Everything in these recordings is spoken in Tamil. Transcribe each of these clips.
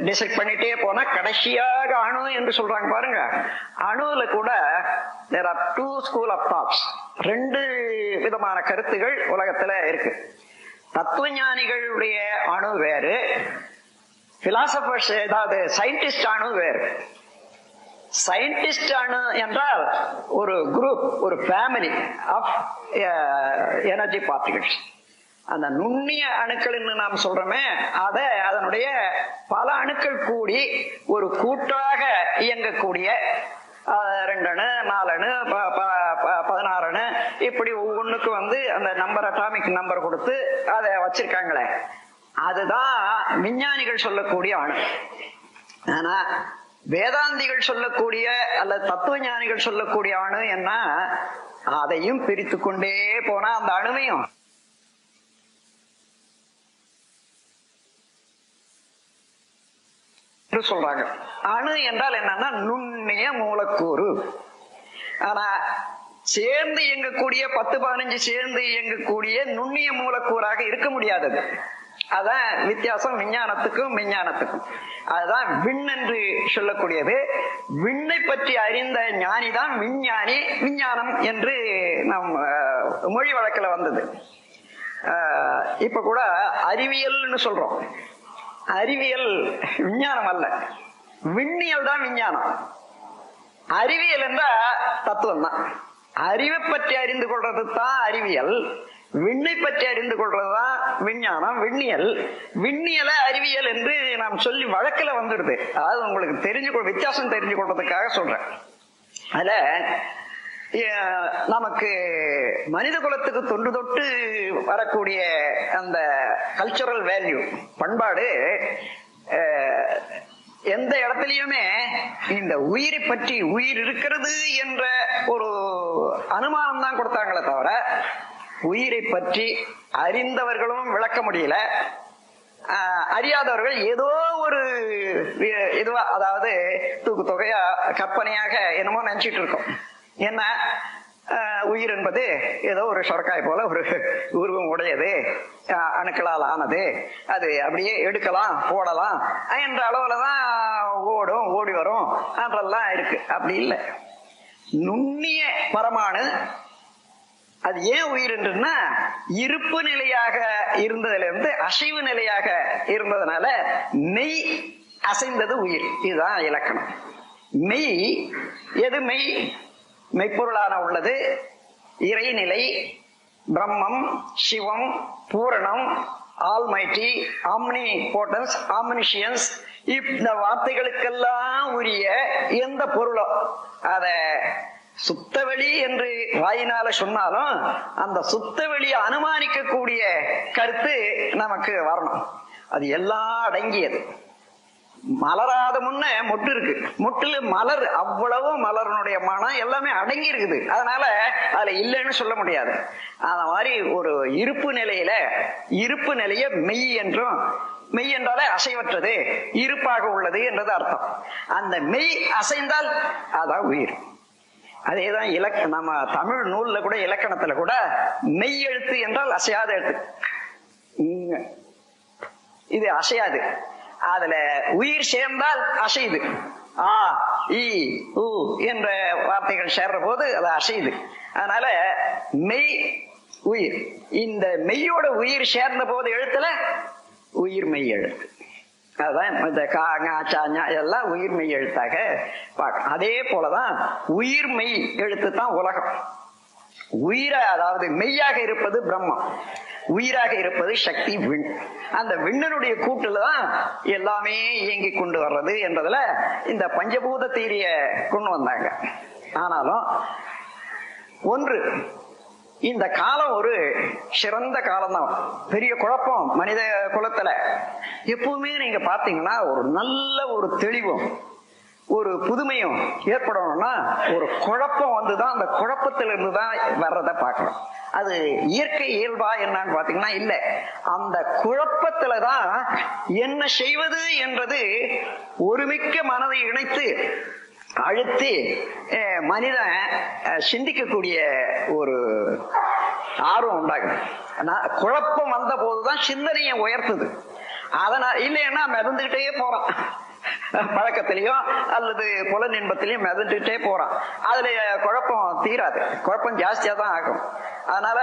டிசைட் பண்ணிட்டே போனா கடைசியாக அணு என்று சொல்றாங்க பாருங்க. அணுல கூட there are two school of thoughts, ரெண்டு விதமான கருத்துகள் உலகத்துல இருக்கு. தத்துவஞானிகளுடைய அணு வேறு, பிலாசபர்ஸ் ஏதாவது சயின்டிஸ்ட் அணு வேறு. சயின்டிஸ்ட் அணு என்றால் ஒரு குரூப், ஒரு ஃபேமிலி ஆஃப் எனர்ஜி பார்ட்டிகல்ஸ். அந்த நுண்ணிய அணுக்கள் நாம் சொல்றோமே, அதனுடைய பல அணுக்கள் கூடி ஒரு கூட்டாக இயங்கக்கூடிய 2 அணு 4 அணு 16 அணு இப்படி ஒவ்வொன்றுக்கு அந்த நம்பர், அட்டாமிக் நம்பர் கொடுத்து அதை வச்சிருக்காங்களே, அதுதான் விஞ்ஞானிகள் சொல்லக்கூடிய அணு. ஆனா வேதாந்திகள் சொல்லக்கூடிய அல்லது தத்துவ ஞானிகள் சொல்லக்கூடிய அணு என்ன, அதையும் பிரித்து கொண்டே போனா அந்த அணுவையும் சொல்றாங்க. அணு என்றால் என்னன்னா நுண்ணிய மூலக்கூறு. ஆனா சேர்ந்து இயங்கக்கூடிய 10-15 சேர்ந்து இயங்கக்கூடிய நுண்ணிய மூலக்கூறாக இருக்க முடியாதது. அதான் வித்தியாசம் விஞ்ஞானத்துக்கும். அதுதான் விண் என்று சொல்லக்கூடியது. விண்ணை பற்றி அறிந்த ஞானி தான் விஞ்ஞானி. விஞ்ஞானம் என்று நம் மொழி வழக்கில் வந்தது. இப்ப கூட அறிவியல்னு சொல்றோம். அறிவியல் விஞ்ஞானம் அல்ல, விண்ணியல் தான் விஞ்ஞானம். அறிவியல் என்றா தத்துவம் தான். அறிவை பற்றி அறிந்து கொள்றது தான் அறிவியல். விண்ணை பற்றி அறிந்து கொள்றதுதான் விஞ்ஞானம், விண்ணியல். விண்ணியல அறிவியல் என்று நாம் சொல்லி வழக்கில் வந்துடுது. அதாவது உங்களுக்கு வித்தியாசம் தெரிஞ்சு கொள்றதுக்காக சொல்றேன். அதுல நமக்கு மனித குலத்துக்கு தொன்று தொட்டு வரக்கூடிய அந்த கல்ச்சுரல் வேல்யூ, பண்பாடு, எந்த இடத்துலயுமே இந்த உயிரை பற்றி, உயிர் இருக்கிறது என்ற ஒரு அனுமானம் தான் கொடுத்தாங்களே தவிர உயிரை பற்றி அறிந்தவர்களும் விளக்க முடியல. அறியாதவர்கள் ஏதோ ஒரு இதுவா, அதாவது தூக்கு தொகையா கற்பனையாக என்னமோ நினைச்சிட்டு இருக்கோம். என்ன உயிர் என்பது ஏதோ ஒரு சொரக்காய் போல ஒரு உருவம் உடையது, அணுக்களால் ஆனது, அது அப்படியே எடுக்கலாம் போடலாம் என்ற அளவுலதான் ஓடும் ஓடி வரும் என்றெல்லாம் இருக்கு. அப்படி இல்லை. நுண்ணிய பரமாணு அது ஏன் உயிர் என்றுன்னா இருப்பு நிலையாக இருந்ததுல இருந்து அசைவு நிலையாக இருந்ததுனால மெய் அசைந்தது உயிர். இதுதான் இலக்கணம். மெய் எது? மெய்ப்பொருளான உள்ளது இறைநிலை, பிரம்மம், சிவம், பூரணம், ஆல்மைட்டி, ஆம்னி போட்டன்ஸ், ஆம்னிஷியன்ஸ், இந்த வார்த்தைகளுக்கெல்லாம் உரிய எந்த பொருளோ அத சுத்தவெளி என்று வாயினால சொன்னாலும் அந்த சுத்தவெளியை அனுமானிக்கக்கூடிய கருத்து நமக்கு வரணும். அது எல்லாம் அடங்கியது. மலராத முன்ன மொட்டு இருக்கு, மொட்டுல மலர், அவ்வளவு மலரனுடைய மனம் எல்லாமே அடங்கி இருக்குது. அதனால அதுல இல்லைன்னு சொல்ல முடியாது. அந்த மாதிரி ஒரு இருப்பு நிலைய மெய் என்றும், மெய் என்றாலே அசைவற்றது, இருப்பாக உள்ளது என்றது அர்த்தம். அந்த மெய் அசைந்தால் அதான் உயிர். அதேதான் நம்ம தமிழ் நூல்ல கூட, இலக்கணத்துல கூட மெய் எழுத்து என்றால் அசையாத எழுத்து. இது அசையாது. அதுல உயிர் சேர்ந்தால் அசையுது. ஆ இ உ என்ற வார்த்தைகள் சேர்ற போது அது அசையுது. அதனால மெய் உயிர். இந்த மெய்யோட உயிர் சேர்ந்த போது எழுத்துல உயிர் மெய் எழுத்து. அதுதான் இந்த கா ஞா சா ஞா எல்லாம் உயிர் மெய் எழுத்தாக பார்க்கணும். அதே போலதான் உயிர் மெய் எழுத்து தான் உலகம். அதாவது மெய்யாக இருப்பது பிரம்மம், உயிராக இருப்பது சக்தி, விண். அந்த விண்ணனுடைய கூட்டுலதான் எல்லாமே இயங்கி கொண்டு வர்றது என்றதுல இந்த பஞ்சபூத தீரிய கொண்டு வந்தாங்க. ஆனாலும் ஒன்று, இந்த காலம் ஒரு சிறந்த காலம்தான். பெரிய குழப்பம் மனித குலத்துல எப்பவுமே நீங்க பாத்தீங்கன்னா ஒரு நல்ல ஒரு தெளிவும் ஒரு புதுமையும் ஏற்படணும்னா ஒரு குழப்பம் வந்துதான், அந்த குழப்பத்திலிருந்து தான் வர்றத பார்க்கணும். அது இயற்கை இயல்பா என்னன்னு பாத்தீங்கன்னா இல்ல, அந்த குழப்பத்துலதான் என்ன செய்வது என்றது ஒருமிக்க மனதை இணைத்து அழுத்தி மனிதன் சிந்திக்கக்கூடிய ஒரு ஆர்வம் உண்டாகுது. குழப்பம் வந்த போதுதான் சிந்தனையை உயர்த்துது. அதனால இல்லைன்னா மிதந்துகிட்டே போறான், பழக்கத்திலையும் அல்லது புலன் இன்பத்திலையும் மிதந்துட்டே போறான். அதுல குழப்பம் தீராது, குழப்பம் ஜாஸ்தியா தான் ஆகும். அதனால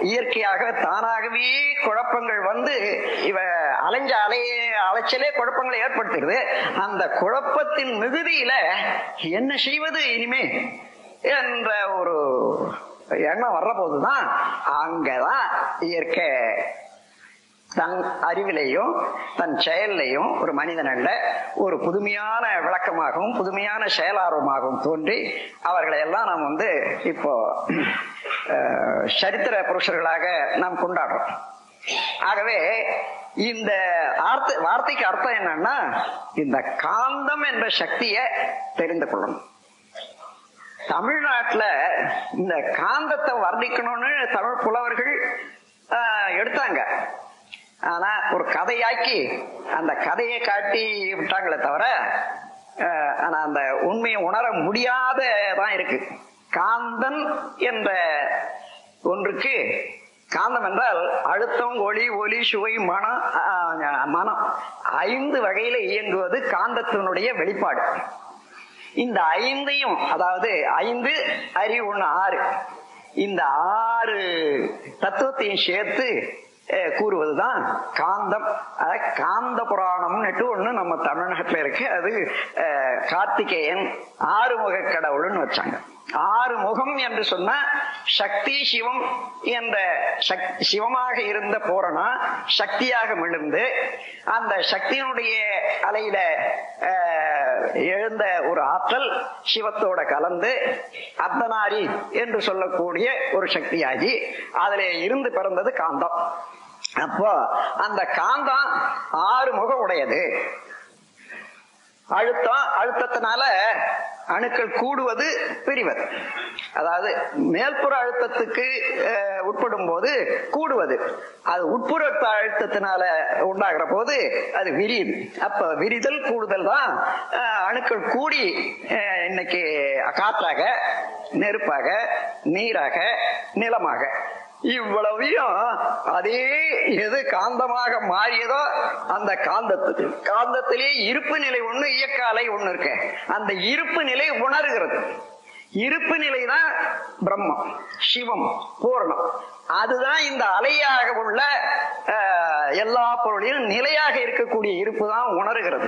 இயற்கையாக தானாகவே குழப்பங்கள் வந்து இவ அலைச்சலே குழப்பங்களை ஏற்படுத்துறது. அந்த குழப்பத்தின் மிகுதியில என்ன செய்வது இனிமே என்ற ஒரு எண்ணம் வர்ற போதுதான் அங்கதான் இயற்கை தன் அறிவிலையும் தன் செயலையும் ஒரு மனிதனல்ல ஒரு புதுமையான விளக்கமாகவும் புதுமையான செயலார்வமாகவும் தோன்றி அவர்களை எல்லாம் நாம் வந்து இப்போ சரித்திர புருஷர்களாக நாம் கொண்டாடுறோம். ஆகவே இந்த வார்த்தைக்கு அர்த்தம் என்னன்னா, இந்த காந்தம் என்ற சக்தியை தெரிந்து கொள்ளணும். தமிழ்நாட்டுல இந்த காந்தத்தை வர்ணிக்கணும்னு தமிழ் புலவர்கள் எடுத்தாங்க. ஆனா ஒரு கதையாக்கி அந்த கதையை காட்டி விட்டாங்களே தவிர ஆனா அந்த உண்மையை உணர முடியாததான் இருக்கு. காந்தம் என்ற ஒன்றுக்கு, காந்தம் என்றால் அழுத்தம், ஒளி, ஒலி, சுவை, மனம் 5 வகையில இயங்குவது காந்தத்தினுடைய வெளிப்பாடு. இந்த 5ஐயும், அதாவது 5 அறிவு 1 6, இந்த 6 தத்துவத்தையும் சேர்த்து கூறுவதுதான் காந்தம். காந்த புராணம்னு ஒண்ணு நம்ம தமிழ்நாட்டில் இருக்கு. அது கார்த்திகேயன் 6 முக கடவுள்னு வச்சாங்க. 6 முகம் என்று சொன்ன சக்தி சிவம் என்ற சிவமாக இருந்த பூரணா சக்தியாக மிளந்து அந்த சக்தியினுடைய அலையில எழுந்த ஒரு ஆற்றல் சிவத்தோட கலந்து அர்த்தநாரி என்று சொல்லக்கூடிய ஒரு சக்தியாகி அதுல இருந்து பிறந்தது காந்தம். அப்போ அந்த காந்தம் 6 முகம் உடையது. அழுத்தத்தினால அணுக்கள் கூடுவது பிரிவது, அதாவது மேல்புற அழுத்தத்துக்கு உட்படும் போது கூடுவது, அது உட்புற அழுத்தத்தினால உண்டாகிற போது அது விரியுது. அப்ப விரிதல் கூடுதல் தான் அணுக்கள் கூடி இன்னைக்கு காற்றாக, நெருப்பாக, நீராக, நிலமாக இவ்வளவையும் அதே எது காந்தமாக மாறியதோ அந்த காந்தத்திலே இருப்பு நிலை ஒண்ணு, இயக்க அலை ஒண்ணு இருக்கு. அந்த இருப்பு நிலை உணர்கிறது. இருப்பு நிலைதான் பிரம்மம், சிவம், பூர்ணம். அதுதான் இந்த அலையாக உள்ள எல்லா பொருளையும் நிலையாக இருக்கக்கூடிய இருப்பு தான் உணர்கிறது.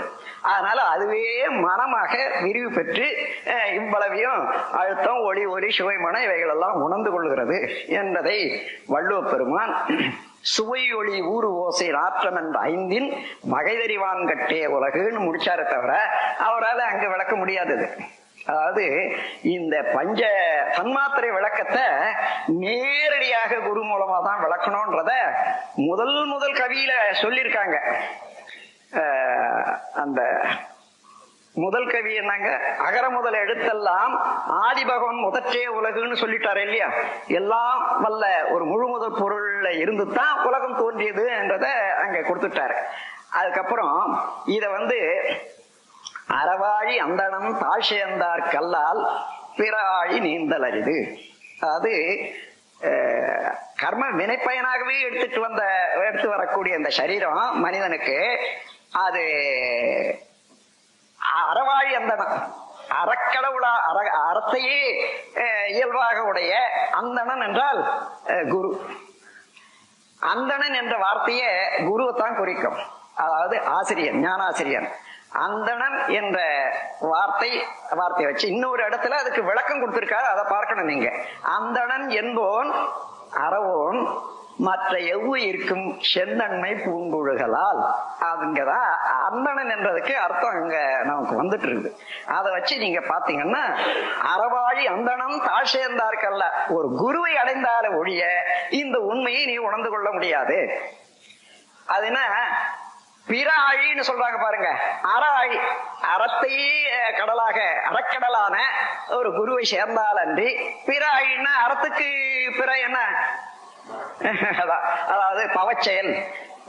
அதனால அதுவே மனமாக விரிவு பெற்று இவ்வளவையும் அழுத்தம், ஒளி, ஒலி, சுவை, மனம் இவைகள் எல்லாம் உணர்ந்து கொள்கிறது என்பதை வள்ளுவ பெருமான் சுவை, ஒளி, ஊறு, ஓசை, நாற்றம் என்ற 5இன் வகைதறிவான் கட்டே உலகுன்னு முடிச்சார தவிர அவரால் அங்க விளக்க முடியாதது. அதாவது இந்த பஞ்ச தன்மாத்திரை விளக்கத்தை நேரடியாக குரு மூலமா தான் விளக்கணும்ன்றத முதல் கவியில சொல்லியிருக்காங்க. அந்த முதல் கவி என்னங்க, அகர முதல் எழுத்தெல்லாம் ஆதிபகவன் முதற்றே உலகுன்னு சொல்லிட்டாரு இல்லையா. எல்லாம் வல்ல ஒரு முழு முதல் பொருள்ல இருந்து தான் உலகம் தோன்றியது என்றத அங்க கொடுத்துட்டாரு. அதுக்கப்புறம் இத வந்து அறவாழி அந்தணம் தாழ்சேர்ந்தார் கல்லால் பிறாழி நீந்தல் அரிது. அதாவது கர்ம வினைப்பயனாகவே எடுத்து வரக்கூடிய அந்த சரீரம் மனிதனுக்கு அது அறவாழி அந்தணம், அறக்கடவுளா அறத்தையே இயல்பாக உடைய அந்தணன் என்றால் குரு. அந்தணன் என்ற வார்த்தையே குருவைத்தான் குறிக்கும், அதாவது ஆசிரியர், ஞானாசிரியர். அந்தணன் என்ற வார்த்தை வச்சு இன்னொரு இடத்துல அதுக்கு விளக்கம் கொடுத்திருக்காரு, அதை பார்க்கணும் நீங்க. அந்தணன் என்போன் அறவோன் மற்ற எவ்வுயிருக்கும் செந்தன்மை பூங்குழுகளால். அதுங்கதான் அந்தணன் என்றதுக்கு அர்த்தம் அங்க நமக்கு வந்துட்டு இருக்கு. அதை வச்சு நீங்க பாத்தீங்கன்னா அறவாழி அந்தணம் தாழ் சேர்ந்தார்கல்ல, ஒரு குருவை அடைந்தால ஒழிய இந்த உண்மையை நீ உணர்ந்து கொள்ள முடியாது. அதுனா பிற ஆழின்னு சொல்றாங்க பாருங்க. அற ஆழி, அறத்தையே கடலாக அறக்கடலான ஒரு குருவை சேர்ந்தால் அன்றி பிற ஆழின்னா அறத்துக்கு பிற என்ன, அதாவது பவச்செயல்,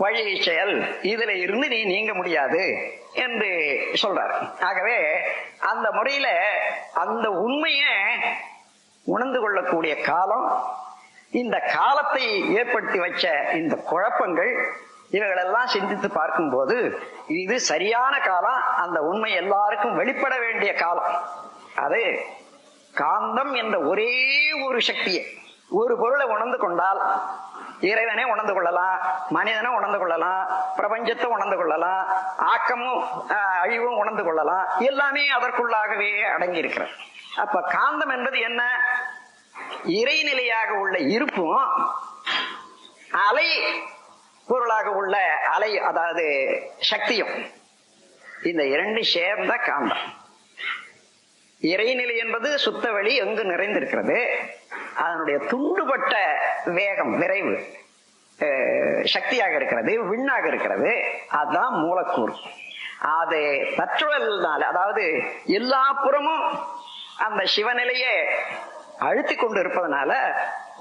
வழி செயல், இதுல இருந்து நீ நீங்க முடியாது என்று சொல்றாரு. ஆகவே அந்த முறையில அந்த உண்மையை உணர்ந்து கொள்ளக்கூடிய காலம், இந்த காலத்தை ஏற்படுத்தி வச்ச இந்த குழப்பங்கள் இவைகளெல்லாம் சிந்தித்து பார்க்கும்போது இது சரியான காலம், அந்த உண்மை எல்லாருக்கும் வெளிப்பட வேண்டிய காலம். அது காந்தம் என்ற ஒரே ஒரு சக்தியை, ஒரு பொருளை உணர்ந்து கொண்டால் இறைவனை உணர்ந்து கொள்ளலாம், மனிதனை உணர்ந்து கொள்ளலாம், பிரபஞ்சத்தை உணர்ந்து கொள்ளலாம், ஆக்கமும் அழிவும் உணர்ந்து கொள்ளலாம். எல்லாமே அதற்குள்ளாகவே அடங்கி இருக்கிறது. அப்ப காந்தம் என்பது என்ன? இறைநிலையாக உள்ள இருப்பும் அலை பொருளாக உள்ள அலை, அதாவது சக்தியும், இந்த இரண்டு சேர்ந்த காந்தம். இறைநிலை என்பது சுத்த வெளி எங்கு நிறைந்திருக்கிறது. அதனுடைய துண்டுபட்ட வேகம், விரைவு சக்தியாக இருக்கிறது, விண்ணாக இருக்கிறது. அதுதான் மூலக்கூறு. அது தற்றுவல்னால, அதாவது எல்லா புறமும் அந்த சிவநிலையை அழுத்தி கொண்டு இருப்பதனால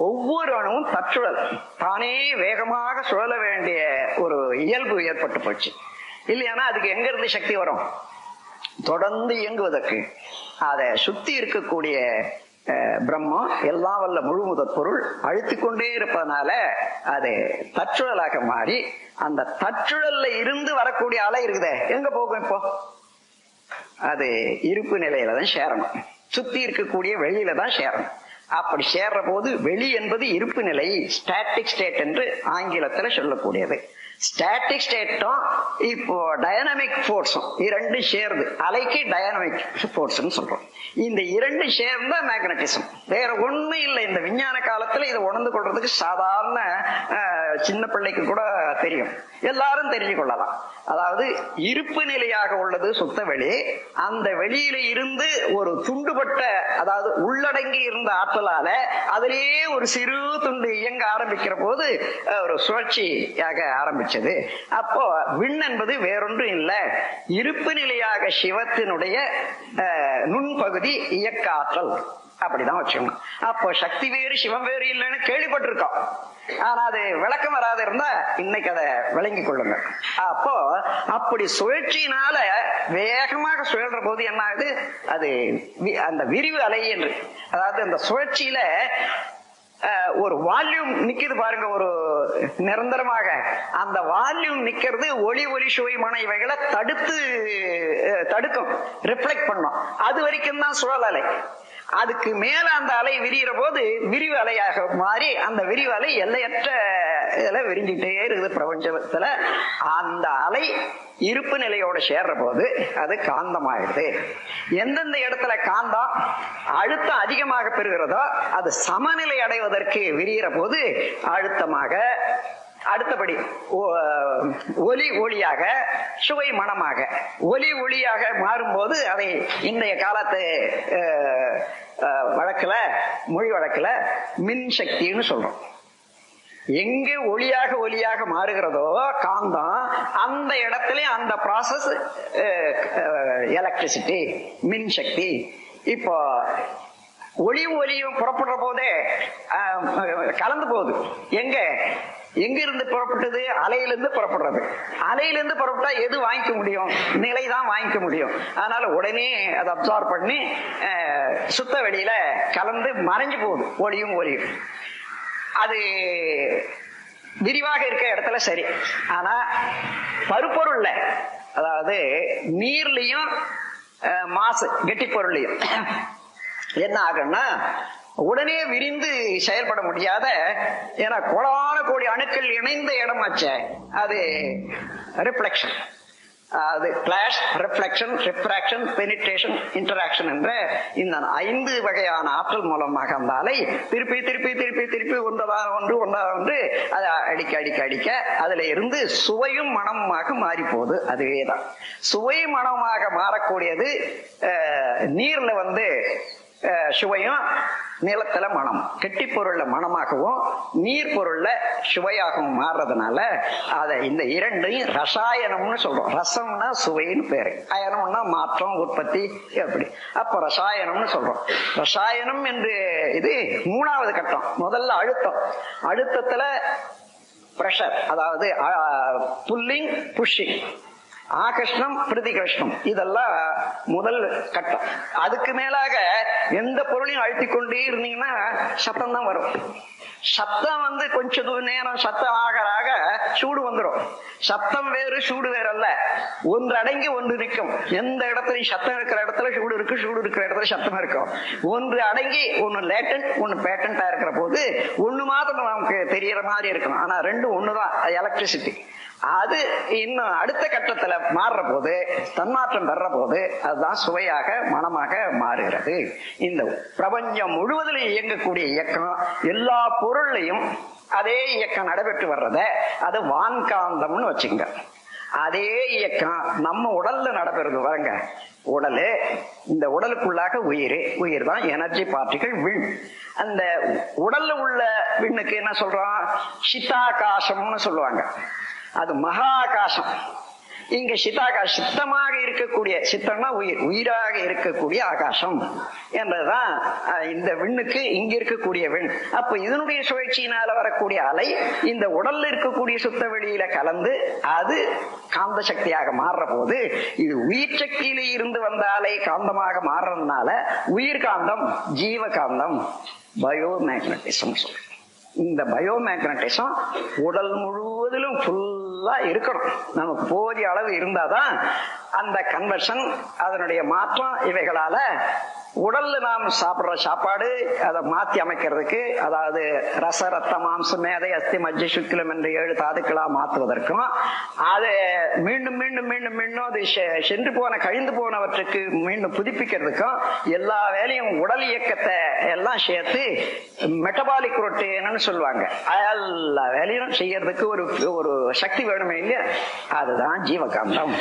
ஒவ்வொரு அணுவும் தற்றுழல், தானே வேகமாக சுழல வேண்டிய ஒரு இயல்பு ஏற்பட்டு போச்சு. இல்லையானா அதுக்கு எங்க இருந்து சக்தி வரும்? தொடர்ந்து இயங்குவதற்கு அதை சுத்தி இருக்கக்கூடிய பிரம்மம், எல்லாம் வல்ல முழுமுதற் பொருள் அழுத்தி கொண்டே இருப்பதனால அது தற்றுழலாக மாறி, அந்த தற்றுழல்ல இருந்து வரக்கூடிய அலை இருக்குதே, எங்க போகும்? இப்போ அது இருப்பு நிலையில தான் சேரணும், சுத்தி இருக்கக்கூடிய வெளியில தான் சேரணும். அப்படி சேர்ற போது வெளி என்பது இருப்பு நிலை, ஸ்டாட்டிக் ஸ்டேட் என்று ஆங்கிலத்துல சொல்லக்கூடியது. ஸ்டாட்டிக் ஸ்டேட்டும் இப்போ டைனமிக் போர்ஸும் இரண்டு சேர்ந்து, அலைக்கு டைனமிக் போர்ஸ் சொல்றோம். இந்த இரண்டு சேர்ந்த மேக்னட்டிசம், வேற ஒண்ணும் இல்லை. இந்த விஞ்ஞான காலத்துல இதை உணர்ந்து கொள்றதுக்கு சாதாரண சின்ன பிள்ளைக்கு கூட தெரியும், எல்லாரும் தெரிஞ்சு கொள்ளலாம். அதாவது இருப்பு நிலையாக உள்ளது சுத்த வெளி. அந்த வெளியில இருந்து ஒரு துண்டுபட்ட, அதாவது உள்ளடங்கி இருந்த ஆற்றலால அதிலேயே ஒரு சிறு துண்டு இயங்க ஆரம்பிக்கிற போது ஒரு சுழற்சியாக ஆரம்பிச்சது. அப்போ விண் என்பது வேறொன்றும் இல்லை, இருப்பு நிலையாக சிவத்தினுடைய நுண்பகுதி இயக்க ஆற்றல். அப்படிதான் வச்சுக்கணும். அப்போ சக்தி வேறு சிவம் வேறு இல்லைன்னு கேள்விப்பட்டிருக்கோம். ஆனா அது விளக்கம் வராது இருந்தா இன்னைக்கு அதை விளங்கி கொள்ளுங்க. அப்போ அப்படி சுழற்சியினால வேகமாக சுழல்ற போது என்ன ஆகுது? அது அந்த விரிவு அலை என்று, அதாவது அந்த சுழற்சியில ஒரு வால்யூம் நிக்குது பாருங்க, ஒரு நிரந்தரமாக. அந்த வால்யூம் நிக்கிறது ஒளி சுவை மன இவைகளை தடுக்கும், ரிஃப்ளெக்ட் பண்ணும். அது வரைக்கும் தான் சுழல் அலை. அதுக்கு மேல அந்த அலை விரிகிற போது விரிவு அலையாக மாறி, அந்த விரிவு அலை எல்லையற்ற இதுல விரிஞ்சுட்டே இருக்குது பிரபஞ்சத்துல. அந்த அலை இருப்பு நிலையோட சேர்ற போது அது காந்தமாயிடுது. எந்தெந்த இடத்துல காந்தம் அழுத்தம் அதிகமாக பெறுகிறதோ அது சமநிலை அடைவதற்கு விரிகிற போது அழுத்தமாக, அடுத்தபடி ஒளியாக, சுவை மனமாக, ஒளியாக மாறும்போது அதை இன்றைய காலத்து வழக்குல, மொழி வழக்குல மின் சக்தின்னு சொல்றோம். எங்க ஒளியாக மாறுகிறதோ காந்தம், அந்த இடத்துல அந்த ப்ராசஸ் எலக்ட்ரிசிட்டி, மின் சக்தி. இப்போ ஒளியும் புறப்படுற போதே கலந்து போகுது. எங்க இருந்து புறப்பட்டது? அலையிலிருந்து புறப்படுறது. அலையிலிருந்து புறப்பட்டா எது வாங்கிக்க முடியும்? நிலைதான் வாங்கிக்க முடியும். அதனால உடனே அதை அப்சார்ப் பண்ணி சுத்த வெளியில கலந்து மறைஞ்சு போகுது ஒளியும். அது விரிவாக இருக்க இடத்துல சரி. ஆனா பருப்பொருள்ல, அதாவது நீர்லயும் மாசு கெட்டி பொருள்லயும் என்ன ஆகுன்னா, உடனே விரிந்து செயல்பட முடியாத, ஏன்னா கோடான கோடி அணுக்கள் இணைந்த இடமாச்சே, அது ரிஃப்ளெக்ஷன். அது clash, reflection, refraction, penetration, interaction என்ற இந்த 5 வகையான ஆற்றல் மூலமாக அந்த அலை திருப்பி ஒன்று அதை அடிக்க அதுல இருந்து சுவையும் மனமாக மாறி போகுது. அதுவேதான் சுவை மனமாக மாறக்கூடியது. நீர்ல சுவையும், நிலத்துல மனம், கெட்டி பொருள்ல மனமாகவும் நீர் பொருள்ல சுவையாகவும் மாறுறதுனால அதை இந்த இரண்டையும் ரசாயனம்னு சொல்றோம். ரசம்னா சுவைன்னு பேரு, அயனம்னா மாற்றம், உற்பத்தி, அப்படி. அப்ப ரசாயனம்னு சொல்றோம். ரசாயனம் என்று இது 3வது கட்டம். முதல்ல அழுத்தத்துல பிரஷர், அதாவது புல்லிங், புஷ்ஷிங், ஆகர்ஷணம், பிரதிகர்ஷணம், இதெல்லாம் முதல் கட்டம். அதுக்கு மேலாக எந்த பொருளையும் அழுத்திக் கொண்டே இருந்தீங்கன்னா சத்தம் தான் வரும். சத்தம் கொஞ்ச நேரம் சத்தம் ஆக ஆக சூடு வந்துடும். சத்தம் வேறு சூடு வேற அல்ல, ஒன்று அடங்கி ஒன்று நிற்கும். எந்த இடத்துலயும் சத்தம் இருக்கிற இடத்துல சூடு இருக்கு, சூடு இருக்கிற இடத்துல சத்தம் இருக்கும். ஒன்று அடங்கி ஒன்னு லேட்டன்ட் ஒன்னு பேட்டன்டா இருக்கிற போது ஒண்ணு மாத்திரம் நமக்கு தெரியற மாதிரி இருக்கும். ஆனா ரெண்டும் ஒண்ணுதான், எலக்ட்ரிசிட்டி. அது இன்னும் அடுத்த கட்டத்துல மாறுற போது, தன்மாற்றம் பெற போது அதுதான் சுவையாக மனமாக மாறுகிறது. இந்த பிரபஞ்சம் முழுவதிலும் இயங்கக்கூடிய இயக்கம், எல்லா பொருளையும் அதே இயக்கம் நடைபெற்று வர்றத அது வான்காந்தம்னு வச்சுங்க. அதே இயக்கம் நம்ம உடல்ல நடைபெறுது பாருங்க. உடலு, இந்த உடலுக்குள்ளாக உயிர் தான் எனர்ஜி பார்ட்டிகள், விண். அந்த உடல்ல உள்ள விண்ணுக்கு என்ன சொல்றோம்? சித்தாகாசம்னு சொல்லுவாங்க. அது மகா ஆகாசம். இங்க சித்தாகாசம், சித்தமாக இருக்கக்கூடிய, சித்தம்னா உயிர், உயிராக இருக்கக்கூடிய ஆகாசம் என்றதுதான் இந்த விண்ணுக்கு இங்க இருக்கக்கூடிய விண். அப்ப இதனுடைய சுழற்சியினால வரக்கூடிய அலை இந்த உடல்ல இருக்கக்கூடிய சுத்த வெளியில கலந்து அது காந்த சக்தியாக மாறுற போது, இது உயிர் சக்தியில இருந்து வந்த அலை காந்தமாக மாறுறதுனால உயிர் காந்தம், ஜீவ காந்தம், பயோ மேக்னட்டிசம் சொல்றோம். இந்த பயோ மேக்னட்டிசம் உடல் முழுவதிலும் ஃபுல்லா இருக்கணும். நமக்கு போதிய அளவு இருந்தாதான் அந்த கன்வர்ஷன், அதனுடைய மாற்றம் இவைகளால உடல்ல நாம் சாப்பிடுற சாப்பாடு அதை மாத்தி அமைக்கிறதுக்கு, அதாவது ரச, ரத்த, மாம்சம், மேதை, அஸ்தி, மஜ்ஜை, சுக்கிலம் என்ற 7 தாதுக்களா மாற்றுவதற்கும், அதை மீண்டும் மீண்டும் மீண்டும் மீண்டும் அது சென்று போன கழிந்து போனவற்றுக்கு மீண்டும் புதுப்பிக்கிறதுக்கும் எல்லா வேலையும் உடல் இயக்கத்தை எல்லாம் சேர்த்து மெட்டபாலிக் ரொட்டேன்னு சொல்லுவாங்க. எல்லா வேலையும் செய்யறதுக்கு ஒரு சக்தி வேணுமே இல்லையா? அதுதான் ஜீவகாந்தம்.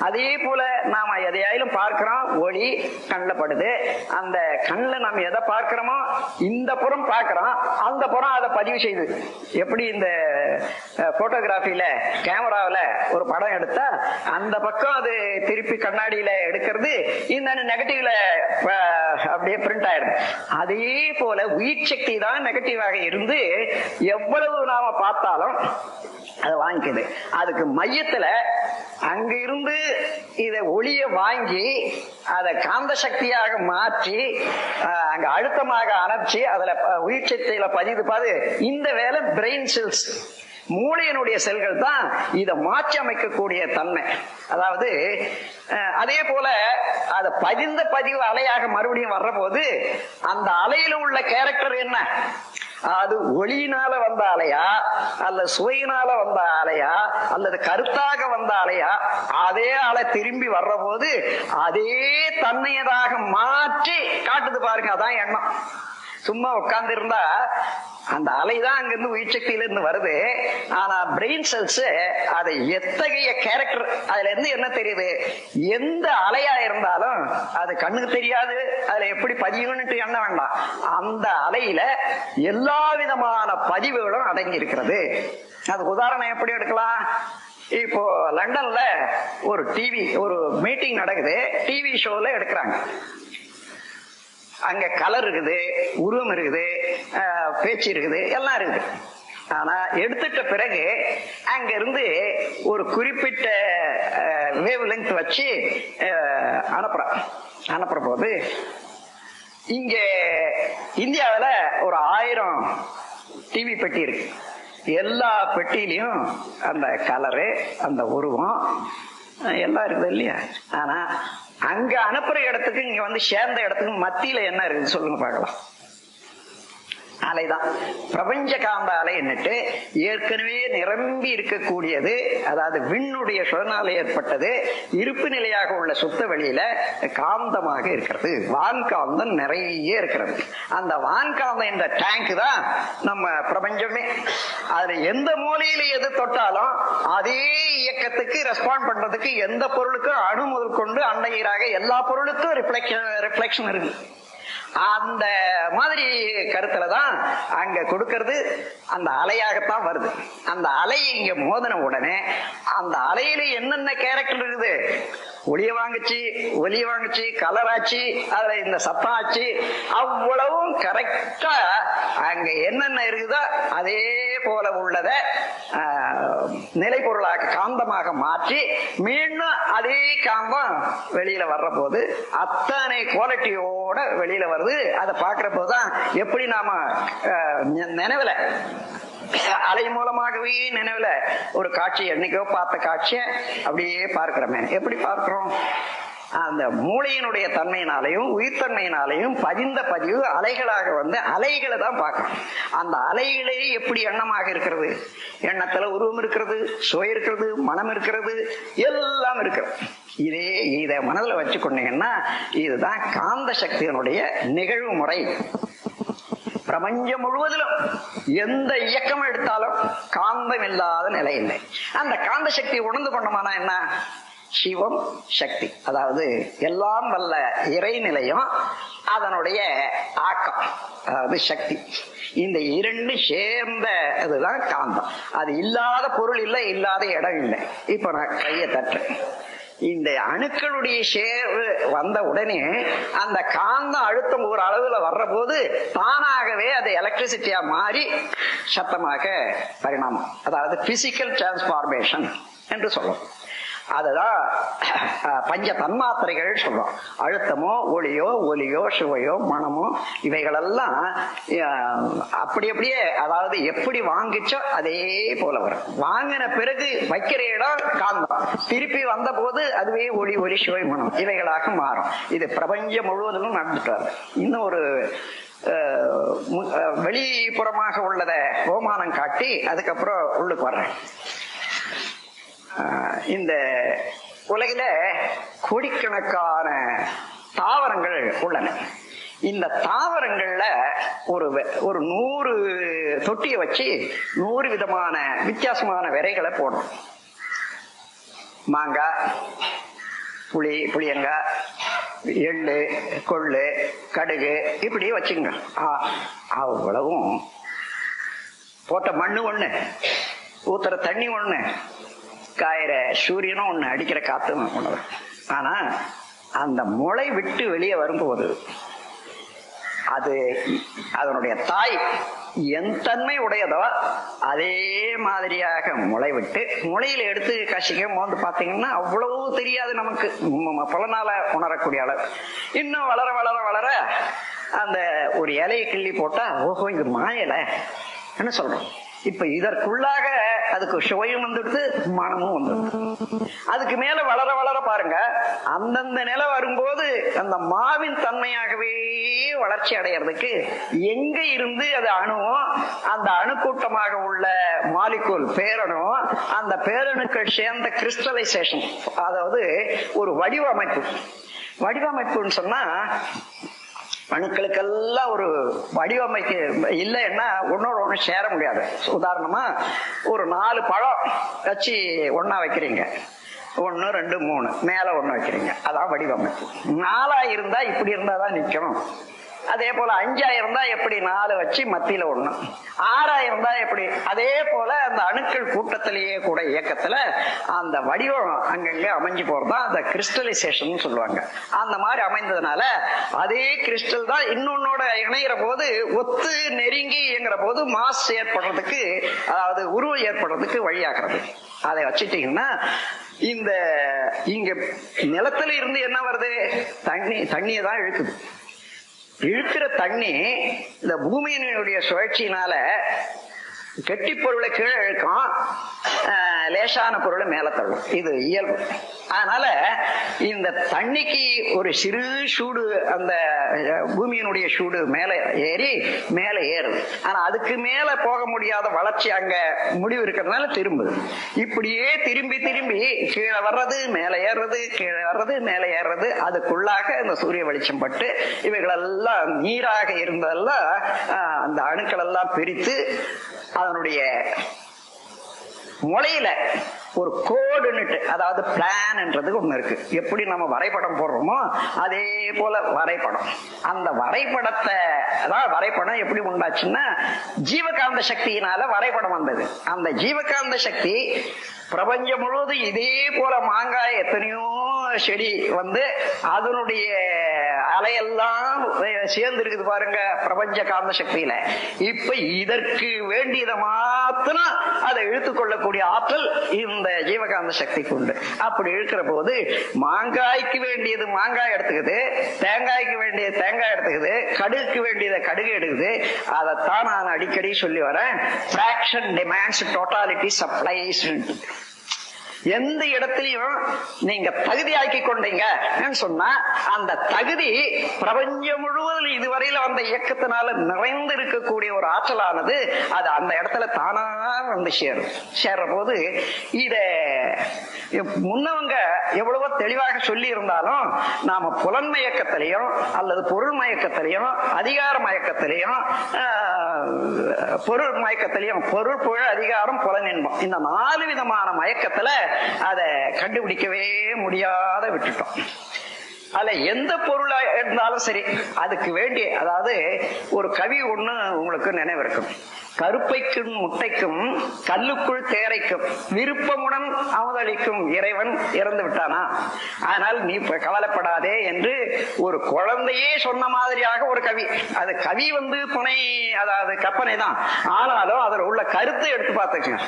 அதே போல நாம எதையாயிலும் பார்க்கிறோம், ஒளி கண்ணில் படுது. அந்த கண்ணில் நம்ம எதை பார்க்கிறோமோ இந்த புறம் பார்க்கிறோம், அந்த புறம் அதை பதிவு செய்து. எப்படி இந்த போட்டோகிராஃபில கேமராவில ஒரு படம் எடுத்தா அந்த பக்கம் அது திருப்பி கண்ணாடியில எடுக்கிறது, இந்த நெகட்டிவ்ல அப்படியே பிரிண்ட் ஆயிடுது. அதே போல உயிர் சக்தி தான் நெகட்டிவாக இருந்து எவ்வளவு நாம பார்த்தாலும் அதை வாங்கிக்குது. அதுக்கு மையத்துல அங்க இருந்து இத ஒளிய வாங்கி அதை காந்த சக்தியாக மாற்றி அங்க அழுத்தமாக அணைச்சி அதுல உயிர் சக்தியில பதிவு பாது. இந்த வேலை பிரெயின் செல்ஸ், மூளையினுடைய செல்கள் தான் இதை மாற்றி அமைக்கக்கூடிய தன்மை. அதாவது அதே போல அதை பதிந்த பதிவு அலையாக மறுபடியும் வர்ற போது அந்த அலையில உள்ள கேரக்டர் என்ன? அது ஒளியினால வந்த அலையா, அல்லது சுவையினால வந்த அலையா, அல்லது கருத்தாக வந்த அலையா, அதே அலை திரும்பி வர்ற போது அதே தன்மையதாக மாற்றி காட்டுது பாருங்க. அதான் எண்ணம். சும்மா உட்கார்ந்து இருந்தா அந்த அலைதான் அங்கிருந்து உயிர் சக்தியில இருந்து வருது. ஆனா பிரெயின் செல்ஸ் அதை எத்தகைய கேரக்டர், அதுல இருந்து என்ன தெரியுது? எந்த அலையா இருந்தாலும் அது கண்ணுக்கு தெரியாது, அதுல எப்படி பதிவுன்னு எண்ண வேண்டாம். அந்த அலையில எல்லா விதமான பதிவுகளும் அடங்கி இருக்கிறது. அது உதாரணம் எப்படி எடுக்கலாம்? இப்போ லண்டன்ல ஒரு டிவி, ஒரு மீட்டிங் நடக்குது, டிவி ஷோல எடுக்கிறாங்க. அங்க கலர் இருக்குது, உருவம் இருக்குது, பேச்சு இருக்குது, எல்லாம் இருக்குது. ஆனா எடுத்துட்ட பிறகு அங்க இருந்து ஒரு குறிப்பிட்ட வேவ் லெங்த் வச்சு அனுப்புற போது இங்க இந்தியாவில ஒரு 1000 டிவி பெட்டி இருக்கு. எல்லா பெட்டியிலையும் அந்த கலரு, அந்த உருவம் எல்லாம் இருக்குது இல்லையா? ஆனா அங்க அனுப்புற இடத்துக்கு இங்க வந்து சேர்ந்த இடத்துக்கு மத்தியில என்ன இருக்குது சொல்லுங்க பார்க்கலாம். அலைதான் பிரபஞ்ச காந்த அலை என்னட்டு ஏற்கனவே நிரம்பி இருக்கக்கூடியது. அதாவது விண்ணுடைய சுழனால ஏற்பட்டது இருப்பு நிலையாக உள்ள சுத்த வெளியில காந்தமாக இருக்கிறது. வான்காந்தம் நிறைய இருக்கிறது. அந்த வான்காந்தம் என்ற டேங்க் தான் நம்ம பிரபஞ்சமே. அதுல எந்த மூலையில எது தொட்டாலும் அதே இயக்கத்துக்கு ரெஸ்பாண்ட் பண்றதுக்கு எந்த பொருளுக்கும் அணு முதல் கொண்டு அண்டையீராக எல்லா பொருளுக்கும் ரிஃப்ளெக்ஷன் இருக்கு. அந்த மாதிரி கருத்துலதான் அங்க கொடுக்கிறது. அந்த அலையாகத்தான் வருது. அந்த அலை இங்க மோதன உடனே அந்த அலையில என்னென்ன கேரக்டர் இருக்குது? ஒலிய வாங்குச்சு, கலர் ஆச்சு, அதுல இந்த சத்தம் ஆச்சு, அவ்வளவும் கரெக்டா அங்க என்னென்ன இருக்குதோ அதே போல உள்ளத நிலைப்பொருளாக காந்தமாக மாற்றி மீண்டும் அதே காந்தம் வெளியில வர்ற போது அத்தனை குவாலிட்டியோட வெளியில வருது. அதை பார்க்கிற போதுதான் எப்படி நாம நினைவுல அலை மூலமாகவே நினைவுல ஒரு காட்சி என்னைக்கோ பார்த்த காட்சியை அப்படியே பார்க்கிறோமே. எப்படி பார்க்கிறோம்? அந்த மூளையினுடைய தன்மையினாலையும் உயிர்த்தன்மையினாலையும் பதிந்த பதிவு அலைகளாக வந்து அலைகளை தான் பார்க்கணும். அந்த அலைகளே எப்படி எண்ணமாக இருக்கிறது, எண்ணத்துல உருவம் இருக்கிறது, சுவை இருக்கிறது, மனம் இருக்கிறது, எல்லாம் இருக்கிறது. இதை மனதில் வச்சுக்கொண்டீங்கன்னா இதுதான் காந்த சக்தியினுடைய நிகழ்வு முறை. பிரபஞ்சம் முழுவதிலும் எந்த இயக்கம் எடுத்தாலும் காந்தம் இல்லாத நிலை இல்லை. அந்த காந்த சக்தியை உணர்ந்து கொண்டோம்னா என்ன? சிவம் சக்தி, அதாவது எல்லாம் வல்ல இறைநிலையும் அதனுடைய ஆக்கம், அதாவது சக்தி. இந்த இரண்டு சேர்ந்த இதுதான் காந்தம். அது இல்லாத பொருள் இல்லை, இல்லாத இடம் இல்லை. இப்ப நான் கையை தட்டுறேன். இந்த அணுக்களுடைய சேர்வு வந்த உடனே அந்த காந்த அழுத்தம் ஒரு அளவுல வர்ற போது தானாகவே அது எலக்ட்ரிசிட்டியா மாறி சத்தமாக பரிணாமம், அதாவது பிசிக்கல் டிரான்ஸ்பார்மேஷன் என்று சொல்லும். அதுதான் பஞ்ச தன்மாத்திரைகள் சொல்றோம். அழுத்தமோ ஒளியோ ஒலியோ சுவையோ மனமோ இவைகளெல்லாம் அப்படியே, அதாவது எப்படி வாங்கிச்சோ அதே போல வரும். வாங்கின பிறகு வைக்கிற இடம் காந்தம், திருப்பி வந்த போது அதுவே ஒளி சுவை மனம் இவைகளாக மாறும். இது பிரபஞ்சம் முழுவதிலும் நடந்துட்டு வருது. இன்னும் ஒரு வெளிப்புறமாக உள்ளத ஓமானம் காட்டி அதுக்கப்புறம் உள்ளுக்கு வர்றேன். இந்த உலகில கோடிக்கணக்கான தாவரங்கள் உள்ளன. இந்த தாவரங்கள்ல ஒரு 100 தொட்டியை வச்சு 100 விதமான வித்தியாசமான விதைகளை போடணும். மாங்காய், புளியங்காய், எள்ளு, கொள்ளு, கடுகு, இப்படி வச்சுங்க. அவ்வளவும் போட்ட மண்ணு ஒண்ணு, ஊத்துற தண்ணி ஒண்ணு, காயிற சூரியனும் ஒண்ணு, அடிக்கிற காத்தும் ஒண்ணு. ஆனா அந்த முளை விட்டு வெளியே வரும்போது அது அதனுடைய தாய் என் தன்மை உடையதோ அதே மாதிரியாக முளை விட்டு, முளையில எடுத்து கசிக்க மோந்து பார்த்தீங்கன்னா அவ்வளவு தெரியாது நமக்கு, புலனால உணரக்கூடிய அளவு. இன்னும் வளர வளர வளர அந்த ஒரு இலையை கிள்ளி போட்டா ஓஹோ இது மாயலை என்ன சொல்றோம். இப்ப இதற்குள்ளாக அதுக்கு சுவையும் வந்துடுது, மனமும் வந்துடுது. அதுக்கு மேல வளர வளர பாருங்க, அந்தந்த நிலை வரும்போது அந்த மாவின் தன்மையாகவே வளர்ச்சி அடைகிறதுக்கு எங்க இருந்து அது அணுவும், அந்த அணுக்கூட்டமாக உள்ள மாலிகூல் பேரணும், அந்த பேரணுக்கள் சேர்ந்த கிறிஸ்டலைசேஷன், அதாவது ஒரு வடிவமைப்புன்னு சொன்னா அணுக்களுக்கெல்லாம் ஒரு வடிவமைக்க இல்லைன்னா ஒன்னோட ஒண்ணு சேர முடியாது. உதாரணமா ஒரு 4 பழம் வச்சு ஒன்னா வைக்கிறீங்க, 1 2 3 மேல ஒண்ணு வைக்கிறீங்க, அதான் வடிவமைப்பு. 4 இருந்தா இப்படி இருந்தாதான் நிக்கணும். அதே போல 5 இருந்தா எப்படி 4 வச்சு மத்தியில 1, 6 இருந்தா எப்படி. அதே போல அந்த அணுக்கள் கூட்டத்திலேயே கூட இயக்கத்துல அந்த வடிவம் அங்கங்க அமைஞ்சு போறதுதான் அந்த கிறிஸ்டலைசேஷன் சொல்லுவாங்க. அந்த மாதிரி அமைந்ததுனால அதே கிறிஸ்டல் தான் இன்னொன்னோட இணைகிற போது ஒத்து நெருங்கிங்கிற போது மாஸ் ஏற்படுறதுக்கு, அதாவது உருவம் ஏற்படுறதுக்கு வழியாகிறது. அதை வச்சுட்டீங்கன்னா இந்த இங்க நிலத்துல இருந்து என்ன வருது? தண்ணியை தான் இழுக்குது. இழுக்கிற தண்ணி இந்த பூமியினுடைய சுழற்சியினால கெட்டி பொருளை கீழே இழுக்கும், லேசான பொருளை மேல தள்ளும். இது இயல்பு. அதனால இந்த தண்ணிக்கு ஒரு சிறு சூடு, அந்த பூமியினுடைய சூடு மேல ஏறுது. ஆனா அதுக்கு மேல போக முடியாத வளர்ச்சி அங்க முடிவு இருக்கிறதுனால திரும்புது. இப்படியே திரும்பி கீழே வர்றது மேல ஏறுறது, கீழே வர்றது மேல ஏறுறது. அதுக்குள்ளாக இந்த சூரிய வெளிச்சம் பட்டு இவைகளெல்லாம் நீராக இருந்ததெல்லாம் அந்த அணுக்கள் எல்லாம் பிரித்து அதனுடைய முளையில ஒரு கோடுன்னுட்டு, அதாவது பிளான்ன்றது ஒண்ணு இருக்கு. எப்படி நம்ம வரைபடம் போடுறோமோ அதே போல வரைபடம். அந்த வரைபடத்தை, அதாவது வரைபடம் எப்படி உண்டாச்சுன்னா ஜீவகாந்த சக்தியினால வரைபடம் வந்தது. அந்த ஜீவகாந்த சக்தி பிரபஞ்சம் முழுவதும் இதே போல மாங்காய் எத்தனையோ செடி வந்து அதனுடைய அலையெல்லாம் சேர்ந்து இருக்குது பாருங்க பிரபஞ்ச காந்த சக்தியில. இப்ப இதற்கு வேண்டியதை மாத்திரம் அதை இழுத்துக்கொள்ளக்கூடிய ஆற்றல் இந்த ஜீவகாந்த சக்திக்கு உண்டு. அப்படி இழுக்கிற போது மாங்காய்க்கு வேண்டியது மாங்காய் எடுத்துக்குது, தேங்காய்க்கு வேண்டியது தேங்காய் எடுத்துக்குது, கடுகுக்கு வேண்டியதை கடுகு எடுக்குது. அதைத்தான் நான் அடிக்கடி சொல்லி வரேன், fraction demands totality supplies. எந்த இடத்திலையும் நீங்க தகுதியாக்கி கொண்டீங்க சொன்னா அந்த தகுதி பிரபஞ்சம் முழுவதும் இதுவரையில வந்த இயக்கத்தினால நிறைந்து இருக்கக்கூடிய ஒரு ஆற்றலானது அது அந்த இடத்துல தானா வந்து சேர்ற போது இத முன்னவங்க எவ்வளவோ தெளிவாக சொல்லி இருந்தாலும் நாம புலன் மயக்கத்திலையும் அல்லது பொருள் மயக்கத்திலையும் அதிகார மயக்கத்திலையும் பொருள் மயக்கத்திலையும் பொருள் புகழ் அதிகாரம் புலன் என்போம், இந்த 4 விதமான மயக்கத்துல அதை கண்டுபிடிக்கவே முடியாத விட்டுட்டோம். அதுல எந்த பொருளா இருந்தாலும் சரி அதுக்கு வேண்டிய, அதாவது ஒரு கவி ஒண்ணு உங்களுக்கு நினைவு இருக்கும், கருப்பைக்கும் முட்டைக்கும் கல்லுக்குள் தேரைக்கும் விருப்பமுடன் அமுதளிக்கும் இறைவன் இறந்து விட்டானா, அதனால் நீ கவலைப்படாதே என்று ஒரு குழந்தையே சொன்ன மாதிரியாக ஒரு கவி. அது கவி வந்து துணை, அதாவது கற்பனை தான், ஆனாலும் அதில் உள்ள கருத்தை எடுத்து பார்த்துக்கங்க.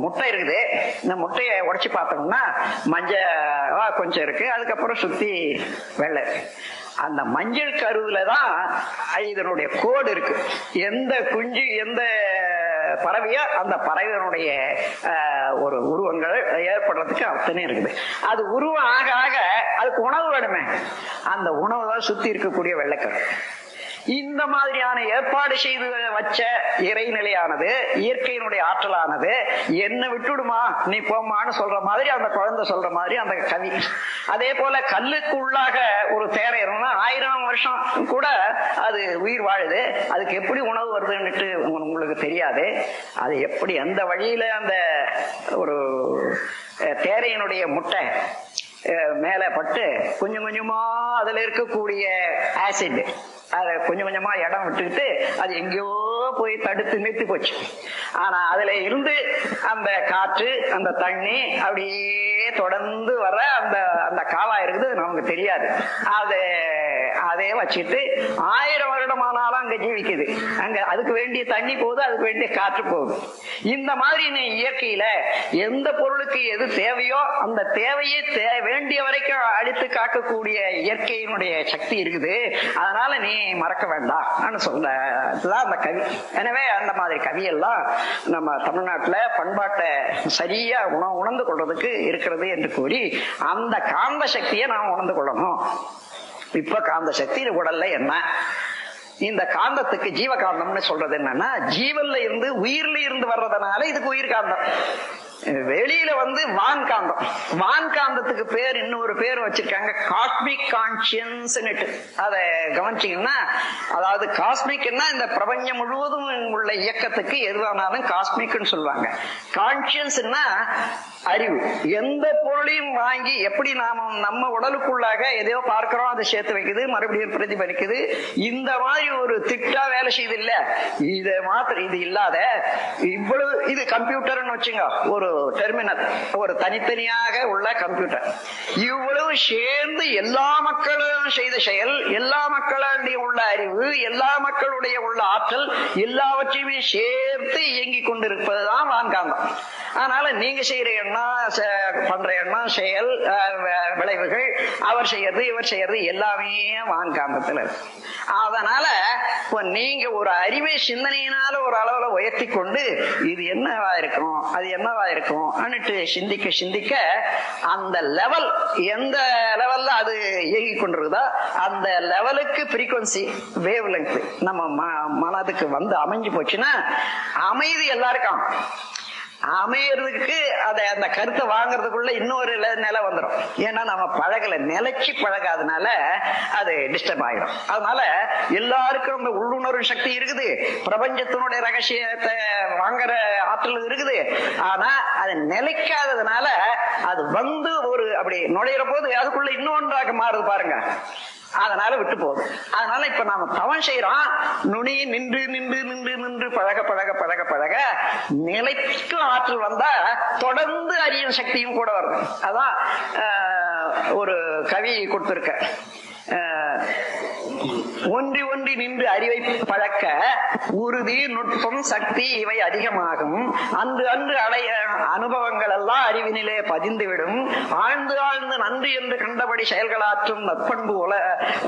முட்டை இருக்குது, இந்த முட்டையை உடைச்சு பார்த்தோம்னா மஞ்சள் கொஞ்சம் இருக்கு, அதுக்கப்புறம் சுத்தி வெள்ளை. அந்த மஞ்சள் கருவுலதான் இதனுடைய கோடு இருக்கு. எந்த குஞ்சு எந்த பறவையோ அந்த பறவையினுடைய ஒரு உருவங்கள் ஏற்படுறதுக்கு அத்தனை இருக்குது. அது உருவம் ஆக ஆக அதுக்கு உணவு வேணுமே, அந்த உணவு தான் சுத்தி இருக்கக்கூடிய வெள்ளைக்கரு. இந்த மாதிரியான ஏற்பாடு செய்து வச்ச இறைநிலையானது, இயற்கையினுடைய ஆற்றலானது என்ன விட்டுடுமா நீ போமான்னு சொல்ற மாதிரி அந்த குழந்தை சொல்ற மாதிரி அந்த கவி. அதே போல கல்லுக்கு உள்ளாக ஒரு தேரை இருந்தா 1000 வருஷம் கூட அது உயிர் வாழுது, அதுக்கு எப்படி உணவு வருதுன்னுட்டு உங்களுக்கு தெரியாது. அது எப்படி அந்த வழியில அந்த ஒரு தேரையினுடைய முட்டை மேல பட்டு கொஞ்சம் கொஞ்சமா அதுல இருக்கக்கூடிய ஆசிட் அதை கொஞ்சம் கொஞ்சமா இடம் விட்டுக்கிட்டு அது எங்கேயோ போய் தடுத்து நிறுத்தி போச்சு. ஆனா அதுல இருந்து அந்த காற்று அந்த தண்ணி அப்படியே தொடர்ந்து வர அந்த அந்த காவா இருக்குது நமக்கு தெரியாது. அதே வச்சுட்டு 1000 வருடமானாலும் அங்க ஜீவிக்குது. அங்க அதுக்கு வேண்டிய தண்ணி போகுது, அதுக்கு வேண்டிய காற்று போகுது. இந்த மாதிரி நீ இயற்கையில எந்த பொருளுக்கு எது தேவையோ அந்த தேவையை வேண்டிய வரைக்கும் அழித்து காக்கக்கூடிய இயற்கையினுடைய சக்தி இருக்குது. அதனால நீ மறக்க வேண்டாம் சொல்றதுதான் அந்த கவி. எனவே அந்த மாதிரி கவியெல்லாம் நம்ம தமிழ்நாட்டுல பண்பாட்டை சரியா உணர்ந்து கொள்றதுக்கு இருக்கிறது என்று கூறி அந்த காந்த சக்தியை நாம் உணர்ந்து கொள்ளணும். இப்ப காந்த சக்தி உடல்ல என்ன, இந்த காந்தத்துக்கு ஜீவகாந்தம்னு சொல்றது என்னன்னா, ஜீவன்ல இருந்து உயிர்ல இருந்து வர்றதுனால இதுக்கு உயிர் காந்தம். வெளியில வந்து வான்காந்தம். வான்காந்தத்துக்கு பேர் இன்னொரு பேர் வச்சிருக்காங்க, காஸ்மிக் கான்சியன்ஸ். அதை கவனிச்சீங்கன்னா, அதாவது காஸ்மிக்னா இந்த பிரபஞ்சம் முழுவதும் உள்ள இயக்கத்துக்கு எதுவானாலும் காஸ்மிக்னு சொல்லுவாங்க. கான்சியன்ஸ்னா அறிவு. எந்த பொருளையும் வாங்கி எப்படி நாம நம்ம உடலுக்குள்ளாக எதையோ பார்க்கிறோம், அதை சேர்த்து வைக்குது, மறுபடியும் பிரதிபலிக்குது. இந்த மாதிரி ஒரு திட்டா வேலை செய்யுது இல்ல, இத மாத்திரம் இது இல்லாத இவ்வளவு இது கம்ப்யூட்டர்னு வச்சுங்க, ஒரு டெர்மினல், ஒரு தனித்தனியாக உள்ள கம்ப்யூட்டர். இவ்வளவு சேர்ந்து எல்லா மக்களும் செய்த செயல், எல்லா மக்களுடைய உள்ள அறிவு, எல்லா மக்களுடைய உள்ள ஆற்றல் எல்லாவற்றையுமே சேர்த்து இயங்கிக் கொண்டிருப்பதுதான் வான்காந்தம். அதனால நீங்க செய்யற எண்ணம், பண்ற எண்ணம், செயல், விளைவுகள், அவர் செய்யறது இவர் செய்யறது எல்லாமே வான்காந்தத்துல இருக்கு. அதனால இப்ப நீங்க ஒரு அறிவை சிந்தனையினால ஒரு அளவுல உயர்த்தி கொண்டு இது என்னவா இருக்கும் அது என்னவா இருக்கும் அன்னுட்டு சிந்திக்க சிந்திக்க அந்த லெவல் எந்த லெவல்ல அது இயங்கி கொண்டிருக்குதோ அந்த லெவலுக்கு ஃப்ரீக்வன்சி வேவ் லெங்த் நம்ம மனதுக்கு வந்து அமைஞ்சு போச்சுன்னா அமைதி எல்லாருக்கும். அமையறதுக்கு அந்த கருத்தை வாங்கறதுக்குள்ள இன்னொரு நிலை வந்துடும். ஏன்னா நம்ம பழகல, நிலைச்சு பழகாதனால அது டிஸ்டர்ப் ஆயிடும். அதனால எல்லாருக்கும் அந்த உள்ளுணர்வு சக்தி இருக்குது, பிரபஞ்சத்தினுடைய ரகசியத்தை வாங்குற ஆற்றல் இருக்குது. ஆனா அது நிலைக்காததுனால அது வந்து ஒரு அப்படி நுழையிற போது அதுக்குள்ள இன்னொன்றாக மாறுது பாருங்க, அதனால விட்டு போகுது. அதனால இப்ப நாம தவம் செய்யறோம், நுனி நின்று நின்று நின்று நின்று பழக பழக பழக பழக நிலைக்கும் ஆற்றல் வந்தா தொடர்ந்து அறியும் சக்தியும் கூட வருது. அதான் ஒரு கவி கொடுத்திருக்க. ஒன்றி ஒன்றி நின்று அறிவை பழக்க உறுதி நுட்பம் சக்தி இவை அதிகமாகும். அன்று அன்று அடைய அனுபவங்கள் எல்லாம் அறிவினிலே பதிந்துவிடும். ஆழ்ந்து ஆழ்ந்து நன்று என்று கண்டபடி செயல்களாற்றும் நற்பண்பு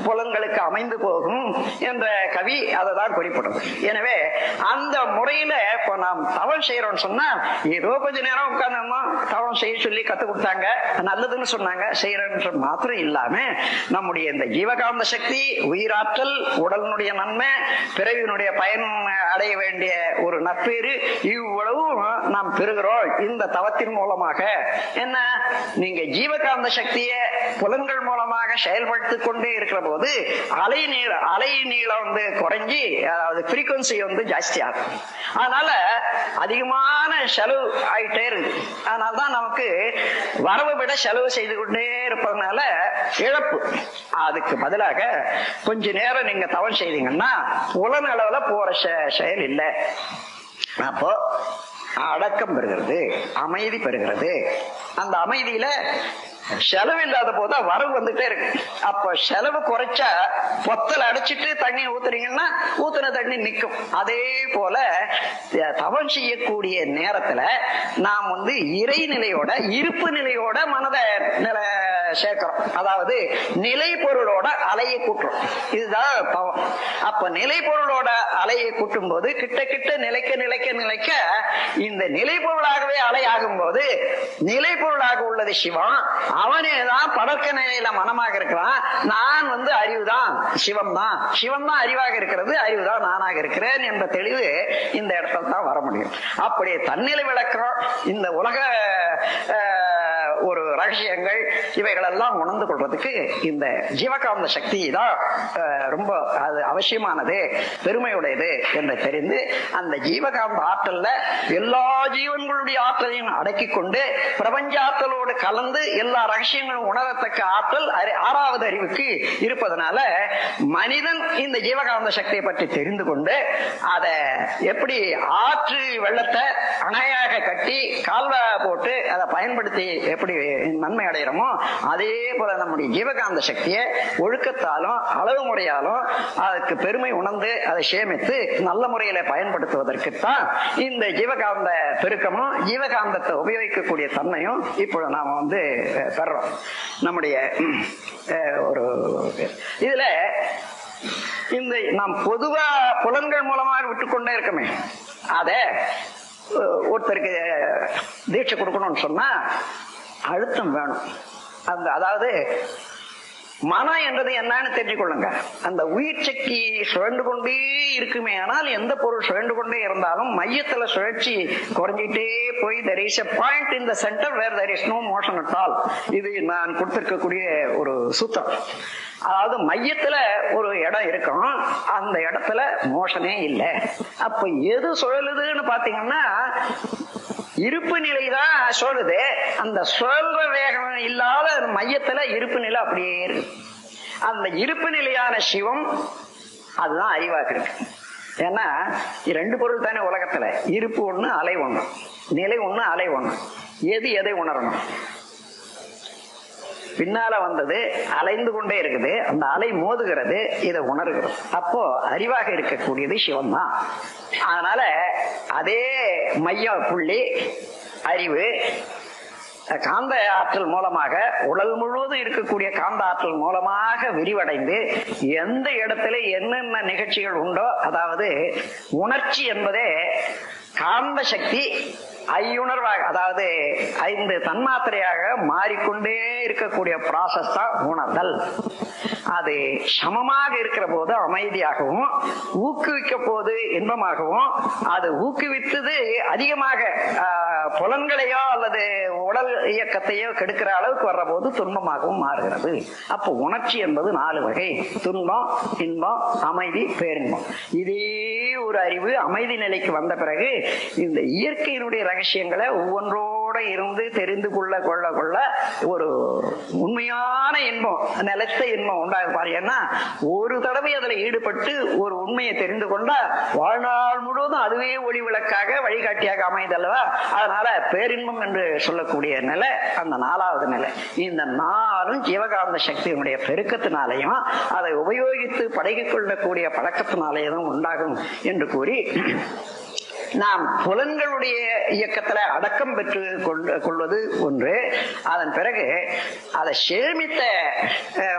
புலன்களுக்கு அமைந்து போகும் என்ற கவி அதை தான் குறிப்பிடுறது. எனவே அந்த முறையில இப்போ நாம் தவம் செய்யறோம்னு சொன்னா ஏதோ கொஞ்ச நேரம் உட்கார்ந்தோமா தவம் செய்ய சொல்லி கத்து கொடுத்தாங்க, நல்லதுன்னு சொன்னாங்க, செய்யறன்ற மாத்திரம் இல்லாம நம்முடைய இந்த ஜீவகாந்த சக்தி, உயிராற்றல், உடலினுடைய நன்மை, பிறவியினுடைய பயன் அடைய வேண்டிய ஒரு நற்பேறு இவ்வளவும் நாம் பெறுகிறோம் இந்த தவத்தின் மூலமாக. என்ன, நீங்க ஜீவகாந்த சக்தியை புலன்கள் மூலமாக செயல்படுத்திக் கொண்டே இருக்கிற போது அலை நீளம் வந்து குறைஞ்சி, அதாவது ஃப்ரீக்வன்சி வந்து ஜாஸ்தி ஆகும். அதனால அதிகமான செலவு ஆயிட்டே இருக்கு. அதனால்தான் நமக்கு வரவு விட செலவு செய்து கொண்டே இருப்பதனால இழப்பு. அதுக்கு பதிலாக கொஞ்ச நேரம் நீங்க தவம் செய்தீங்கன்னா புலன் அளவுல போற செயல் இல்லை. அப்போ அடக்கம் பெறுகிறது, அமைதி பெறுகிறது. அந்த அமைதியில செலவு இல்லாத போது வரவு வந்துட்டே இருக்கு. அப்ப செலவு குறைச்சா பொத்தல் அடைச்சிட்டு தண்ணி ஊத்துறீங்கன்னா ஊத்துன தண்ணி நிற்கும். அதே போல தவம் செய்யக்கூடிய நேரத்துல நாம் வந்து இறைநிலையோட, இருப்பு நிலையோட மனதை சேர்க்கிறோம். அதாவது நிலை பொருளோட அலையை கூட்டுறோம். இதுதான் தவம். அப்ப நிலை பொருளோட அலையை கூட்டும் போது கிட்ட கிட்ட நிலைக்க நிலைக்க நிலைக்க இந்த நிலை பொருளாகவே அலை ஆகும் போது நிலை பொருளாக உள்ளது சிவம். அவனே தான் படக்க நிலையில மனமாக இருக்கிறான். நான் வந்து அறிவுதான், சிவம் தான், சிவம் தான் அறிவாக இருக்கிறது, அறிவுதான் நானாக இருக்கிறேன் என்ற தெளிவு இந்த இடத்துல தான் வர முடியும். அப்படி தன்னிலை விளக்கம் இந்த உலக ஒரு ரகசியங்கள் இவைகளெல்லாம் உணர்ந்து கொள்றதுக்கு இந்த ஜீவகாந்த சக்தி தான் ரொம்ப அது அவசியமானது, பெருமையுடையது என்று தெரிந்து அந்த ஜீவகாந்த ஆற்றல்ல எல்லா ஜீவன்களுடைய ஆற்றலையும் அடக்கி கொண்டு பிரபஞ்ச ஆற்றலோடு கலந்து எல்லா ரகசியங்களும் உணரத்தக்க ஆற்றல் ஆறாவது அறிவுக்கு இருப்பதனால மனிதன் இந்த ஜீவகாந்த சக்தியை பற்றி தெரிந்து கொண்டு அதை எப்படி ஆற்று வெள்ளத்தை அணையாக கட்டி கால்வா போட்டு அதை பயன்படுத்தி எப்படி நன்மை அடைகிறோமோ அதே போல நம்முடைய ஜீவகாந்த சக்தியை ஒழுக்கத்தாலும் அளவு முறையாலும் அதுக்கு பெருமை உணர்ந்து அதை சேமித்து நல்ல முறையில பயன்படுத்துவதற்குத்தான் இந்த ஜீவகாந்த பெருக்கமும் ஜீவகாந்தத்தை உபயோகிக்கக்கூடிய தன்மையும் இப்பொழுது நாம வந்து பெறோம். நம்முடைய ஒரு இதுல இந்த நாம் பொதுவா புலன்கள் மூலமாக விட்டுக்கொண்டே இருக்கமே, அத ஒருத்தருக்கு தீட்சை கொடுக்கணும்னு சொன்னா அழுத்தம் வேணும். அதாவது மனம் என்றது என்னன்னு தெரிஞ்சுக்கொள்ளுங்க. அந்த உயிர் சக்தி சுழண்டு கொண்டே இருக்குமே, ஆனால் எந்த பொருள் சுழண்டு கொண்டே இருந்தாலும் மையத்துல சுழற்சி குறைஞ்சிட்டே போய் there is a point in the center where there is no motion at all. இது நான் கொடுத்திருக்கக்கூடிய ஒரு சூத்திரம். அதாவது மையத்துல ஒரு இடம் இருக்கும், அந்த இடத்துல மோஷனே இல்லை. அப்ப எது சுழலுதுன்னு பாத்தீங்கன்னா இருப்பு நிலைதான் சுழலுது. அந்த சுழல்ற வேகம் இல்லாத மையத்துல இருப்பு நிலை அப்படியே இருக்கு. அந்த இருப்பு நிலையான சிவம் அதுதான் அறிவாக இருக்கு. ஏன்னா ரெண்டு பொருள் தானே உலகத்துல, இருப்பு ஒண்ணு அலை ஒண்ணு, நிலை ஒண்ணு அலை ஒண்ணு. எது எதை உணரணும்? பின்னால வந்தது அலைந்து கொண்டே இருக்குது, அந்த அலை மோதுகிறது, இதை உணர்கிறது. அப்போ அறிவாக இருக்கக்கூடியது சிவம் தான். அதனால அதே மைய புள்ளி அறிவு காந்த ஆற்றல் மூலமாக உடல் முழுவதும் இருக்கக்கூடிய காந்த ஆற்றல் மூலமாக விரிவடைந்து எந்த இடத்துல என்னென்ன நிகழ்ச்சிகள் உண்டோ, அதாவது உணர்ச்சி என்பதே காந்த சக்தி ஐயுணர்வாக, அதாவது 5 தன்மாத்திரையாக மாறிக்கொண்டே இருக்கக்கூடிய ப்ராசஸ் தான் உணர்தல். அது சமமாக இருக்கிற போது அமைதியாகவும், ஊக்குவிக்க போது இன்பமாகவும், அது ஊக்குவித்தது அதிகமாக புலன்களையோ அல்லது உடல் இயக்கத்தையோ கெடுக்கிற அளவுக்கு வர்ற போது துன்பமாகவும் மாறுகிறது. அப்போ உணர்ச்சி என்பது 4 வகை: துன்பம், இன்பம், அமைதி, பேரின்பம். இதே ஒரு அறிவு அமைதி நிலைக்கு வந்த பிறகு இந்த இயற்கையினுடைய ரகசியங்களை ஒவ்வொன்றோட அதோட இருந்து தெரிந்து கொள்ள கொள்ள கொள்ள ஒரு உண்மையான இன்பம், நிலைத்த இன்பம் உண்டாகுப்பாரு. ஏன்னா ஒரு தடவை அதுல ஈடுபட்டு ஒரு உண்மையை தெரிந்து கொண்டா வாழ்நாள் முழுவதும் அதுவே ஒளி விளக்காக வழிகாட்டியாக அமைதல்லவா. அதனால பேரின்பம் என்று சொல்லக்கூடிய நிலை அந்த 4வது நிலை. இந்த 4ம் ஜீவகாந்த சக்தியினுடைய பெருக்கத்தினாலையும் அதை உபயோகித்து பழகிக் கொள்ளக்கூடிய பழக்கத்தினாலேயும் உண்டாகும் என்று கூறி, நாம் புலன்களுடைய இயக்கத்துல அடக்கம் பெற்று கொள்வது ஒன்று. அதன் பிறகு அதை சேமித்த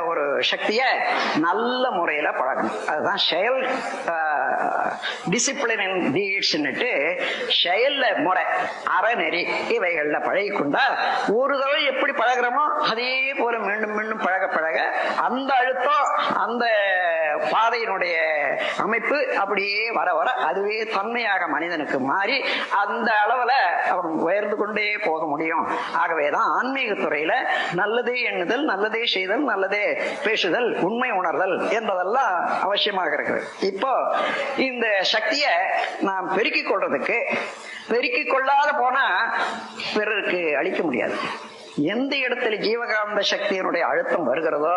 ஒரு சக்திய நல்ல முறையில பழகணும். அதுதான் செயல் டிசிப்ளின் அண்ட் டீட்ஸ்னுட்டு செயல்ல முறை அறநெறி இவைகள்ல பழகி கொண்டா ஒரு தடவை எப்படி பழகிறோமோ அதே போல மீண்டும் மீண்டும் பழக பழக அந்த அழுத்தம் அந்த பாதையினுடைய அமைப்பு அப்படியே வர வர அதுவே தன்மையாக மனிதனுக்கு மாறி அந்த அளவுல அவன் உயர்ந்து கொண்டே போக முடியும். ஆகவேதான் ஆன்மீக துறையில நல்லதே எண்ணுதல், நல்லதே செய்தல், நல்லதே பேசுதல், உண்மை உணர்தல் என்பதெல்லாம் அவசியமாக இருக்கிறது. இப்போ இந்த சக்தியை நாம் பெருக்கிக் கொள்றதுக்கு, பெருக்கிக் கொள்ளாத போனா பிறருக்கு அளிக்க முடியாது. எந்த இடத்துல ஜீவகாந்த சக்தியினுடைய அழுத்தம் வருகிறதோ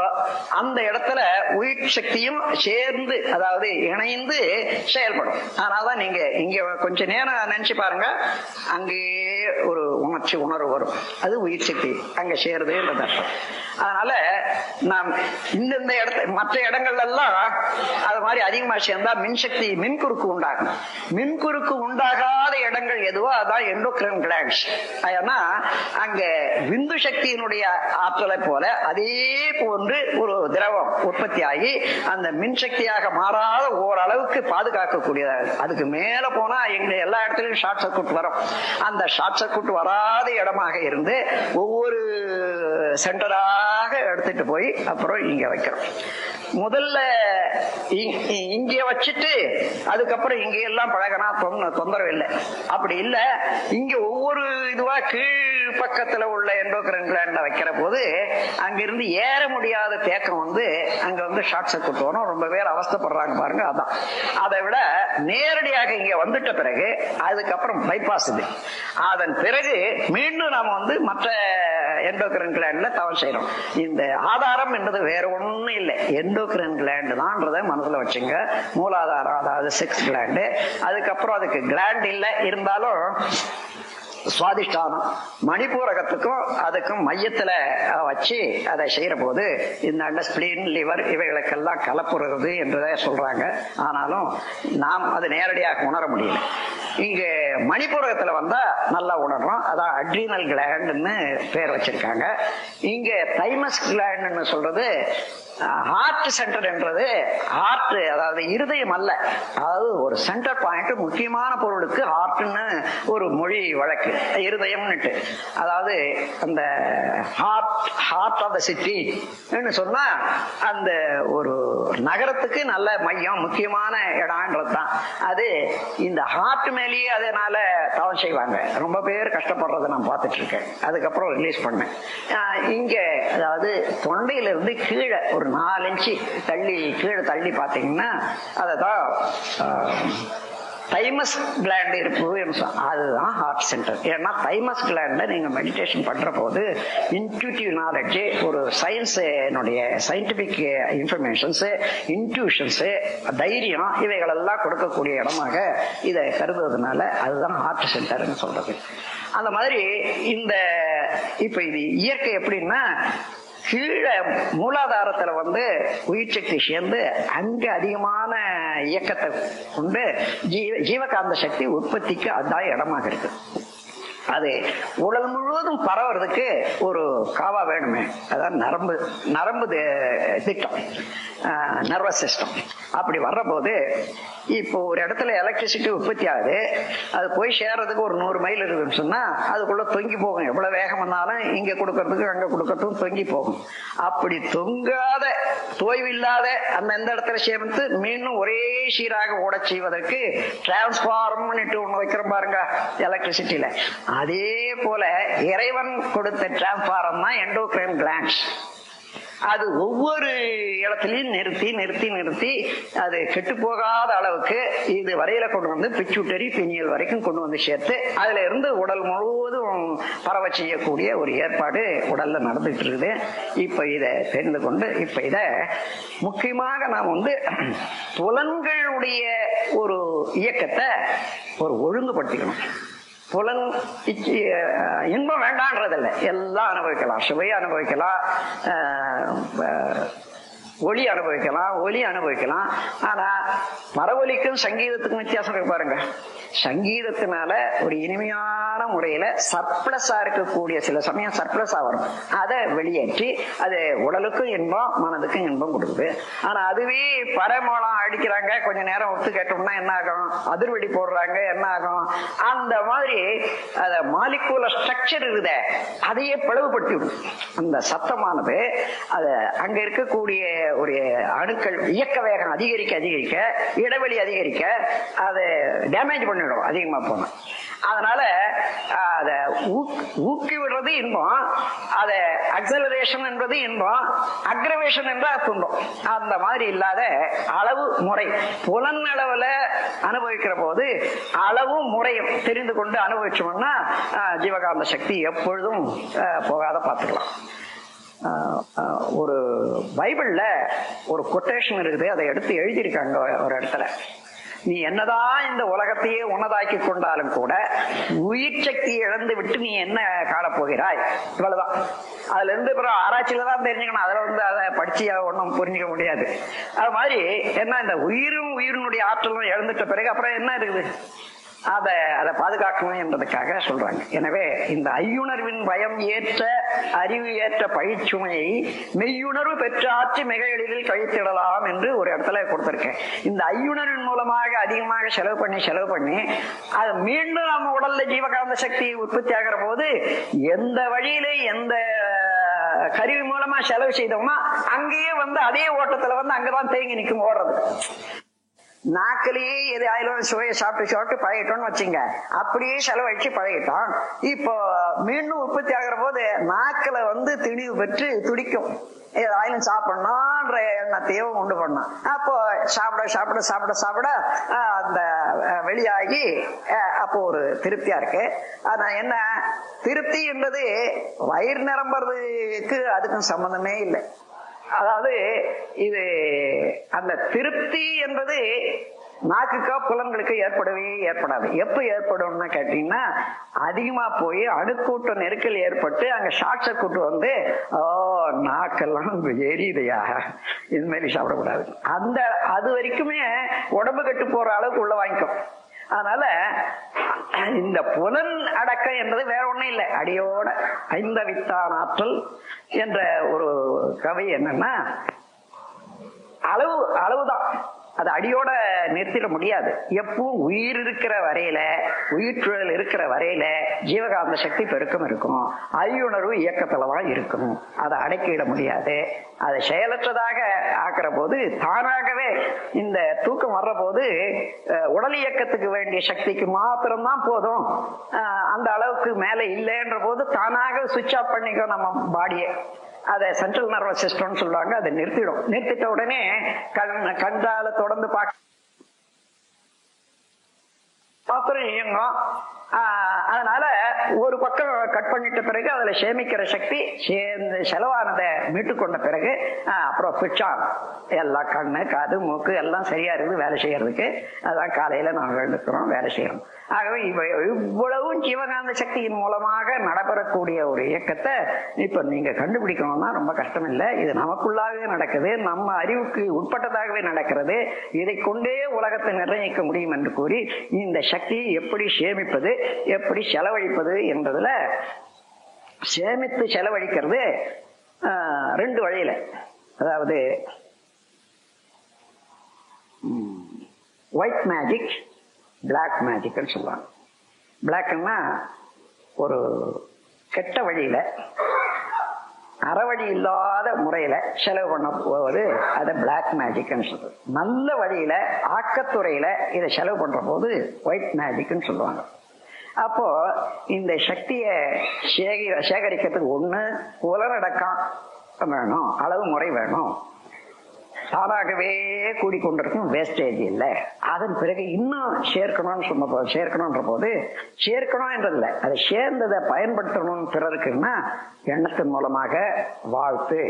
அந்த இடத்துல உயிர் சக்தியும் சேர்ந்து, அதாவது இணைந்து செயல்படும். அதனாலதான் நீங்க இங்க கொஞ்ச நேரம் நினைச்சு பாருங்க, அங்கேயே ஒரு உணர்ச்சி உணர்வு வரும். அது உயிர் சக்தி அங்க சேருதுன்றது அர்த்தம். அதனால நாம் இந்தந்த இடத்துல மற்ற இடங்கள்ல எல்லாம் அது மாதிரி அதிகமா சேர்ந்தா மின்சக்தி மின்குறுக்கு உண்டாகும். மின்குறுக்கு உண்டாகாத இடங்கள் எதுவோ அதான் எண்டோக்ரைன் கிளாண்ட்ஸ். ஏன்னா அங்க விந்து சக்தியினுடைய ஆற்றலை போல அதே போன்று ஒரு திரவம் உற்பத்தி ஆகி அந்த மின்சக்தியாக மாறாத ஓரளவுக்கு பாதுகாக்கக்கூடியது. அதுக்கு மேல போனா எங்க எல்லா இடத்துலயும் ஷார்ட் சர்க்யூட் வரும். அந்த ஷார்ட் சர்க்யூட் வராத இடமாக இருந்து ஒவ்வொரு சென்டராக எடுத்துட்டு போய் அப்புறம் இங்க வைக்கிறோம். முதல்ல இங்க வச்சுட்டு அதுக்கப்புறம் இங்க எல்லாம் பழகினா தொந்தரவு இல்லை. அப்படி இல்ல, இங்க ஒவ்வொரு இதுவா கீழ் பக்கத்துல உள்ள எண்டோக்ரைன் கிளாண்ட்ல வைக்கிற போது அங்கிருந்து ஏற முடியாத தேக்கம் வந்து அங்க வந்து ஷார்ட் சர்க்யூட் வரும். ரொம்ப பேர் அவஸ்தைப்படுறாங்க பாருங்க. அதான் அதை விட நேரடியாக இங்க வந்துட்ட பிறகு அதுக்கப்புறம் பைபாஸ் இது. அதன் பிறகு மீண்டும் நாம வந்து மற்ற எண்டோக்ரைன் கிளாண்ட்ல தவறு செய்யறோம். இந்த ஆதாரம் என்பது வேற ஒண்ணும் இல்லை, எண்டோக்ரைன் கிளாண்ட் தான்றத மனசுல வச்சுங்க. மூலாதாரம், அதாவது செக்ஸ் கிளாண்டு. அதுக்கப்புறம் அதுக்கு கிளாண்ட் இல்லை இருந்தாலும் சுவாதிஷ்டானம் மணிப்பூரகத்துக்கும் அதுக்கும் மையத்துல வச்சு அதை செய்யற போது இந்த ஸ்பிளீன் லிவர் இவைகளுக்கெல்லாம் கலப்புறது என்றதை சொல்றாங்க. ஆனாலும் நாம் அது நேரடியாக உணர முடியல. இங்க மணிப்பூரகத்துல வந்தா நல்லா உணர்றோம். அதான் அட்ரீனல் கிளாண்டுன்னு பேர் வச்சிருக்காங்க. இங்க தைமஸ் கிளாண்டுன்னு சொல்றது ஹார்ட் சென்டர் என்றது ஹார்ட், அதாவது இருதயம் அல்ல, அதாவது ஒரு சென்டர் பாயிண்ட். முக்கியமான பொருளுக்கு ஹார்ட்னு ஒரு மொழி வழக்கு, இருதயம்னுட்டு. அதாவது அந்த ஹார்ட் ஆஃப் த சிட்டி சொன்னா அந்த ஒரு நகரத்துக்கு நல்ல மையம், முக்கியமான இடம்ன்றது தான் அது. இந்த ஹார்ட் மேலேயே அதனால தவம் செய்வாங்க. ரொம்ப பேர் கஷ்டப்படுறதை நான் பார்த்துட்டு இருக்கேன். அதுக்கப்புறம் ரிலீஸ் பண்ணேன். இங்க அதாவது தொண்டையிலிருந்து கீழே ஒரு 4 இன்ச்சு தள்ளி கீழே தள்ளி பார்த்தீங்கன்னா அததான் தைமஸ் கிளாண்ட் இருக்கு. அதுதான் ஹார்ட் சென்டர். ஏன்னா தைமஸ் கிளாண்ட நீங்க மெடிடேஷன் பண்ற போது இன்ட்யூட்டிவ் நாலேஜ், ஒரு சயின்டிபிக் இன்ஃபர்மேஷன்ஸ், இன்ட்யூஷன்ஸ், தைரியம் இவைகளெல்லாம் கொடுக்கக்கூடிய இடமாக இதை கருதுவதனால அதுதான் ஹார்ட் சென்டர்னு சொல்றது. அந்த மாதிரி இந்த இப்ப இது இயற்கை எப்படின்னா, கீழே மூலாதாரத்துல வந்து உயிர் சக்தி சேர்ந்து அங்க அதிகமான இயக்கத்தை கொண்டு ஜீவகாந்த சக்தி உற்பத்திக்கு அதான் இடமாக இருக்கு. அது உடல் முழுவதும் பரவுறதுக்கு ஒரு காவா வேணுமே, அதான் நரம்பு திட்டம், நர்வஸ் சிஸ்டம். அப்படி வர்ற போது இப்போ ஒரு இடத்துல எலக்ட்ரிசிட்டி உற்பத்தி ஆகுது, அது போய் சேர்றதுக்கு ஒரு 100 மைல் இருக்குன்னு சொன்னா அதுக்குள்ள தொங்கி போகும். எவ்வளவு வேகம் வந்தாலும் இங்க கொடுக்கறதுக்கு அங்க கொடுக்கறதுக்கும் தொங்கி போகும். அப்படி தொங்காத, தோய்வில்லாத அந்த எந்த இடத்துல சேர்ந்து மீண்டும் ஒரே சீராக ஓட செய்வதற்கு டிரான்ஸ்பார்மர்னு ஒண்ணு வைக்கிறோம் பாருங்க எலக்ட்ரிசிட்டியில. அதே போல இறைவன் கொடுத்த டிரான்ஸ்பாரம் தான் எண்டோக்ரைன் கிளாண்ட்ஸ். அது ஒவ்வொரு இடத்துலையும் நிறுத்தி நிறுத்தி நிறுத்தி அது கெட்டு போகாத அளவுக்கு இது வரையில கொண்டு வந்து பிச்சுட்டரி பிணியல் வரைக்கும் கொண்டு வந்து சேர்த்து அதுல இருந்து உடல் முழுவதும் பரவ செய்யக்கூடிய ஒரு ஏற்பாடு உடல்ல நடந்துட்டு இருக்குது. இப்ப இதை தெரிந்து கொண்டு இப்ப இத முக்கியமாக நாம் வந்து புலன்களுடைய ஒரு இயக்கத்தை ஒரு ஒழுங்குபடுத்திக்கணும். புலன் இன்பம் வேண்டான்றதில்லை, எல்லாம் அனுபவிக்கலாம், சுவையை அனுபவிக்கலாம், ஒளி அனுபவிக்கலாம், ஒலி அனுபவிக்கலாம். ஆனா பரவொலிக்கும் சங்கீதத்துக்கும் வித்தியாசம் இருக்கு பாருங்க. சங்கீதத்தினால ஒரு இனிமையான முறையில சர்ப்ளஸா இருக்கக்கூடிய சில சமயம் சர்ப்ளஸா வரும், அதை வெளியேற்றி அது உடலுக்கும் இன்பம் மனதுக்கும் இன்பம் கொடுக்குது. ஆனா அதுவே பரமோளம் அடிக்கிறாங்க, கொஞ்ச நேரம் ஒத்து கேட்டோம்னா என்ன ஆகும், அதிர்வெடி போடுறாங்க, என்ன ஆகும், அந்த மாதிரி அத மாலிகுலர் ஸ்ட்ரக்சர் இருக்குத அதையே பிளவுபடுத்தி விடும். அந்த சத்தமானது அது அங்க இருக்கக்கூடிய ஒரு அணுக்கள் இயக்க வேகம் அதிகரிக்க அதிகரிக்க இடைவெளி அதிகரிக்க அதை டேமேஜ் பண்ணிடும் அதிகமா போன. அதனால அதை ஊக்கி விடுறது இன்பம், அதை அக்சலரேஷன் என்பது இன்பம், அக்ரவேஷன் என்றா துன்பம். அந்த மாதிரி இல்லாத அளவு முறை புலன் அளவுல அனுபவிக்கிற போது அளவும் முறையும் தெரிந்து கொண்டு அனுபவிச்சோம்னா ஜீவகாந்த சக்தி எப்பொழுதும் போகாத பார்த்துக்கலாம். ஒரு பைபிள்ல ஒரு கொட்டேஷன் இருக்குது, அதை எடுத்து எழுதியிருக்காங்க ஒரு இடத்துல. நீ என்னதான் இந்த உலகத்தையே உன்னதாக்கி கொண்டாலும் கூட உயிர் சக்தியை இழந்து விட்டு நீ என்ன காணப்போகிறாய், இவ்வளவுதான். அதுல இருந்து அப்புறம் ஆராய்ச்சியில தான் தெரிஞ்சுக்கணும், அதுல வந்து அதை படிச்சு ஒன்றும் புரிஞ்சுக்க முடியாது. அது மாதிரி என்ன, இந்த உயிரும் உயிரினுடைய ஆற்றலும் இழந்துட்ட பிறகு அப்புறம் என்ன இருக்குது, அதை பாதுகாக்கணும் என்பதற்காக சொல்றாங்க. எனவே இந்த ஐயுணர்வின் பயம் ஏற்ற அறிவு ஏற்ற பயிற்சுமையை மெய்யுணர்வு பெற்ற ஆட்சி மிக எளிதில் கழித்திடலாம் என்று ஒரு இடத்துல கொடுத்திருக்கேன். இந்த ஐயுணர்வின் மூலமாக அதிகமாக செலவு பண்ணி அது மீண்டும் நம்ம உடல்ல ஜீவகாந்த சக்தி உற்பத்தி ஆகிற போது எந்த வழியில எந்த கருவி மூலமா செலவு செய்தோம்னா அங்கேயே வந்து அதே ஓட்டத்துல வந்து அங்கதான் தேங்கி நிற்கும் ஓடுறது. நாக்கிலேயே எது ஆயிலும் சுவையை சாப்பிட்டு பழகிட்டோம்னு வச்சுங்க, அப்படியே செலவழிச்சு பழகிட்டோம். இப்போ மீண்டும் உற்பத்தி ஆகிற போது நாக்கில வந்து திணிவு பெற்று துடிக்கும், ஆயிலும் சாப்பிடணும்ன்ற எண்ணத்தையும் உண்டு பண்ணோம். அப்போ சாப்பிட அந்த வெளியாகி அப்போ ஒரு திருப்தியா இருக்கு. ஆனா என்ன, திருப்தி என்பது வயிறு நிரம்புறதுக்கு அதுக்கும் சம்பந்தமே இல்லை. அதாவது இது அந்த திருப்தி என்பது நாக்குக்கோ புலன்களுக்கு ஏற்படாது. எப்ப ஏற்படும்னு கேட்டீங்கன்னா, அதிகமா போய் அணுக்கூட்ட நெருக்கல் ஏற்பட்டு அங்க ஷார்ட் சர்க்யூட் வந்து நாக்கெல்லாம் எரியுதையா, இது மாதிரி சாப்பிடக்கூடாது. அது வரைக்குமே உடம்பு கட்டு போற அளவுக்கு உள்ள வாங்கிக்கும். அதனால இந்த புலன் அடக்கம் என்பது வேற ஒண்ணும் இல்லை, அடியோட ஐந்தவித்தான் ஆற்றல் என்ற ஒரு கவி என்னன்னா, அளவுதான், அது அடியோட நிறுத்திட முடியாது. எப்பவும் உயிர் இருக்கிற வரையில, உயிர்ச்சூழல் இருக்கிற வரையில ஜீவகாந்த சக்தி பெருக்கம் இருக்கும், ஐயுணர்வு இயக்கத்துலதான் இருக்கும். அதை அடக்கிட முடியாது. அதை செயலற்றதாக ஆக்கிற போது தானாகவே இந்த தூக்கம் வர்ற போது உடல் இயக்கத்துக்கு வேண்டிய சக்திக்கு மாத்திரம்தான் போதும், அந்த அளவுக்கு மேல இல்லைன்ற போது தானாக சுவிட்ச் ஆஃப் பண்ணிக்கும் நம்ம பாடியை. அதை சென்ட்ரல் நர்வஸ் சிஸ்டம்னு சொல்லுவாங்க. அதை நிறுத்திட்ட உடனே கண்டால தொடர்ந்து பாத்திரம் இயங்கும். அதனால ஒரு பக்கம் கட் பண்ணிட்ட பிறகு அதுல சேமிக்கிற சக்தி செலவானதை மீட்டு கொண்ட பிறகு அப்புறம் சுவிட்ச் ஆன், எல்லாம் கண்ணு காது மூக்கு எல்லாம் சரியா இருக்குது வேலை செய்யறதுக்கு. அதான் காலையில நாங்கள் எழுந்துக்கிறோம், வேலை செய்யறோம். ஆகவே இவ்வளவும் ஜீவகாந்த சக்தியின் மூலமாக நடைபெறக்கூடிய ஒரு இயக்கத்தை இப்ப நீங்க கண்டுபிடிக்கணும்னா ரொம்ப கஷ்டம் இல்லை. இது நமக்குள்ளாகவே நடக்குது, நம்ம அறிவுக்கு உட்பட்டதாகவே நடக்கிறது. இதை கொண்டே உலகத்தை நிர்ணயிக்க முடியும் என்று கூறி இந்த சக்தியை எப்படி சேமிப்பது, எப்படி செலவழிப்பது என்பதுல சேமித்து செலவழிக்கிறது ரெண்டு வழியில. அதாவது ஒயிட் மேஜிக், பிளாக் மேஜிக்னு சொல்லுவாங்க. பிளாக்னா ஒரு கெட்ட வழியில, அறவழி இல்லாத முறையில செலவு பண்ண போவது அதை பிளாக் மேஜிக்னு சொல்றது. நல்ல வழியில ஆக்கத்துறையில இதை செலவு பண்ற போது ஒயிட் மேஜிக்னு சொல்லுவாங்க. அப்போ இந்த சக்தியை சேகரிக்கிறதுக்கு ஒண்ணு புலனடக்கம், வேணும், அளவு முறை வேணும். தானாகவே கூடிக்கொண்டிருக்கும், வேஸ்டேஜ் இல்லை. அதன் பிறகு இன்னும் சேர்க்கணும்னு சேர்க்கணும்ன்ற போது சேர்க்கணும் என்றதில்லை, அதை சேர்ந்ததை பயன்படுத்தணும் பிறருக்குன்னா எண்ணத்தின் மூலமாக வாழ்த்து,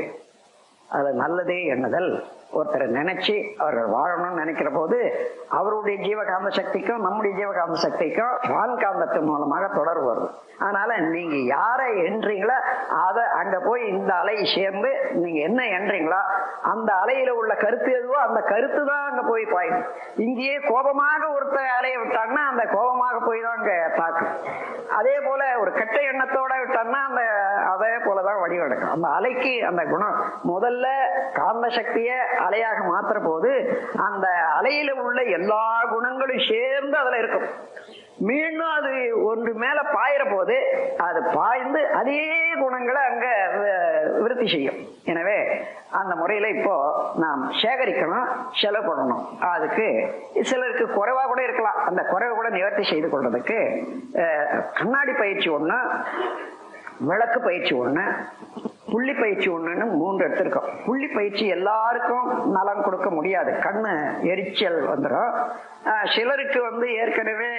அது நல்லதே எண்ணுதல். ஒருத்தரை நினைச்சு அவர்கள் வாழணும்னு நினைக்கிற போது அவருடைய ஜீவகாந்த சக்திக்கும் நம்முடைய ஜீவகாந்த சக்திக்கும் வான்காந்தத்தின் மூலமாக தொடர்பு வருது. அதனால நீங்க யாரை எண்றீங்களோ அதை அங்க போய் இந்த அலை சேர்ந்து நீங்க என்ன எண்றீங்களோ அந்த அலையில உள்ள கருத்து எதுவோ அந்த கருத்து தான் அங்க போய் பாயும். இங்கேயே கோபமாக ஒருத்தர் அலையை விட்டாங்கன்னா அந்த கோபமாக போய் தான் அங்க தாக்கும். அதே போல ஒரு கெட்ட எண்ணத்தோட விட்டாங்கன்னா அந்த அதே போலதான் வடிவெடுக்கும். அந்த அலைக்கு அந்த குணம் முதல்ல காந்த சக்திய அலையாக மாத்துற போது அந்த அலையில உள்ள எல்லா குணங்களும் சேர்ந்து அதுல இருக்கும். மீண்டும் அது ஒன்று மேல பாயிற போது அது பாய்ந்து அதே குணங்களை அங்க விருத்தி செய்யும். எனவே அந்த முறையில இப்போ நாம் சேகரிக்கணும், செலவு பண்ணணும். அதுக்கு சிலருக்கு குறைவா கூட இருக்கலாம், அந்த குறைவை கூட நிவர்த்தி செய்து கொள்றதுக்கு கண்ணாடி பயிற்சி ஒண்ணு, விளக்கு பயிற்சி ஒண்ணு, புள்ளி பயிற்சி ஒண்ணுன்னு 3 எடுத்திருக்கோம். புள்ளி பயிற்சி எல்லாருக்கும் நலம் கொடுக்க முடியாது, கண்ணு எரிச்சல் வந்துடும். சிலருக்கு ஏற்கனவே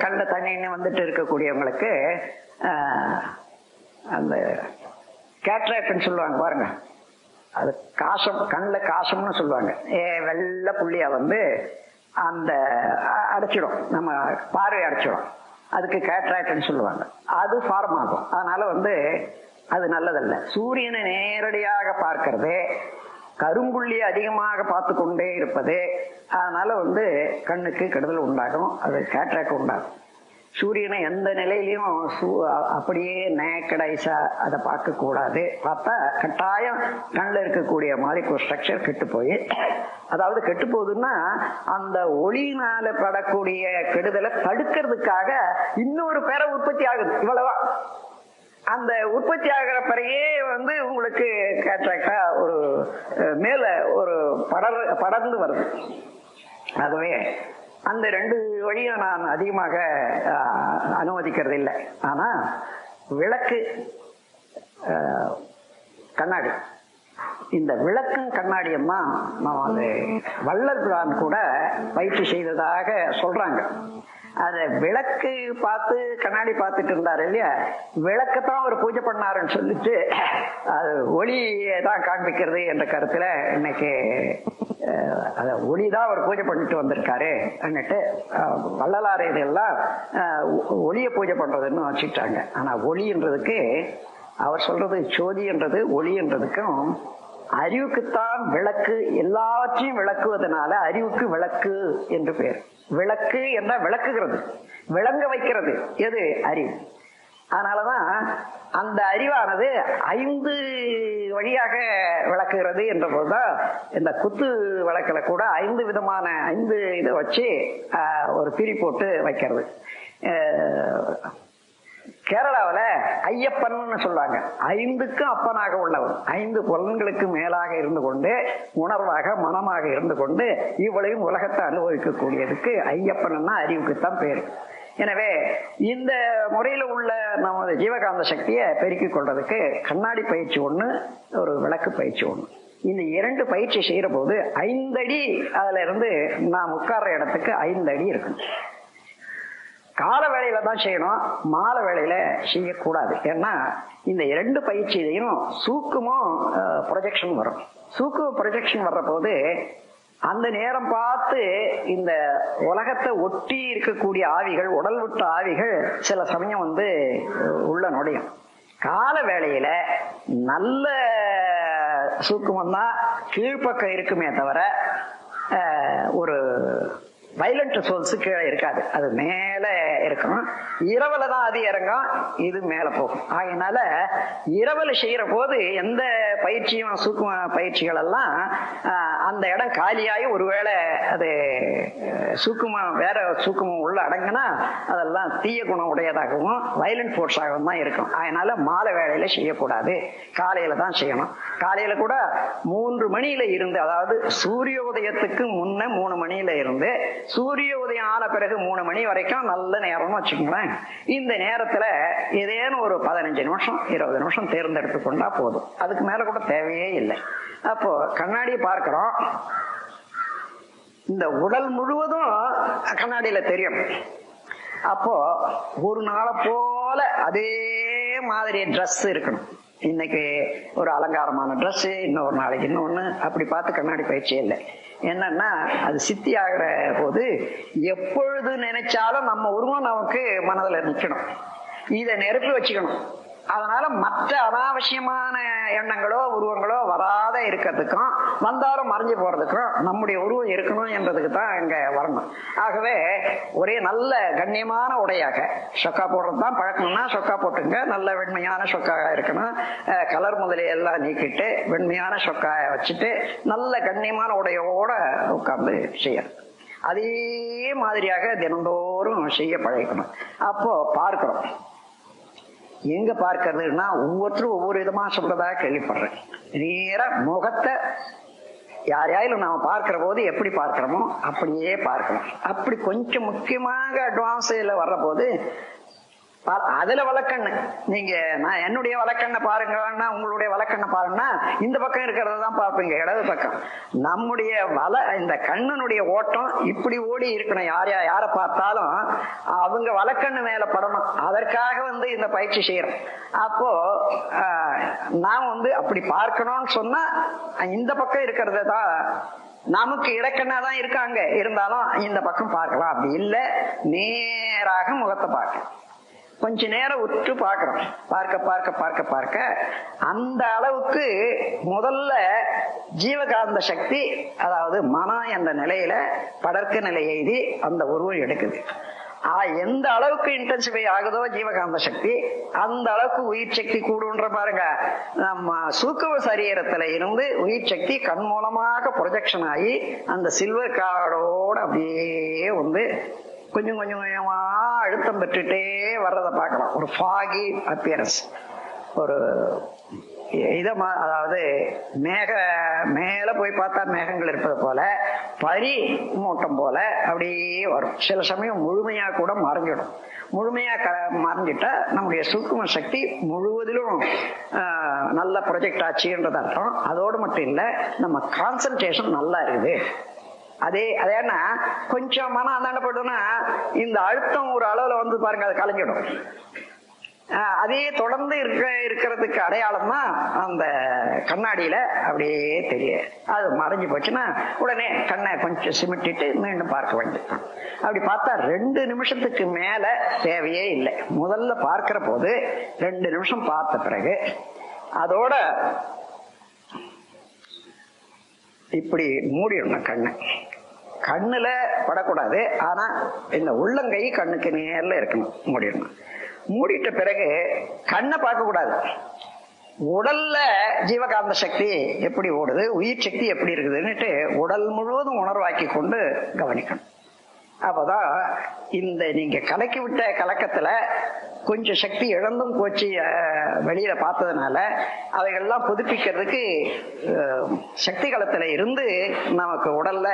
கண்ட தண்ணின்னு வந்துட்டு இருக்கக்கூடியவங்களுக்கு அந்த கேட்ராக்ட்னு சொல்லுவாங்க பாருங்க, அது காசம், கண்ணில் காசம்னு சொல்லுவாங்க. வெள்ளை புள்ளியா அந்த அடைச்சிடும், நம்ம பார்வை அடைச்சிடும், அதுக்கு கேட்ராக்ட்னு சொல்லுவாங்க. அது ஃபார்ம் ஆகும். அதனால அது நல்லதல்ல. சூரியனை நேரடியாக பார்க்கறது, கரும்புள்ளி அதிகமாக பார்த்து கொண்டே இருப்பது, அதனால கண்ணுக்கு கெடுதல் உண்டாகும், அது கேட்ராக்ட் உண்டாகும். சூரியனை எந்த நிலையிலையும் அப்படியே நேக்கடைஸா அதை பார்க்க கூடாது. பார்த்தா கட்டாயம் கண்ணில் இருக்கக்கூடிய மாதிரி ஸ்ட்ரக்சர் கெட்டு போய், அதாவது கெட்டு போகுதுன்னா அந்த ஒளியினால படக்கூடிய கெடுதலை தடுக்கிறதுக்காக இன்னொரு பேரை உற்பத்தி ஆகுது. இவ்வளவா அந்த உற்பத்தி ஆகிற பிறகே உங்களுக்கு கேட்ராக்டா ஒரு மேல ஒரு படர்ந்து வருது. ஆகவே அந்த 2 வழியும் நான் அதிகமாக அனுமதிக்கிறது இல்லை. ஆனா விளக்கு, கண்ணாடி, இந்த விளக்கும் கண்ணாடியும் தான் நான் வள்ளல் பிரான் கூட பயிற்சி செய்ததாக சொல்றாங்க. அத விளக்கு பார்த்து கண்ணாடி பார்த்துட்டு இருந்தாரு இல்லையா, விளக்கத்தான் அவர் பூஜை பண்ணாருன்னு சொல்லிட்டு அது ஒளியை தான் காண்பிக்கிறது என்ற கருத்துல இன்னைக்கு அத ஒளிதான் அவர் பூஜை பண்ணிட்டு வந்திருக்காரு அன்னிட்டு வள்ளலார் இதெல்லாம் ஒளிய பூஜை பண்றதுன்னு வச்சுக்கிட்டாங்க. ஆனா ஒளின்றதுக்கு அவர் சொல்றது சோதி என்றது ஒளி என்றதுக்கும் அறிவுக்குத்தான் விளக்கு, எல்லாவற்றையும் விளக்குவதனால அறிவுக்கு விளக்கு என்று பெயர். விளக்கு என்றால் விளக்குகிறது, விளங்க வைக்கிறது எது? அறிவு. அதனாலதான் அந்த அறிவானது 5 வழியாக விளக்குகிறது என்ற போதுதான் இந்த குத்து விளக்குல கூட 5 விதமான 5 இதை வச்சு ஒரு திரி போட்டு வைக்கிறது. கேரளாவில ஐயப்பன் சொல்லுவாங்க. 5க்கும் அப்பனாக உள்ளவர், 5 புலன்களுக்கு மேலாக இருந்து கொண்டு உணர்வாக மனமாக இருந்து கொண்டு இவ்வளவும் உலகத்தை அனுபவிக்கக்கூடியதுக்கு ஐயப்பன்னா அறிவுக்குத்தான் பேரு. எனவே இந்த முறையில உள்ள நமது ஜீவகாந்த சக்தியை பெருக்கிக் கொள்றதுக்கு கண்ணாடி பயிற்சி ஒண்ணு, ஒரு விளக்கு பயிற்சி ஒண்ணு. இந்த 2 பயிற்சி செய்யற போது 5 அடி அதுல இருந்து நாம் உட்கார்ற இடத்துக்கு 5 அடி இருக்கும். கால வேளையில தான் செய்யணும், மாலை வேளையில செய்யக்கூடாது. ஏன்னா இந்த 2 பயிற்சியிலையும் சூக்குமும் ப்ரொஜெக்ஷன் வரும். சூக்கும ப்ரொஜெக்ஷன் வர்ற போது அந்த நேரம் பார்த்து இந்த உலகத்தை ஒட்டி இருக்கக்கூடிய ஆவிகள், உடல் விட்ட ஆவிகள் சில சமயம் உள்ள நுழையும். கால வேளையில நல்ல சூக்குமம் தான் கீழ்ப்பக்கம் இருக்குமே தவிர ஒரு வைலண்ட் சோல்ஸ் கீழே இருக்காது, அது மேல இருக்கும். இரவுல தான் அது இறங்கும், இது மேல போகும். அதனால இரவுல செய்யற போது எந்த பயிற்சியும் சூக்கும பயிற்சிகள் எல்லாம் அந்த இடம் காலியாகி ஒருவேளை அது சூக்குமம் வேற சூக்குமம் உள்ள அடங்குனா அதெல்லாம் தீய குணம் உடையதாகவும் வைலண்ட் ஃபோர்ஸாகவும் தான் இருக்கும். அதனால மாலை வேளையில செய்யக்கூடாது, காலையில தான் செய்யணும். காலையில கூட 3 மணியில இருந்து, அதாவது சூரிய உதயத்துக்கு முன்ன 3 மணியில இருந்து சூரிய உதயம் ஆன பிறகு 3 மணி வரைக்கும் நல்ல நேரம்னு வச்சுக்கோங்களேன். இந்த நேரத்துல ஏதேனும் ஒரு 15 நிமிஷம் 20 நிமிஷம் தேர்ந்தெடுத்து கொண்டா போதும். அதுக்கு மேல கூட தேவையே இல்லை. அப்போ கண்ணாடி பார்க்கிறோம், இந்த உடல் முழுவதும் கண்ணாடியில தெரியும். அப்போ ஒரு நாளை போல அதே மாதிரி ட்ரெஸ் இருக்கணும். இன்னைக்கு ஒரு அலங்காரமான ட்ரெஸ், இன்னொரு நாளைக்கு இன்னொன்னு, அப்படி பார்த்து கண்ணாடி பயிற்சி இல்லை. என்னன்னா அது சித்தி ஆகிற போது எப்பொழுது நினைச்சாலும் நம்ம உருவம் நமக்கு மனதில் நிற்கணும். இதை நெருப்பி வச்சுக்கணும். அதனால மற்ற அனாவசியமான எண்ணங்களோ உருவங்களோ வராத இருக்கிறதுக்கும் வந்தாலும் மறைஞ்சு போறதுக்கும் நம்முடைய உருவம் இருக்கணும் என்றதுக்கு தான் இங்க வரணும். ஆகவே ஒரே நல்ல கண்ணியமான உடையாக சொக்கா போடுறதுதான் பழக்கணும்னா சொக்கா போட்டுங்க. நல்ல வெண்மையான சொக்காக இருக்கணும். கலர் முதலையெல்லாம் நீக்கிட்டு வெண்மையான சொக்காய வச்சுட்டு நல்ல கண்ணியமான உடையோட உட்கார்ந்து செய்யணும். அதே மாதிரியாக தினந்தோறும் செய்ய பழகணும். அப்போ பார்க்கிறோம். எங்க பார்க்கறதுன்னா ஒவ்வொருத்தரும் ஒவ்வொரு விதமா சொல்றதா கேள்விப்படுறேன். நேர முகத்தை யாரையாலும் நாம பார்க்கிற போது எப்படி பார்க்கிறோமோ அப்படியே பார்க்கணும். அப்படி கொஞ்சம் முக்கியமாக அட்வான்ஸ்ல வர்ற போது அதுல வழக்கண்ணு, நீங்க நான் என்னுடைய வழக்கண்ணை பாருங்கன்னா உங்களுடைய வழக்கண்ணை பாருங்கன்னா இந்த பக்கம் இருக்கிறத தான் பார்ப்பீங்க, இடது பக்கம். நம்முடைய இந்த கண்ணனுடைய ஓட்டம் இப்படி ஓடி இருக்கணும். யாரை பார்த்தாலும் அவங்க வழக்கண்ணு மேல படணும். அதற்காக இந்த பயிற்சி செய்யறோம். அப்போ நான் அப்படி பார்க்கணும்னு சொன்னா இந்த பக்கம் இருக்கிறத தான் நமக்கு இடக்கண்ணாதான் இருக்காங்க, இருந்தாலும் இந்த பக்கம் பார்க்கலாம். அப்படி இல்லை, நேராக முகத்தை பார்க்க கொஞ்ச நேரம் உற்று பார்க்கிறோம். பார்க்க பார்க்க பார்க்க பார்க்க அந்த அளவுக்கு முதல்ல ஜீவகாந்த சக்தி, அதாவது மனம் என்ற நிலையில படர்க்க நிலை எய்தி அந்த உருவம் எடுக்குது. எந்த அளவுக்கு இன்டென்சிஃபை ஆகுதோ ஜீவகாந்த சக்தி, அந்த அளவுக்கு உயிர் சக்தி கூடுன்ற பாருங்க. நம்ம சூக்கும சரீரத்துல இருந்து உயிர் சக்தி கண் மூலமாக ப்ரொஜெக்ஷன் ஆகி அந்த சில்வர் கார்டோட அப்படியே கொஞ்சம் கொஞ்சம் கொஞ்சமா அழுத்தம் பெற்றுட்டே வர்றதை பார்க்கலாம். ஒரு ஃபாகி அப்பியரன்ஸ், ஒரு அதாவது மேல போய் பார்த்தா மேகங்கள் இருப்பது போல, பனி மூட்டம் போல அப்படியே வரும். சில சமயம் முழுமையா கூட மறைஞ்சிடும். முழுமையா மறைஞ்சிட்டா நம்முடைய சூக்கும சக்தி முழுவதிலும் நல்ல ப்ரொஜெக்ட் ஆச்சுன்றது அர்த்தம். அதோடு மட்டும் இல்லை, நம்ம கான்சன்ட்ரேஷன் நல்லா இருக்குது. அதேன்னா கொஞ்சம் மனம் அந்தாண்ட போட்டோம்னா இந்த அழுத்தம் ஒரு அளவுல பாருங்க அது கலைஞ்சிடும். அதே தொடர்ந்து இருக்கிறதுக்கு அடையாளம் தான் அந்த கண்ணாடியில அப்படியே தெரியும். அது மறைஞ்சு போச்சுன்னா உடனே கண்ணை கொஞ்சம் சிமிட்டிட்டு மீண்டும் பார்க்க வேண்டியது. அப்படி பார்த்தா 2 நிமிஷத்துக்கு மேல தேவையே இல்லை. முதல்ல பார்க்கிற போது 2 நிமிஷம் பார்த்த பிறகு அதோட இப்படி மூடிடணும். கண்ணுல படக்கூடாது, ஆனா இந்த உள்ளங்கை கண்ணுக்கு நேர்ல இருக்கணும். மூடிடணும். மூடிட்ட பிறகு கண்ணை பார்க்க கூடாது. உடல்ல ஜீவகாந்த சக்தி எப்படி ஓடுது, உயிர் சக்தி எப்படி இருக்குதுன்னுட்டு உடல் முழுவதும் உணர்வாக்கி கொண்டு கவனிக்கணும். அப்பதான் நீங்க கலக்கி விட்ட கலக்கத்துல கொஞ்சம் சக்தி இழந்தும் போச்சு வெளியில பார்த்ததுனால அவைகள்லாம் புதுப்பிக்கிறதுக்கு சக்தி களத்துல இருந்து நமக்கு உடல்ல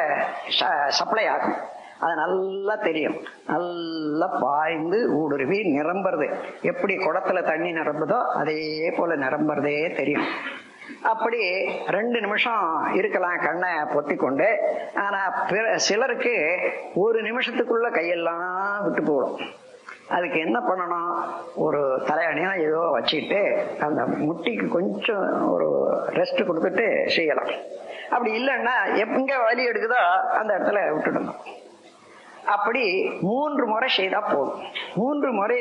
சப்ளை ஆகும். அது நல்லா தெரியும். நல்லா பாய்ந்து ஊடுருவி நிரம்புறது. எப்படி குடத்துல தண்ணி நிரம்புதோ அதே போல நிரம்புறதே தெரியும். அப்படி 2 நிமிஷம் இருக்கலாம் கண்ணை பொத்தி கொண்டு. ஆனா சிலருக்கு 1 நிமிஷத்துக்குள்ள கையெல்லாம் விட்டு போடும். அதுக்கு என்ன பண்ணணும், ஒரு தலையணியா ஏதோ வச்சுக்கிட்டு அந்த முட்டிக்கு கொஞ்சம் ஒரு ரெஸ்ட் கொடுத்துட்டு செய்யலாம். அப்படி இல்லைன்னா எங்க வலி எடுக்குதோ அந்த இடத்துல விட்டுடணும். அப்படி 3 முறை செய்தா போதும். 3 முறை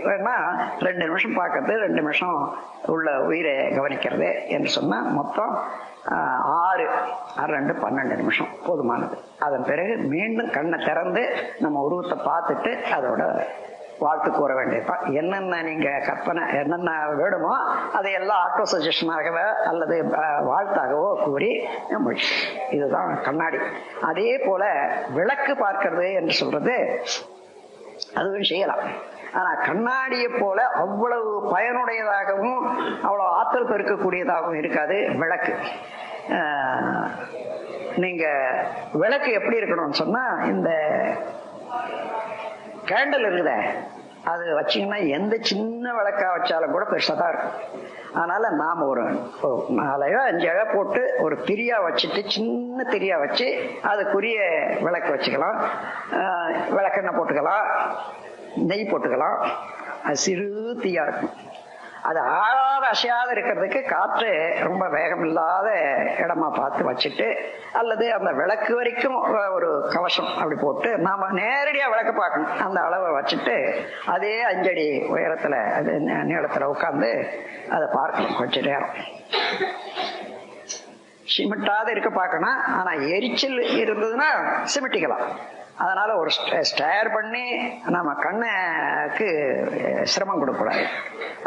வேணா 2 நிமிஷம் பார்க்கறது, 2 நிமிஷம் உள்ள உயிரை கவனிக்கிறது என்று சொன்னா மொத்தம் 6 2 12 நிமிஷம் போதுமானது. அதன் பிறகு மீண்டும் கண்ணை திறந்து நம்ம உருவத்தை பார்த்துட்டு அதோட வாழ்த்து கூற வேண்டியதுதான். என்னென்ன நீங்க கற்பனை என்னென்ன வேணுமோ அதையெல்லாம் ஆட்டோ சஜஷனாகவோ அல்லது வாழ்த்தாகவோ கூறி முடிச்சு. இதுதான் கண்ணாடி. அதே போல விளக்கு பார்க்கிறது என்று சொல்றது அதுவும் செய்யலாம். ஆனா கண்ணாடியை போல அவ்வளவு பயனுடையதாகவும் அவ்வளவு ஆற்றல் பெருக்கக்கூடியதாகவும் இருக்காது விளக்கு. நீங்க விளக்கு எப்படி இருக்கணும்னு சொன்னா, இந்த கேண்டல் இருக்குத அது வச்சீங்கன்னா எந்த சின்ன விளக்கா வச்சாலும் கூட பெருசாதான் இருக்கும். அதனால நாம ஒரு 4 5 போட்டு ஒரு திரியா வச்சுட்டு, சின்ன திரியா வச்சு அதுக்குரிய விளக்கு வச்சுக்கலாம். விளக்கெண்ணெய் போட்டுக்கலாம், நெய் போட்டுக்கலாம். அது சிறு தீயா இருக்கும். அது ஆழாத அசையாத இருக்கிறதுக்கு காற்று ரொம்ப வேகம் இல்லாத இடமா பார்த்து வச்சுட்டு, அல்லது அந்த விளக்கு வரைக்கும் ஒரு கவசம் அப்படி போட்டு நாம நேரடியா விளக்கு பார்க்கணும். அந்த அளவை வச்சுட்டு அதே 5 அடி உயரத்துல, அது நீளத்துல உட்கார்ந்து அதை பார்க்கணும் கொஞ்ச நேரம். சிமிட்டாத இருக்க பார்க்கணும். ஆனா எரிச்சல் இருந்ததுன்னா சிமிட்டிக்கலாம். அதனால ஒரு ஸ்டேர் பண்ணி நம்ம கண்ணுக்கு சிரமம் கொடுக்கக்கூடாது.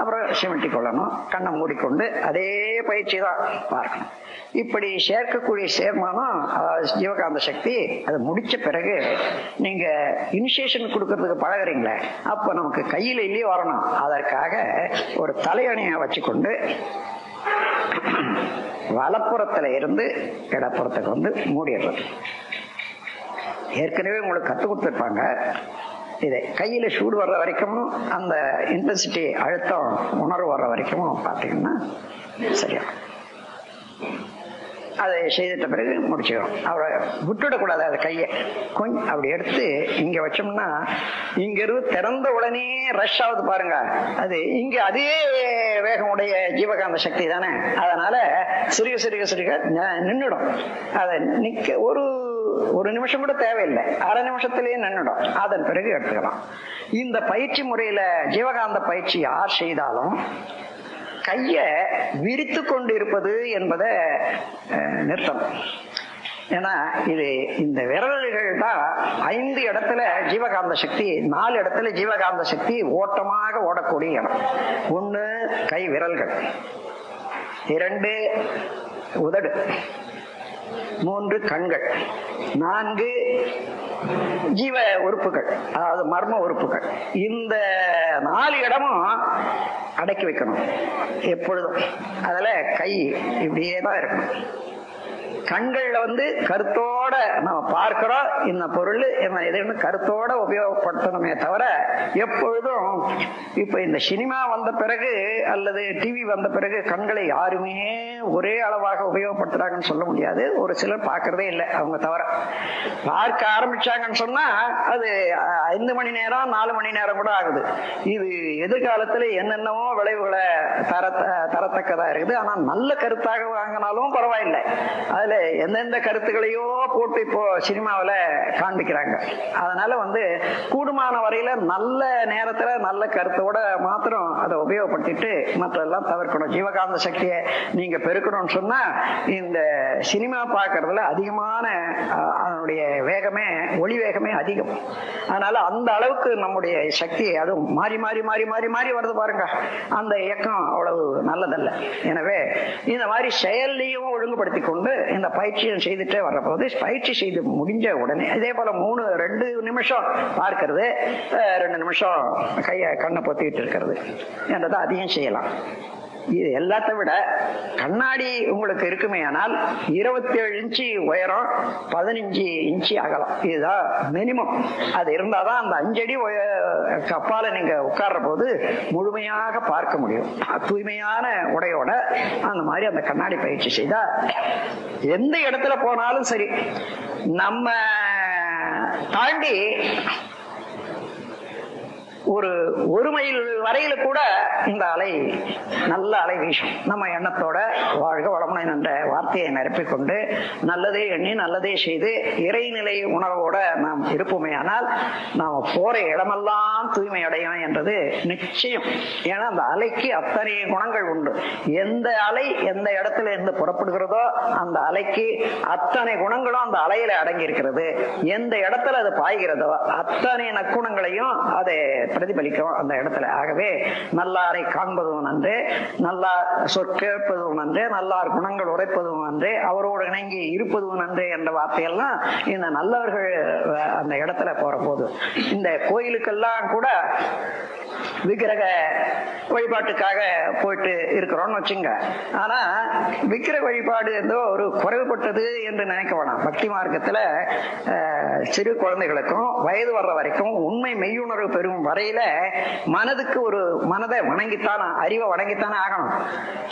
அப்புறம் சிமிட்டி கொள்ளணும், கண்ணை மூடிக்கொண்டு அதே பயிற்சி தான் பார்க்கணும். இப்படி சேர்க்கக்கூடிய சேர்மானம், ஜீவகாந்த சக்தி, அது முடிச்ச பிறகு நீங்க இனிஷியேஷன் கொடுக்கறதுக்கு பழகுறீங்களே, அப்ப நமக்கு கையில இல்லையே வரணும். அதற்காக ஒரு தலையணையை வச்சுக்கொண்டு வலப்புறத்துல இருந்து இடப்புறத்துக்கு வந்து மூடிடுறது. ஏற்கனவே உங்களுக்கு கற்றுக் கொடுத்துருப்பாங்க. இதை கையில சூடு வர்ற வரைக்கும், அந்த இன்டென்சிட்டி அழுத்தம் உணர்வு வர்ற வரைக்கும் பார்த்தீங்கன்னா சரியா. அதை செய்துட்ட பிறகு முடிச்சிடும். அவரை விட்டுவிடக்கூடாது. அதை கையை கொஞ்சம் அப்படி எடுத்து இங்க வச்சோம்னா, இங்க இருந்து திறந்த உடனே ரஷ் ஆகுது பாருங்க. அது இங்க அதே வேகமுடைய ஜீவகாந்த சக்தி தானே. அதனால சிறுக சிறுக சிறுக நின்றுடும். அதை நிக்க ஒரு நிமிஷம் கூட தேவையில்லை, அரை நிமிஷத்திலேயே நின்றுடும். அதன் பிறகு எடுத்துக்கலாம். இந்த பயிற்சி முறையில ஜீவகாந்த பயிற்சி யார் செய்தாலும் கைய விரித்து கொண்டு இருப்பது என்பதை நிறுத்தணும். ஏன்னா இது இந்த விரல்கள் தான் 5 இடத்துல ஜீவகாந்த சக்தி, 4 இடத்துல ஜீவகாந்த சக்தி ஓட்டமாக ஓடக்கூடிய இடம். 1 கை விரல்கள், 2 உதடு, 3 கண்கள், 4 ஜீவ உறுப்புகள், அதாவது மர்ம உறுப்புகள். இந்த 4 இடமும் அடக்கி வைக்கணும் எப்பொழுதும். அதுல கை இப்படியே தான் இருக்கணும். கண்கள்ல வந்து கருத்தோட நம்ம பார்க்கிறோம், இந்த பொருள் என்ன எதுன்னு கருத்தோட உபயோகப்படுத்தணுமே தவிர எப்பொழுதும். இப்ப இந்த சினிமா வந்த பிறகு அல்லது டிவி வந்த பிறகு கண்களை யாருமே ஒரே அளவாக உபயோகப்படுத்துறாங்கன்னு சொல்ல முடியாது. ஒரு சிலர் பார்க்கறதே இல்லை. அவங்க தவிர பார்க்க ஆரம்பிச்சாங்கன்னு சொன்னா அது 5 மணி நேரம் 4 மணி நேரம் கூட ஆகுது. இது எதிர்காலத்துல என்னென்னவோ விளைவுகளை தரத்தக்கதா இருக்குது. ஆனா நல்ல கருத்தாக வாங்கினாலும் பரவாயில்லை. அதுல எந்தெந்த கருத்துக்களையோ போட்டு இப்போ சினிமாவில காண்பிக்கிறாங்க. அதனால வந்து கூடுமான வரையில நல்ல நேரத்துல நல்ல கருத்தோட மாத்திரம் அதை உபயோகப்படுத்திட்டு மற்றெல்லாம் தவிர்க்கணும். ஜீவகாந்த சக்தியை நீங்க பெருக்கணும்னு சொன்னா இந்த சினிமா பார்க்கறதுல அதிகமான அதனுடைய வேகமே, ஒளி வேகமே அதிகம். அதனால அந்த அளவுக்கு நம்முடைய சக்தி அதுவும் மாறி மாறி மாறி மாறி மாறி வருது பாருங்க. அந்த இயக்கம் அவ்வளவு நல்லதல்ல. எனவே இந்த மாதிரி செயல்லையும் ஒழுங்குபடுத்தி கொண்டு இந்த பயிற்சியும் செய்துட்டே வர்ற போது, பயிற்சி செய்து முடிஞ்ச உடனே இதே போல 2 நிமிஷம் பார்க்கறது, 2 நிமிஷம் கண்ணை பொத்திக்கிட்டு இருக்கிறது என்றதை அதிகம் செய்யலாம். இது எல்லாத்த விட கண்ணாடி உங்களுக்கு இருக்குமே ஆனால் 27 இன்ச்சு உயரம், 15 இன்ச்சு அகலம், இதுதான் மினிமம். அது இருந்தாதான் அந்த 5 அடி கப்பால நீங்க உட்கார்ற போது முழுமையாக பார்க்க முடியும். தூய்மையான உடையோட அந்த மாதிரி அந்த கண்ணாடி பயிற்சி செய்தா எந்த இடத்துல போனாலும் சரி, நம்ம தாண்டி ஒரு மைல் வரையில கூட இந்த அலை, நல்ல அலை வீசும். நம்ம எண்ணத்தோட வாழ்க வளமுடன் என்ற வார்த்தையை நிரப்பிக்கொண்டு நல்லதே எண்ணி நல்லதே செய்து இறைநிலை உணர்வோட நாம் இருப்போமே ஆனால் நாம் போற இடமெல்லாம் தூய்மை அடையும் என்றது நிச்சயம். ஏன்னா அந்த அலைக்கு அத்தனை குணங்கள் உண்டு. எந்த அலை எந்த இடத்துல இருந்து புறப்படுகிறதோ அந்த அலைக்கு அத்தனை குணங்களும் அந்த அலையில அடங்கி இருக்கிறது. எந்த இடத்துல அது பாய்கிறதோ அத்தனை நற்குணங்களையும் அதை பிரதிபலிக்கும் அந்த இடத்துல. ஆகவே நல்லாரை காண்பதும் நன்றே, நல்லா சொற்கேட்பதும் நன்றே, நல்லார் குணங்கள் உரைப்பதும் நன்றே, அவரோடு இணங்கி இருப்பதும் நன்றே என்ற வார்த்தையெல்லாம் இந்த நல்லவர்கள் அந்த இடத்துல போற போது இந்த கோயிலுக்கெல்லாம் கூட விக்கிரக வழிபாட்டுக்காக போயிட்டு இருக்கிறோம்னு வச்சுங்க. ஆனா விக்கிரக வழிபாடு ஏதோ ஒரு குறைவுபட்டது என்று நினைக்க வேணாம். பக்தி மார்க்கத்துல சிறு குழந்தைகளுக்கும் வயது வர்ற வரைக்கும் உண்மை மெய்யுணர்வு பெறும் வரையில மனதுக்கு ஒரு மனதை வணங்கித்தான், அறிவை வணங்கித்தானே ஆகணும்.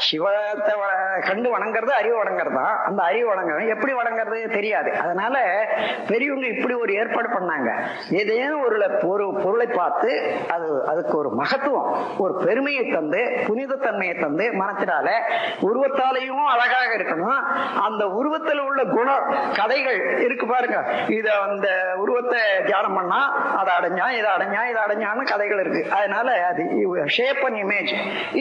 சிவத்தை கண்டு வணங்குறது அறிவை வணங்குறதா. அந்த அறிவு வணங்குறது எப்படி வணங்குறது தெரியாது. அதனால பெரியவங்க இப்படி ஒரு ஏற்பாடு பண்ணாங்க. ஏதேனும் ஒரு பொருளை பார்த்து அதுக்கு ஒரு மகத்துவம், ஒரு பெருமையை தந்து, புனிதத்தன்மையை தந்து, மனத்தினால உருவத்தாலையும் அழகாக இருக்கணும். அந்த உருவத்தில் உள்ள குணம் கதைகள் இருக்கு பாருங்க. இத அந்த உருவத்தை தியானம் பண்ணா அதை அடைஞ்சா, இதை அடைஞ்சா, இதை அடைஞ்சான்னு கதைகள் இருக்கு. அதனால அது ஷேப் அண்ட் இமேஜ்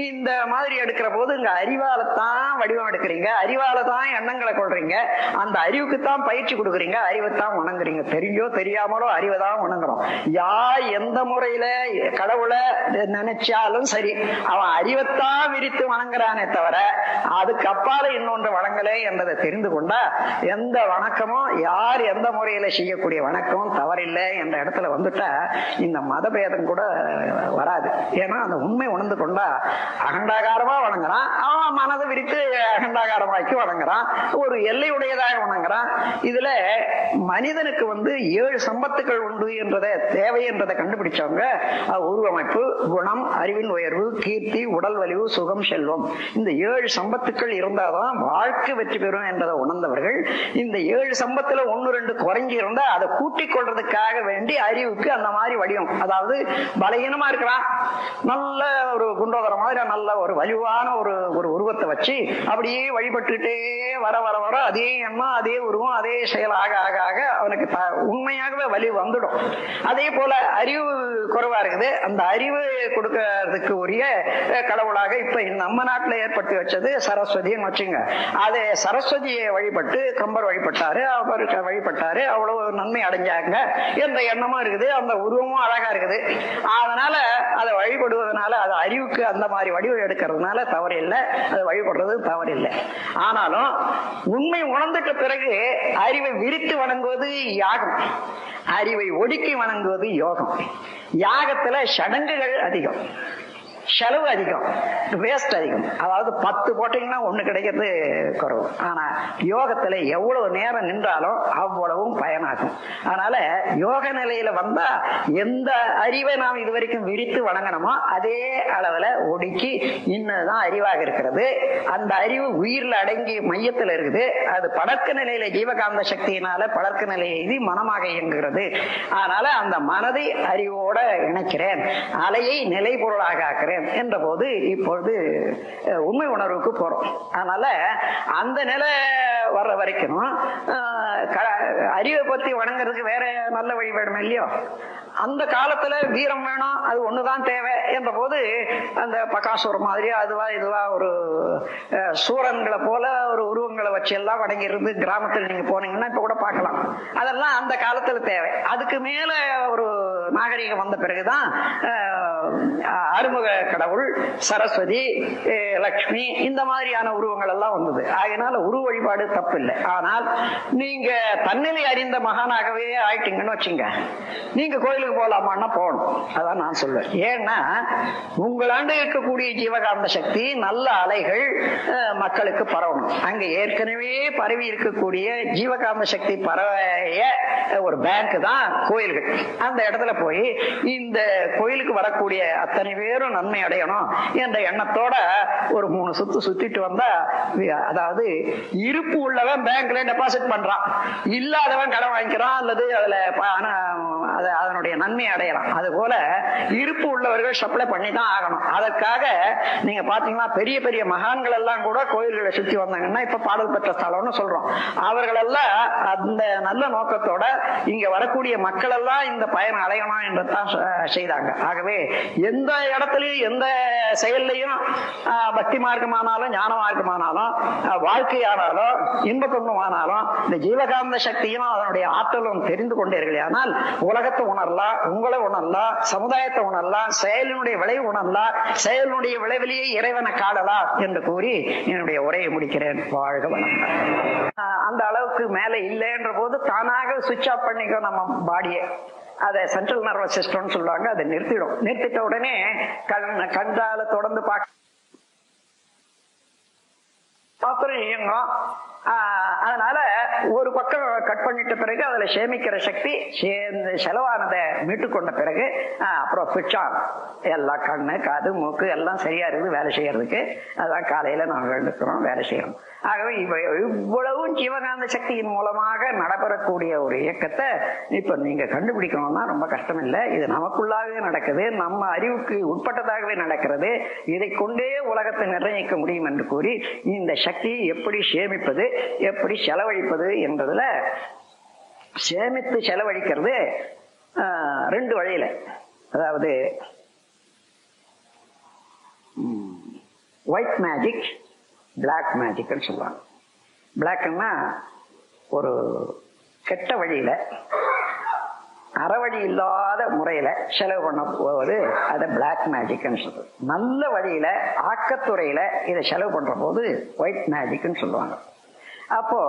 இந்த மாதிரி எடுக்கிற போது இங்க அறிவால தான் வடிவம் எடுக்கிறீங்க, அறிவால தான் எண்ணங்களை கொள்றீங்க, அந்த அறிவுக்கு தான் பயிற்சி கொடுக்குறீங்க, அறிவை தான் வணங்குறீங்க. தெரிஞ்சோ தெரியாமலோ அறிவை தான் வணங்குறோம். யார் எந்த முறையில கடவுளை நினைச்சாலும் சரி, அவன் அறிவைத்தான் விரித்து வணங்குறானே தவிர அதுக்கு அப்பால இன்னொன்று வணங்கலை என்பதை தெரிந்து கொண்டா எந்த வணக்கமும் யார் எந்த முறையில செய்யக்கூடிய வணக்கம் தவறில்லை என்ற இடத்துல வந்துட்டா இந்த மதபேதம் கூட வராது. ஏன்னா அந்த உண்மை உணர்ந்து கொண்டா அகண்டாகாரமா வணங்குறான், அவன் மனதை விரித்து அகண்டாகாரமாக்கி வணங்குறான், ஒரு எல்லையுடையதாக வணங்குறான். இதுல மனிதனுக்கு 7 சம்பத்துக்கள் உண்டு என்றதை தேவை என்றதை கண்டுபிடிச்சவங்க உருவமைப்பு, குணம், அறிவின் உயர்வு, கீர்த்தி, உடல் வலிவு, சுகம், செல்வம், இந்த 7 சம்பத்துக்கள் இருந்தாதான் வாழ்க்கை வெற்றி பெறும் என்றதை உணர்ந்தவர்கள் இந்த 7 சம்பத்துல 1-2 குறைஞ்சி இருந்தா அதை கூட்டிக் கொள்றதுக்காக வேண்டி அறிவுக்கு அந்த மாதிரி வடிவம், அதாவது பலகீனமா இருக்கிறான், நல்ல ஒரு குண்டோதர மாதிரி நல்ல ஒரு வலிவான ஒரு உருவத்தை வச்சு அப்படியே வழிபட்டுட்டே வர வர வர அதே எண்ணம், அதே உருவம், அதே செயல் ஆக ஆக ஆக அவனுக்கு உண்மையாகவே வலி வந்துடும். அதே போல அறிவு குறைவா இருக்குது. அந்த அறிவு கொடுக்கறதுக்கு உரிய கடவுளாக இப்ப நம்ம நாட்டுல ஏற்படுத்தி வச்சது சரஸ்வதின்னு வச்சுங்க. அதே சரஸ்வதியை வழிபட்டு கம்பர் வழிபட்டாரு, அவருக்கு வழிபட்டாரு, அவ்வளவு நன்மை அடைஞ்சாங்க என்ற எண்ணமும் இருக்குது. அந்த உருவமும் அழகா இருக்குது. அதனால அதை வழிபடுவதனால அது அறிவுக்கு அந்த மாதிரி வடிவம் எடுக்கிறதுனால தவறு இல்லை, அதை வழிபடுறது தவறு இல்லை. ஆனாலும் உண்மை உணர்ந்துட்ட பிறகு அறிவை விரித்து வணங்குவது யாகம், அறிவை ஒடுக்கி வணங்குவது யோகம். யாகத்துல சடங்குகள் அதிகம், செலவு அதிகம், வேஸ்ட் அதிகம். அதாவது 10 போட்டீங்கன்னா 1 கிடைக்கிறது குறைவு. ஆனா யோகத்துல எவ்வளவு நேரம் நின்றாலும் அவ்வளவும் பயனாகும். அதனால யோக நிலையில வந்தா எந்த அறிவை நாம் இதுவரைக்கும் விரித்து வணங்கணுமோ அதே அளவுல ஒடுக்கி இன்னதான் அறிவாக இருக்கிறது. அந்த அறிவு உயிர்ல அடங்கி மையத்துல இருக்குது. அது படக்க நிலையில ஜீவகாந்த சக்தியினால படக்க நிலையை மனமாக இயங்குகிறது. அதனால அந்த மனதை அறிவோட இணைக்கிறேன், அலையை நிலை பொருளாக ஆக்கிறேன் என்ற போது இப்பொழுது உண்மை உணர்வுக்கு போறோம். அதனால அந்த நிலை வர்ற வரைக்கும் அறிவை பத்தி வணங்குறதுக்கு வேற நல்ல வழி வேணும் இல்லையோ. அந்த காலத்துல வீரம் வேணும், அது ஒண்ணுதான் தேவை என்ற போது அந்த பகாசுரம் மாதிரி அதுவா இதுவா ஒரு சூரன்களை போல ஒரு உருவங்களை வச்சு எல்லாம் வணங்கி இருந்து கிராமத்தில் நீங்க போனீங்கன்னா இப்ப கூட பார்க்கலாம். அதெல்லாம் அந்த காலத்துல தேவை. அதுக்கு மேல ஒரு நாகரிகம் வந்த பிறகுதான் அறுமுக கடவுள், சரஸ்வதி, லட்சுமி இந்த மாதிரியான உருவங்கள் எல்லாம் வந்தது. அதனால உருவ வழிபாடு தப்பு இல்லை. ஆனால் நீங்க தன்னிலை அறிந்த மகானாகவே ஆயிட்டீங்கன்னு வச்சுங்க, நீங்க கோயிலுக்கு போலாமான்னா போகணும். அதான் நான் சொல்லுவேன். ஏன்னா உங்களாண்டு இருக்கக்கூடிய ஜீவகாந்த சக்தி நல்ல அலைகள் மக்களுக்கு பரவணும். அங்க ஏற்கனவே பரவி இருக்கக்கூடிய ஜீவகாந்த சக்தி பரவைய ஒரு பேங்க் தான் கோயில்கள். அந்த இடத்துல போய் இந்த கோயிலுக்கு வரக்கூடிய அத்தனை பேரும் நன்மை அடையணும் என்ற எண்ணத்தோட ஒரு 3 சுத்து சுத்திட்டு வந்தா, அதாவது இருப்பு உள்ளவன் பேங்க்ல டெபாசிட் பண்றான், இல்லாதவன் கடன் வாங்கிக்கிறான், அல்லது அதுல அதனுடைய நன்மை அடையலாம். அது போல இருப்பு உள்ளவர்கள் சப்ளை பண்ணி தான் ஆகணும். அதற்காக நீங்க பாத்தீங்கன்னா பெரிய பெரிய மகான்கள் எல்லாம் கூட கோயில்களை சுத்தி வந்தாங்கன்னா இப்ப பாடல் பெற்ற ஸ்தலம்னு சொல்றோம். அவர்கள் எல்லாம் அந்த நல்ல நோக்கத்தோட இங்க வரக்கூடிய மக்கள் எல்லாம் இந்த பயன் அடையணும் என்றுதான் செய்தாங்க. ஆகவே எந்த இடத்துலயும் எந்த செயல்லையும் பக்தி மார்க்கமானாலும் ஞான மார்க்கமானாலும் வாழ்க்கையானாலும் இன்ப துன்பமானாலும் இந்த ஜீவகாந்த சக்தியும் அதனுடைய ஆற்றலும் தெரிந்து கொண்டீர்களே ஆனால் உலகத்தை உணரலாம், உங்களை உணரலாம், சமுதாயத்தை உணரலாம், செயலினுடைய விளைவு உணரலாம், செயலினுடைய விளைவிலேயே இறைவனை காணலாம் என்று கூறி என்னுடைய உரையை முடிக்கிறேன். வாழ்க வளமுடன். அந்த அளவுக்கு மேல இல்லைன்ற போது தானாக சுவிட்ச் ஆஃப் பண்ணிக்கோ நம்ம பாடியை. அதை சென்ட்ரல் நர்வஸ் சிஸ்டம்னு சொல்லுவாங்க. அதை நிறுத்திடும். நிறுத்திட்ட உடனே கண்டால தொடர்ந்து பாத்திரம் இயங்கும். அதனால ஒரு பக்கம் கட் பண்ணிட்ட பிறகு அதுல சேமிக்கிற சக்தி செலவானதை மீட்டு கொண்ட பிறகு அப்புறம் சுவிட்ச் ஆன். எல்லாம் கண்ணு காது மூக்கு எல்லாம் சரியா இருக்குது வேலை செய்யறதுக்கு. அதான் காலையில நாங்கள் எழுந்துக்கிறோம், வேலை செய்யறோம். ஆகவே இவ்வளவும் ஜீவகாந்த சக்தியின் மூலமாக நடைபெறக்கூடிய ஒரு இயக்கத்தை இப்ப நீங்க கண்டுபிடிக்கணும்னா ரொம்ப கஷ்டம் இல்லை. இது நமக்குள்ளாகவே நடக்குது, நம்ம அறிவுக்கு உட்பட்டதாகவே நடக்கிறது. இதை கொண்டே உலகத்தை நிர்ணயிக்க முடியும் என்று கூறி இந்த சக்தியை எப்படி சேமிப்பது, எப்படி செலவழிப்பது என்பதுல சேமித்து செலவழிக்கிறது ரெண்டு வழியில. அதாவது ஒயிட் மேஜிக், பிளாக் மேஜிக்னு சொல்லுவாங்க. பிளாக்னா ஒரு கெட்ட வழியில, அறவழி இல்லாத முறையில செலவு பண்ண போவது அதை பிளாக் மேஜிக்னு சொல்றது. நல்ல வழியில ஆக்கத்துறையில இதை செலவு பண்ற போது ஒயிட் மேஜிக்னு சொல்லுவாங்க. அப்போ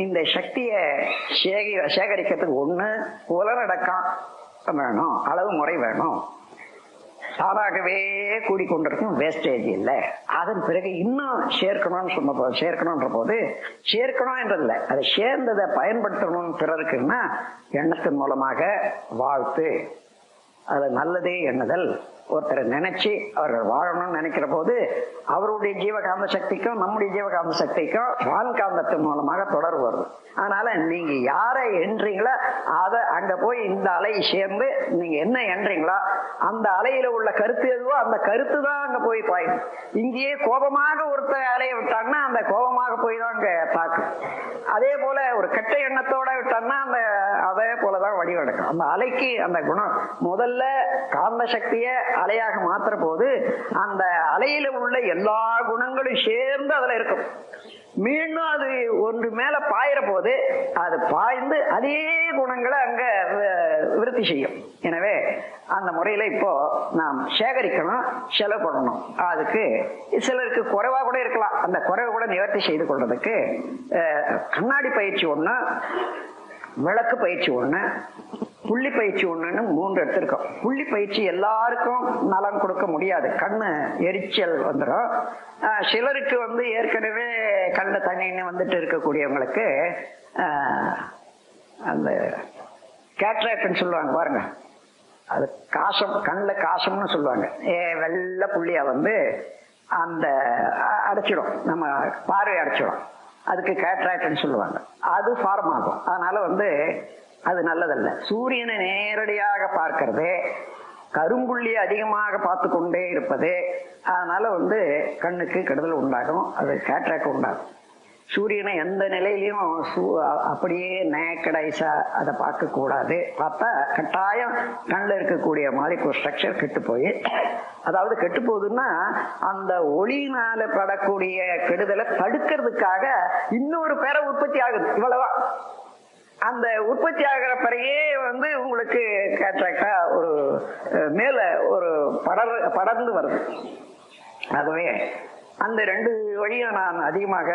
இந்த சக்தியை சேகரிக்கிறதுக்கு ஒண்ணு புலனடக்கம் வேணும், அளவு முறை வேணும். தானாகவே கூடிக்கொண்டிருக்கும், வேஸ்டேஜ் இல்லை. அதன் பிறகு இன்னும் சேர்க்கணும்ன்ற போது சேர்க்கணும் என்றதில்லை, அதை சேர்ந்ததை பயன்படுத்தணும் பிறருக்குன்னா எண்ணத்தின் மூலமாக வாழ்த்து, அது நல்லதே எண்ணுதல். ஒருத்தரை நினைச்சு அவர்கள் வாழணும்னு நினைக்கிற போது அவருடைய ஜீவகாந்த சக்திக்கும் நம்முடைய ஜீவகாந்த சக்திக்கும் வான்காந்தத்தின் மூலமாக தொடர்பு வருது. அதனால நீங்க யாரை எண்றீங்களோ அதை அங்க போய் இந்த அலை சேர்ந்து நீங்க என்ன எண்றீங்களோ அந்த அலையில உள்ள கருத்து எதுவோ அந்த கருத்து தான் அங்க போய் பாயும். இங்கேயே கோபமாக ஒருத்தர் அலையை விட்டாங்கன்னா அந்த கோபமாக போய் தான் அங்க தாக்கும். அதே போல ஒரு கெட்ட எண்ணத்தோட விட்டாங்கன்னா அந்த அதே போலதான் வடிவெடுக்கும். அந்த அலைக்கு அந்த குணம் முதல்ல காந்த சக்தியை அலையாக மாத்துற போது அந்த அலையில உள்ள எல்லா குணங்களும் சேர்ந்து அதுல இருக்கும். மீண்டும் அது ஒன்று மேல பாயிற போது அது பாய்ந்து அதே குணங்களை அங்க விருத்தி செய்யும். எனவே அந்த முறையில இப்போ நாம் சேகரிக்கணும், செலவு பண்ணணும். அதுக்கு சிலருக்கு குறைவா கூட இருக்கலாம். அந்த குறைவை கூட நிவர்த்தி செய்து கொள்றதுக்கு கண்ணாடி பயிற்சி ஒண்ணு, விளக்கு பயிற்சி ஒண்ணு, புள்ளி பயிற்சி ஒண்ணுன்னு 3 எடுத்திருக்கோம். புள்ளி பயிற்சி எல்லாருக்கும் நலம் கொடுக்க முடியாது, கண்ணு எரிச்சல் வந்துடும். சிலருக்கு ஏற்கனவே கண்ண தண்ணின்னு வந்துட்டு இருக்கக்கூடியவங்களுக்கு அந்த கேட்ராக்ட்னு சொல்லுவாங்க பாருங்க, அது காசம், கண்ணில் காசம்னு சொல்லுவாங்க. வெள்ளை புள்ளியா அந்த அடைச்சிடும், நம்ம பார்வை அடைச்சிடும். அதுக்கு கேட்ராக்ட்னு சொல்லுவாங்க. அது ஃபார்ம் ஆகும். அதனால அது நல்லதல்ல. சூரியனை நேரடியாக பார்க்கறது, கரும்புள்ளி அதிகமாக பார்த்து கொண்டே இருப்பது, அதனால கண்ணுக்கு கெடுதல் உண்டாகும், அது கேட்ராக்ட் உண்டாகும். சூரியனை எந்த நிலையிலையும் அப்படியே நேக்கடைஸா அதை பார்க்க கூடாது. பார்த்தா கட்டாயம் கண்ணில் இருக்கக்கூடிய மாலிகுலர் ஸ்ட்ரக்சர் கெட்டு போய், அதாவது கெட்டு போகுதுன்னா அந்த ஒளியினால படக்கூடிய கெடுதலை தடுக்கிறதுக்காக இன்னொரு பேர உற்பத்தி ஆகுது. இவ்வளவுதான். அந்த உற்பத்தி ஆகிற பிறகே உங்களுக்கு கேட்ராக்டா ஒரு மேல ஒரு படர்ந்து வருது. ஆகவே அந்த 2 வழியும் நான் அதிகமாக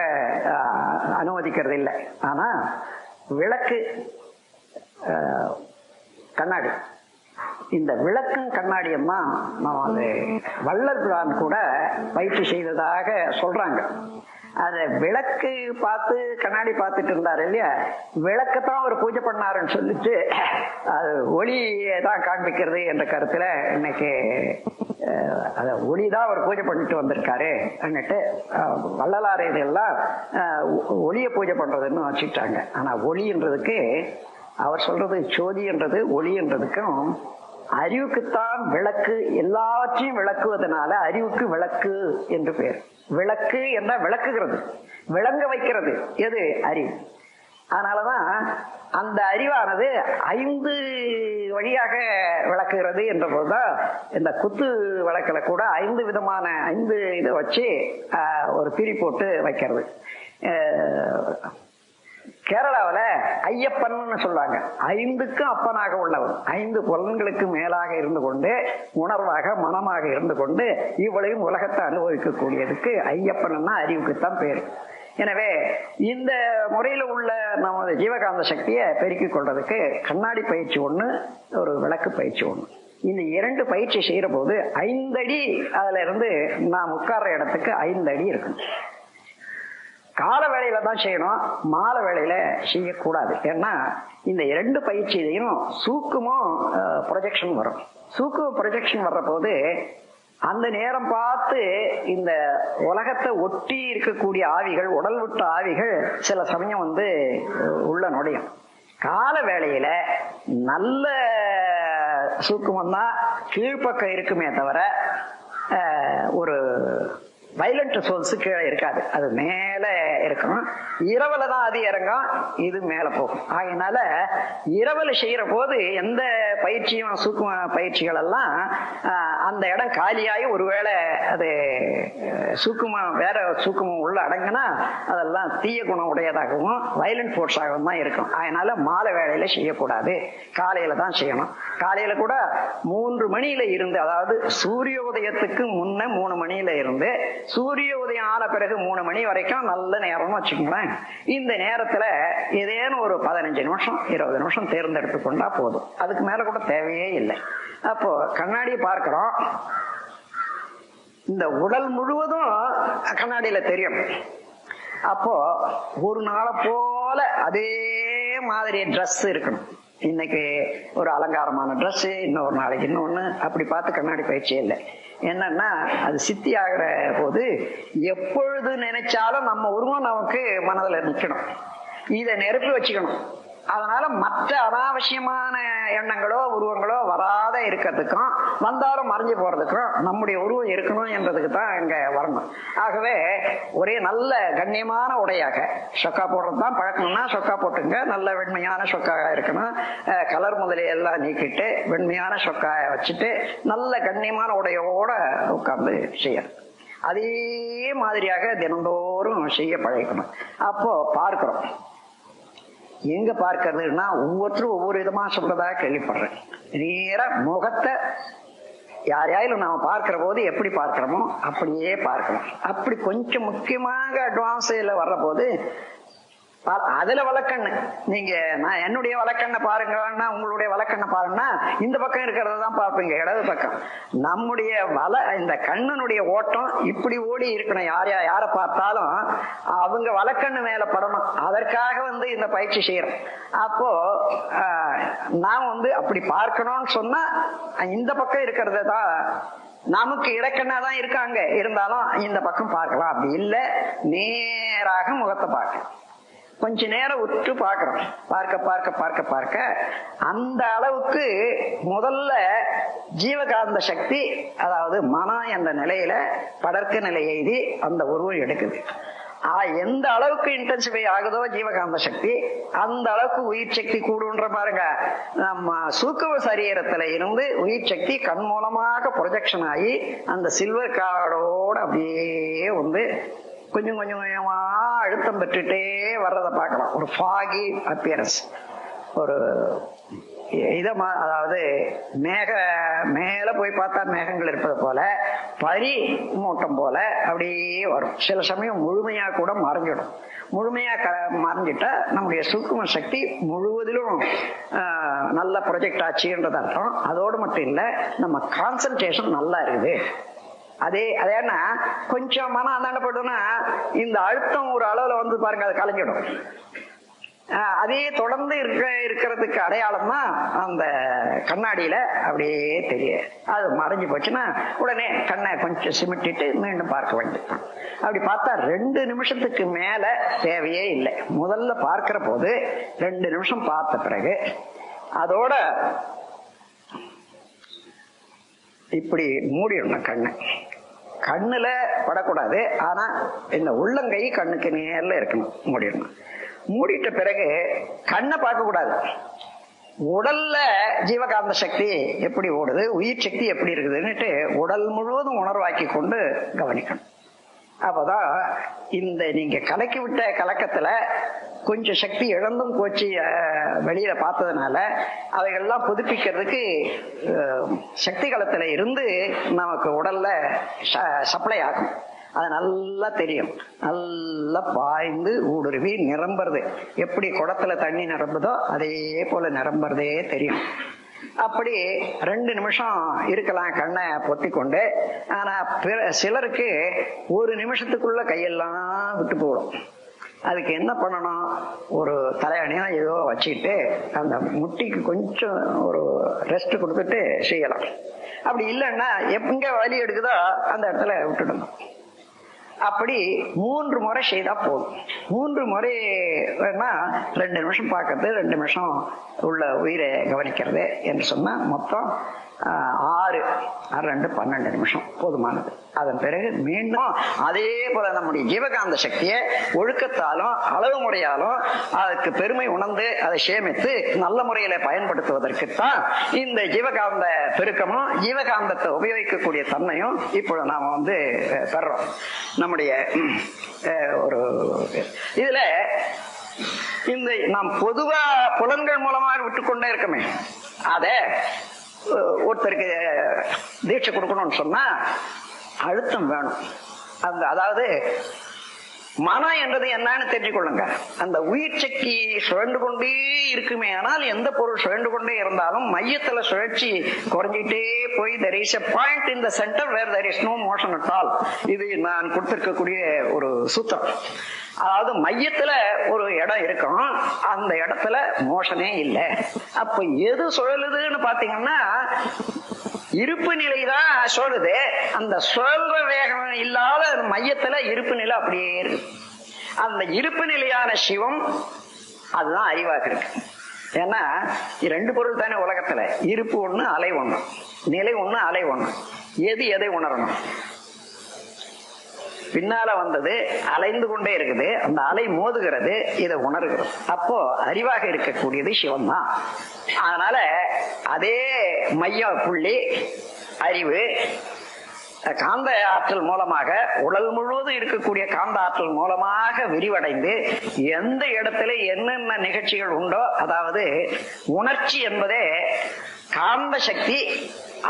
அனுமதிக்கிறது இல்லை. ஆனா விளக்கு, கண்ணாடி, இந்த விளக்கும் கண்ணாடியும் தான் நான் வள்ளல் பிரான் கூட பயிற்சி செய்ததாக சொல்றாங்க. அத விளக்கு பார்த்து கண்ணாடி பார்த்துட்டு இருந்தாரு இல்லையா, விளக்கத்தான் அவர் பூஜை பண்ணாருன்னு சொல்லிட்டு அது ஒளியை தான் காண்பிக்கிறது என்ற கருத்துல இன்னைக்கு அத ஒளிதான் அவர் பூஜை பண்ணிட்டு வந்திருக்காரு அன்னிட்டு வள்ளலார் இதெல்லாம் ஒளியை பூஜை பண்றதுன்னு வச்சுக்கிட்டாங்க. ஆனா ஒளின்றதுக்கு அவர் சொல்றது சோதி என்றது ஒளி என்றதுக்கும் அறிவுக்குத்தான் விளக்கு, எல்லாவற்றையும் விளக்குவதனால அறிவுக்கு விளக்கு என்று பெயர். விளக்கு என்றால் விளக்குகிறது, விளங்க வைக்கிறது. எது? அறிவு. அதனாலதான் அந்த அறிவானது 5 வழியாக விளக்குகிறது என்ற போதுதான் இந்த குத்து விளக்குல கூட 5 விதமான 5 இதை வச்சு ஒரு திரி போட்டு வைக்கிறது. கேரளாவில் ஐயப்பன் சொல்லுவாங்க. 5க்கும் அப்பனாக உள்ளவன், 5 புலன்களுக்கு மேலாக இருந்து கொண்டு உணர்வாக மனமாக இருந்து கொண்டு இவ்வளவும் உலகத்தை அனுபவிக்கக்கூடியதுக்கு ஐயப்பன்னா அறிவுக்குத்தான் பேரு. எனவே இந்த முறையில உள்ள நமது ஜீவகாந்த சக்தியை பெருக்கிக் கொள்றதுக்கு கண்ணாடி பயிற்சி ஒண்ணு, ஒரு விளக்கு பயிற்சி ஒண்ணு. இந்த 2 பயிற்சி செய்யற போது 5 அடி அதுல இருந்து நாம் உட்கார்ற இடத்துக்கு 5 அடி இருக்கணும். கால வேளையில தான் செய்யணும், மாலை வேளையில செய்யக்கூடாது. ஏன்னா இந்த 2 பயிற்சியிலையும் சூக்குமும் ப்ரொஜெக்ஷன் வரும். சூக்கும ப்ரொஜெக்ஷன் வர்ற போது அந்த நேரம் பார்த்து இந்த உலகத்தை ஒட்டி இருக்கக்கூடிய ஆவிகள், உடல் விட்ட ஆவிகள் சில சமயம் உள்ள நுழையும். கால வேளையில நல்ல சூக்குமம் தான் கீழ்ப்பக்கம் இருக்குமே தவிர ஒரு வைலண்ட் சோல்ஸ் கீழே இருக்காது, அது மேல இருக்கும். இரவுல தான் அது இறங்கும், இது மேல போகும். அதனால இரவுல செய்யற போது எந்த பயிற்சியும் சூக்கும பயிற்சிகள் எல்லாம் அந்த இடம் காலியாகி ஒருவேளை அது சூக்குமம் வேற சூக்குமம் உள்ள அடங்குனா அதெல்லாம் தீய குணம் உடையதாகவும் வைலண்ட் ஃபோர்ஸாகவும் தான் இருக்கும். அதனால மாலை வேளையில செய்யக்கூடாது, காலையில தான் செய்யணும். காலையில கூட 3 மணியில இருந்து, அதாவது சூரிய உதயத்துக்கு முன்ன 3 மணியில இருந்து சூரிய உதயம் ஆன பிறகு 3 மணி வரைக்கும் நல்ல நேரம்னு வச்சுக்கோங்களேன். இந்த நேரத்துல ஏதேனும் ஒரு 15 நிமிஷம் 20 நிமிஷம் தேர்ந்தெடுத்து கொண்டா போதும், அதுக்கு மேல கூட தேவையே இல்லை. அப்போ கண்ணாடியை பார்க்கிறோம், இந்த உடல் முழுவதும் கண்ணாடியில தெரியும். அப்போ ஒரு நாளை போல அதே மாதிரி ட்ரெஸ் இருக்கணும். இன்னைக்கு ஒரு அலங்காரமான ட்ரெஸ், இன்னொரு நாளைக்கு இன்னொன்னு, அப்படி பார்த்து கண்ணாடி பயிற்சி இல்லை. என்னன்னா அது சித்தி ஆகிற போது எப்பொழுது நினைச்சாலும் நம்ம உருவம் நமக்கு மனதில் நிற்கணும், இதை நெருப்பி வச்சுக்கணும். அதனால மற்ற அனாவசியமான எண்ணங்களோ உருவங்களோ வராத இருக்கிறதுக்கும் வந்தாலும் மறைஞ்சு போறதுக்கும் நம்முடைய உருவம் இருக்கணும் என்றதுக்கு தான் இங்க வரணும். ஆகவே ஒரே நல்ல கண்ணியமான உடையாக சொக்கா போடுறது தான் பழக்கணும்னா சொக்கா போட்டுங்க, நல்ல வெண்மையான சொக்காக இருக்கணும். கலர் முதலையெல்லாம் நீக்கிட்டு வெண்மையான சொக்காய வச்சுட்டு நல்ல கண்ணியமான உடையோட உட்கார்ந்து செய்யணும். அதே மாதிரியாக தினந்தோறும் செய்ய பழகணும். அப்போ பார்க்கிறோம், எங்க பார்க்கறதுன்னா ஒவ்வொருத்தரும் ஒவ்வொரு விதமா சொல்றதா கேள்விப்படுறேன். நேர முகத்தை யாரையாலும் நாம பார்க்கிற போது எப்படி பார்க்கிறோமோ அப்படியே பார்க்கணும். அப்படி கொஞ்சம் முக்கியமாக அட்வான்ஸ்ல வர்ற போது அதுல வழக்கண்ணு, நீங்க நான் என்னுடைய வழக்கண்ணை பாருங்கன்னா உங்களுடைய வழக்கண்ணை பாருங்கன்னா இந்த பக்கம் இருக்கிறத தான் பார்ப்பீங்க, இடது பக்கம். நம்முடைய இந்த கண்ணனுடைய ஓட்டம் இப்படி ஓடி இருக்கணும். யாரை பார்த்தாலும் அவங்க வழக்கண்ணு மேல படணும். அதற்காக இந்த பயிற்சி செய்யறோம். அப்போ நாம் அப்படி பார்க்கணும்னு சொன்னா இந்த பக்கம் இருக்கிறத தான் நமக்கு இடக்கண்ணா தான் இருக்காங்க, இருந்தாலும் இந்த பக்கம் பார்க்கலாம். அப்படி இல்லை, நேராக முகத்தை பார்க்கலாம். கொஞ்ச நேரம் விட்டு பார்க்கிறோம். பார்க்க பார்க்க பார்க்க பார்க்க அந்த அளவுக்கு முதல்ல ஜீவகாந்த சக்தி, அதாவது மனம் என்ற நிலையில படர்க்க நிலை எய்தி அந்த உருவம் எடுக்குது. எந்த அளவுக்கு இன்டென்சிஃபை ஆகுதோ ஜீவகாந்த சக்தி, அந்த அளவுக்கு உயிர் சக்தி கூடுன்ற பாருங்க. நம்ம சூக்கும சரீரத்துல இருந்து உயிர் சக்தி கண் மூலமாக ப்ரொஜெக்ஷன் ஆகி அந்த சில்வர் கார்டோட அப்படியே கொஞ்சம் கொஞ்சம் கொஞ்சமா அழுத்தம் பெற்றுட்டே வர்றதை பார்க்கலாம். ஒரு ஃபாகி அப்பியரன்ஸ், ஒரு அதாவது மேல போய் பார்த்தா மேகங்கள் இருப்பது போல, பனி மூட்டம் போல அப்படியே வரும். சில சமயம் முழுமையா கூட மறைஞ்சிடும். முழுமையா மறைஞ்சிட்டா நம்முடைய சூக்கும சக்தி முழுவதிலும் நல்ல ப்ரொஜெக்ட் ஆச்சுன்றது அர்த்தம். அதோடு மட்டும் இல்லை, நம்ம கான்சன்ட்ரேஷன் நல்லா இருக்குது. அதேன்னா கொஞ்சம் மனம் அந்தாண்ட போட்டோம்னா இந்த அழுத்தம் ஒரு அளவுல பாருங்க அது கலைஞ்சிடும். அதே தொடர்ந்து இருக்கிறதுக்கு அடையாளம் தான் அந்த கண்ணாடியில அப்படியே தெரியும். அது மறைஞ்சு போச்சுன்னா உடனே கண்ணை கொஞ்சம் சிமிட்டிட்டு மீண்டும் பார்க்க வேண்டியது. அப்படி பார்த்தா 2 நிமிஷத்துக்கு மேல தேவையே இல்லை. முதல்ல பார்க்கிற போது 2 நிமிஷம் பார்த்த பிறகு அதோட இப்படி மூடிடணும். கண்ணுல படக்கூடாது, ஆனா இந்த உள்ளங்கை கண்ணுக்கு நேர்ல இருக்கணும், மூடிடணும். மூடிட்ட பிறகு கண்ணை பார்க்க கூடாது. உடல்ல ஜீவகாந்த சக்தி எப்படி ஓடுது, உயிர் சக்தி எப்படி இருக்குதுன்னுட்டு உடல் முழுவதும் உணர்வாக்கி கொண்டு கவனிக்கணும். அப்பதான் இந்த நீங்க கலக்கி விட்ட கலக்கத்துல கொஞ்சம் சக்தி இழந்தும் போச்சு வெளியில பார்த்ததுனால அவைகள்லாம் புதுப்பிக்கிறதுக்கு சக்தி களத்துல இருந்து நமக்கு உடல்ல சப்ளை ஆகும். அது நல்லா தெரியும். நல்லா பாய்ந்து ஊடுருவி நிரம்புறது. எப்படி குடத்துல தண்ணி நிரம்புதோ அதே போல நிரம்புறதே தெரியும். அப்படி 2 நிமிஷம் இருக்கலாம் கண்ணை பொத்தி கொண்டு. ஆனா சிலருக்கு 1 நிமிஷத்துக்குள்ள கையெல்லாம் விட்டு போடும். அதுக்கு என்ன பண்ணணும், ஒரு தலையணியா ஏதோ வச்சுக்கிட்டு அந்த முட்டிக்கு கொஞ்சம் ஒரு ரெஸ்ட் கொடுத்துட்டு செய்யலாம். அப்படி இல்லைன்னா எங்க வலி எடுக்குதோ அந்த இடத்துல விட்டுடணும். அப்படி 3 முறை செய்தா போதும். 3 முறை வேணா 2 நிமிஷம் பார்க்கறது, 2 நிமிஷம் உள்ள உயிரை கவனிக்கிறது என்று சொன்னா மொத்தம் 6 2 12 நிமிஷம் போதுமானது. அதன் பிறகு மீண்டும் அதே போல நம்முடைய ஜீவகாந்த சக்தியை ஒழுக்கத்தாலும் அளவு முறையாலும் அதுக்கு பெருமை உணர்ந்து அதை சேமித்து நல்ல முறையில பயன்படுத்துவதற்குத்தான் இந்த ஜீவகாந்த பெருக்கமும் ஜீவகாந்தத்தை உபயோகிக்கக்கூடிய தன்மையும் இப்பொழுது நாம பெறோம். நம்முடைய ஒரு இதுல இந்த நாம் பொதுவா புலன்கள் மூலமாக விட்டுக்கொண்டே இருக்கமே, அத ஒருத்தருக்கு தீட்சை கொடுக்கணும்னு சொன்னா அழுத்தம் வேணும். அதாவது மனம் என்றது என்னன்னு தெரிஞ்சுக்கொள்ளுங்க. அந்த உயிர் சக்தி சுழண்டு கொண்டே இருக்குமே, ஆனால் எந்த பொருள் சுழண்டு கொண்டே இருந்தாலும் மையத்துல சுழற்சி குறைஞ்சிட்டே போய் there is a point in the center where there is no motion at all. இது நான் கொடுத்திருக்கக்கூடிய ஒரு சூத்திரம். அதாவது மையத்துல ஒரு இடம் இருக்கும், அந்த இடத்துல மோஷனே இல்லை. அப்ப எது சுழலுதுன்னு பாத்தீங்கன்னா இருப்பு நிலைதான் சுழலுது. அந்த சுழல்ற வேகம் இல்லாத மையத்துல இருப்பு நிலை அப்படியே இருக்கு. அந்த இருப்பு நிலையான சிவம் அதுதான் அறிவாக இருக்கு. ஏன்னா 2 பொருள் தானே உலகத்துல, இருப்பு ஒண்ணு அலை ஒண்ணு, நிலை ஒண்ணு அலை ஒண்ணு. எதை உணரணும்? பின்னால வந்தது அலைந்து கொண்டே இருக்குது, அந்த அலை மோதுகிறது, இதை உணர்கிறது. அப்போ அறிவாக இருக்கக்கூடியது சிவம் தான். அதனால அதே மைய புள்ளி அறிவு காந்த ஆற்றல் மூலமாக உடல் முழுவதும் இருக்கக்கூடிய காந்த ஆற்றல் மூலமாக விரிவடைந்து எந்த இடத்துல என்னென்ன நிகழ்ச்சிகள் உண்டோ, அதாவது உணர்ச்சி என்பதே காந்த சக்தி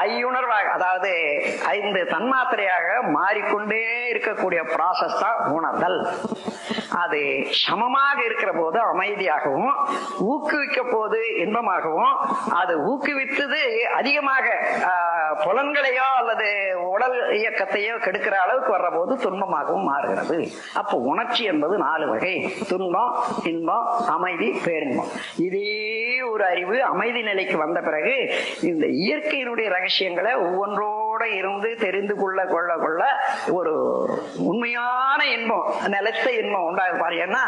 ஐயுணர்வாக, அதாவது 5 தன்மாத்திரையாக மாறிக்கொண்டே இருக்கக்கூடிய ப்ராசஸ் தான் உணர்தல். அது சமமாக இருக்கிற போது அமைதியாகவும், ஊக்குவிக்க போது இன்பமாகவும், அது ஊக்குவித்தது அதிகமாக புலன்களையோ அல்லது உடல் இயக்கத்தையோ கெடுக்கிற அளவுக்கு வர்ற போது துன்பமாகவும் மாறுகிறது. அப்போ உணர்ச்சி என்பது 4 வகை: துன்பம், இன்பம், அமைதி, பேரின்பம். இதே ஒரு அறிவு அமைதி நிலைக்கு வந்த பிறகு இந்த இயற்கையினுடைய ரகசியங்களை ஒவ்வொன்றோட இருந்து தெரிந்து கொள்ள கொள்ள கொள்ள ஒரு உண்மையான இன்பம், நிலைத்த இன்பம் உண்டாக பாரு. ஏன்னா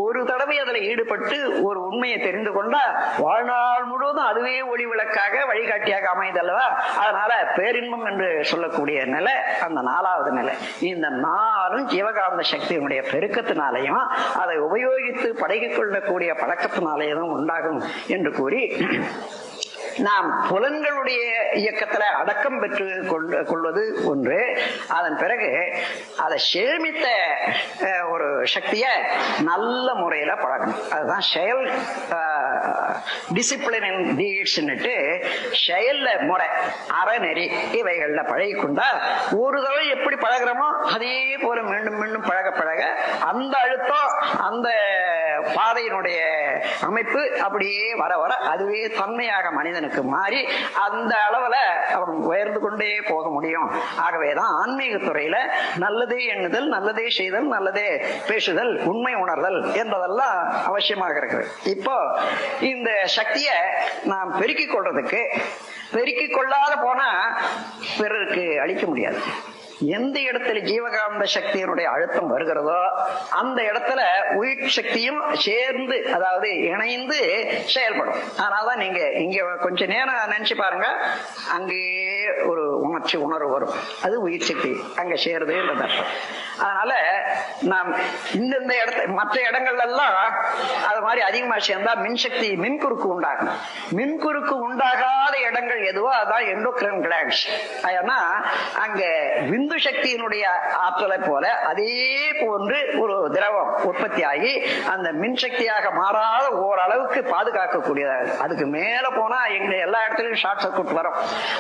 ஒரு தடவை அதுல ஈடுபட்டு ஒரு உண்மையை தெரிந்து கொண்டா வாழ்நாள் முழுவதும் அதுவே ஒளி விளக்காக வழிகாட்டியாக அமைதல்லவா. அதனால பேரின்பம் என்று சொல்லக்கூடிய நிலை அந்த 4வது நிலை. இந்த 4ம் ஜீவகாந்த சக்தியினுடைய பெருக்கத்தினாலையும் அதை உபயோகித்து பழகிக் கொள்ளக்கூடிய பழக்கத்தினாலேயும் உண்டாகும் என்று கூறி, நாம் புலன்களுடைய இயக்கத்துல அடக்கம் பெற்று கொள்வது ஒன்று. அதன் பிறகு அதை சேமித்த ஒரு சக்திய நல்ல முறையில பழகணும். அதுதான் செயல் டிசிப்ளின் அண்ட் டீட்ஸ்னுட்டு செயல்ல முறை அறநெறி இவைகள்ல பழகி கொண்டா ஒரு தடவை எப்படி பழகிறோமோ அதே போல மீண்டும் மீண்டும் பழக பழக அந்த அழுத்தம், அந்த பாதையினுடைய அமைப்பு அப்படியே வர வர அதுவே தன்மையாக மனிதனுக்கு மாறி அந்த அளவுல அவன் உயர்ந்து கொண்டே போக முடியும். ஆகவேதான் ஆன்மீக துறையில நல்லதே எண்ணுதல், நல்லதே செய்தல், நல்லதே பேசுதல், உண்மை உணர்தல் என்பதெல்லாம் அவசியமாக இருக்குது. இப்போ இந்த சக்திய நாம் பெருக்கிக் கொள்றதுக்கு, பெருக்கிக் கொள்ளாத போனா பிறருக்கு அளிக்க முடியாது. எந்த இடத்துல ஜீவகாந்த சக்தியினுடைய அழுத்தம் வருகிறதோ அந்த இடத்துல உயிர் சக்தியும் சேர்ந்து, அதாவது இணைந்து செயல்படும். அதனாலதான் நீங்க இங்க கொஞ்ச நேரம் நினைச்சு பாருங்க, அங்கேயே ஒரு உணர்வு வரும். அது உயிர் சக்தி அங்க சேருதுன்றது அர்த்தம். அதனால நாம் இந்த இடத்த மற்ற இடங்கள்ல எல்லாம் அது மாதிரி அதிகமா சேர்ந்தா மின்சக்தி மின்குறுக்கு உண்டாகும். மின்குறுக்கு உண்டாகாத இடங்கள் எதுவோ அதான் எண்டோக்ரைன் கிளாண்ட்ஸ். ஏன்னா அங்க விந்து சக்தியினுடைய ஆற்றலை போல அதே போன்று ஒரு திரவம் உற்பத்தி ஆகி அந்த மின்சக்தியாக மாறாத ஓரளவுக்கு பாதுகாக்கக்கூடியது. அதுக்கு மேல போனா எங்க எல்லா இடத்துலயும் ஷார்ட் சர்க்யூட் வரும்.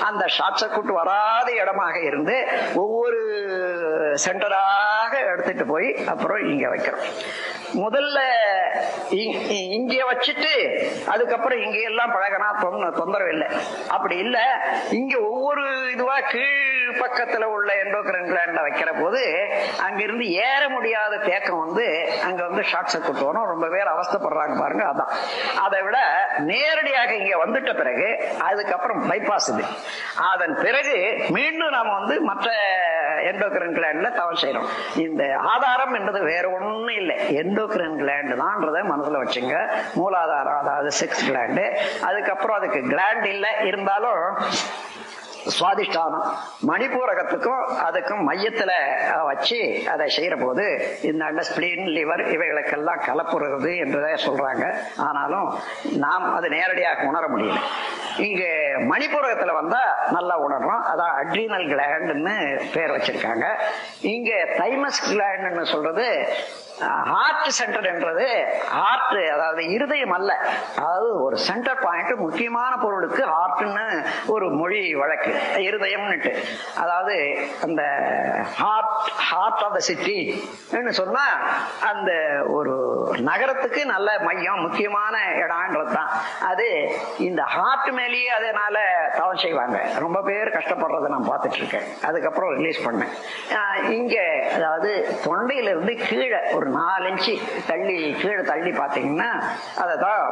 அந்த ஷார்ட் சர்க்யூட் வராத இடமாக இருந்து ஒவ்வொரு சென்டராக எடுத்துட்டு போய் அப்புறம் இங்க வைக்கிறோம். முதல்ல இங்க வச்சுட்டு அதுக்கப்புறம் இங்க எல்லாம் பழகினா தொந்தரவு இல்லை. அப்படி இல்லை, இங்க ஒவ்வொரு இதுவா கீழ் பக்கத்துல உள்ள எண்டோக்ரைன் கிளாண்ட்ல வைக்கிற போது அங்கிருந்து ஏற முடியாத தேக்கம் வந்து அங்க வந்து ஷார்ட் சர்க்யூட் வரும். ரொம்ப பேர் அவஸ்தைப்படுறாங்க பாருங்க. அதான் அதை விட நேரடியாக இங்க வந்துட்ட பிறகு அதுக்கப்புறம் பைபாஸ் இது. அதன் பிறகு மீண்டும் நாம வந்து மற்ற எண்டோக்ரைன் கிளாண்ட்ல தவறு செய்யறோம். இந்த ஆதாரம் என்பது வேற ஒண்ணும் இல்லை, எண்டோக்ரைன் கிளாண்ட் தான்றத மனசுல வச்சுங்க. மூலாதாரம், அதாவது செக்ஸ் கிளாண்டு. அதுக்கப்புறம் அதுக்கு கிளாண்ட் இல்லை, இருந்தாலும் சுவாதிஷ்டானம் மணிப்பூரகத்துக்கும் அதுக்கும் மையத்துல வச்சு அதை செய்யற போது இந்த ஸ்பிளீன், லிவர் இவைகளுக்கெல்லாம் கலப்புறது என்றதை சொல்றாங்க. ஆனாலும் நாம் அது நேரடியாக உணர முடியல. இங்க மணிப்பூரகத்துல வந்தா நல்லா உணர்றோம். அதான் அட்ரீனல் கிளாண்டுன்னு பேர் வச்சிருக்காங்க. இங்க தைமஸ் கிளாண்டுன்னு சொல்றது ஹார்ட் சென்டர் என்றது ஹார்ட், அதாவது இருதயம் அல்ல, அதாவது ஒரு சென்டர் பாயிண்ட். முக்கியமான பொருளுக்கு ஹார்ட்னு ஒரு மொழி வழக்கு, இருதயம்னுட்டு. அதாவது அந்த ஹார்ட் ஆஃப் த சிட்டி சொன்னா அந்த ஒரு நகரத்துக்கு நல்ல மையம், முக்கியமான இடம்ன்றது தான் அது. இந்த ஹார்ட் மேலேயே அதனால தவறு செய்வாங்க. ரொம்ப பேர் கஷ்டப்படுறதை நான் பார்த்துட்டு இருக்கேன். அதுக்கப்புறம் ரிலீஸ் பண்ணேன். இங்க அதாவது தொண்டையிலிருந்து கீழே ஒரு 4 இன்ச்சு தள்ளி கீழே தள்ளி பார்த்தீங்கன்னா அதுதான்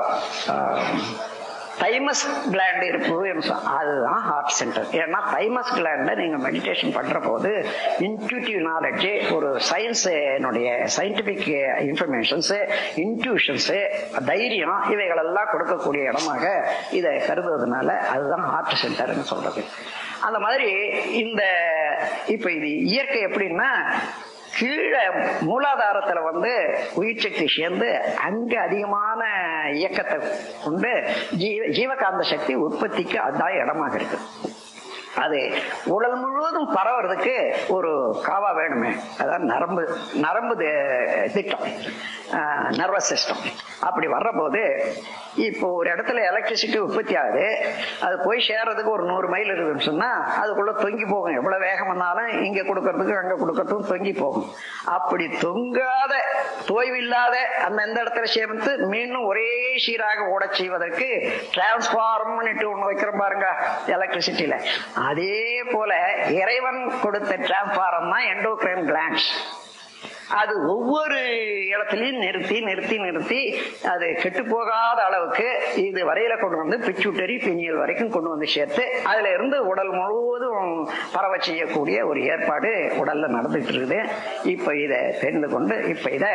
தைமஸ் கிளாண்ட் இருப்பு. அதுதான் ஹார்ட் சென்டர். ஏன்னா தைமஸ் கிளாண்ட நீங்க மெடிடேஷன் பண்ற போது இன்ட்யூட்டிவ் நாலேஜ், ஒரு சயின்டிபிக் இன்ஃபர்மேஷன்ஸ், இன்ட்யூஷன்ஸ், தைரியம், இவைகளெல்லாம் கொடுக்கக்கூடிய இடமாக இதை கருதுவதனால அதுதான் ஹார்ட் சென்டர்னு சொல்றது. அந்த மாதிரி இந்த இப்ப இது இயற்கை எப்படின்னா, கீழே மூலாதாரத்துல வந்து உயிர் சக்தி சேர்ந்து அங்க அதிகமான இயக்கத்தை கொண்டு ஜீவகாந்த சக்தி உற்பத்திக்கு அதான் இடமாக இருக்கு. அது உடல் முழுவதும் பரவுறதுக்கு ஒரு காவா வேணுமே, அதான் நரம்பு திட்டம், நர்வஸ் சிஸ்டம். அப்படி வர்ற போது இப்போ ஒரு இடத்துல எலக்ட்ரிசிட்டி உற்பத்தி ஆகுது, அது போய் சேர்றதுக்கு ஒரு 100 மைல் இருக்குதுன்னு சொன்னா அதுக்குள்ள தொங்கி போகும். எவ்வளவு வேகம் வந்தாலும் இங்க கொடுக்கறதுக்கு அங்க கொடுக்கறதுக்கும் தொங்கி போகும். அப்படி தொங்காத, தோய்வில்லாத அந்த எந்த இடத்துல சேர்ந்து மீண்டும் ஒரே சீராக ஓட செய்வதற்கு டிரான்ஸ்பார்ம் ஒண்ணு வைக்கிறோம் பாருங்க எலக்ட்ரிசிட்டியில. அதே போல இறைவன் கொடுத்த டிரான்ஸ்பார்ம் தான் எண்டோக்ரைன் கிளாண்ட்ஸ். அது ஒவ்வொரு இடத்துலயும் நிறுத்தி அது கெட்டு போகாத அளவுக்கு இது வரையில கொண்டு வந்து பிச்சுட்டரி பினியல் வரைக்கும் கொண்டு வந்து சேர்த்து அதுல இருந்து உடல் முழுவதும் பரவ செய்யக்கூடிய ஒரு ஏற்பாடு உடல்ல நடந்துட்டு இருக்குது. இப்ப இதை தெரிந்து கொண்டு இப்ப இத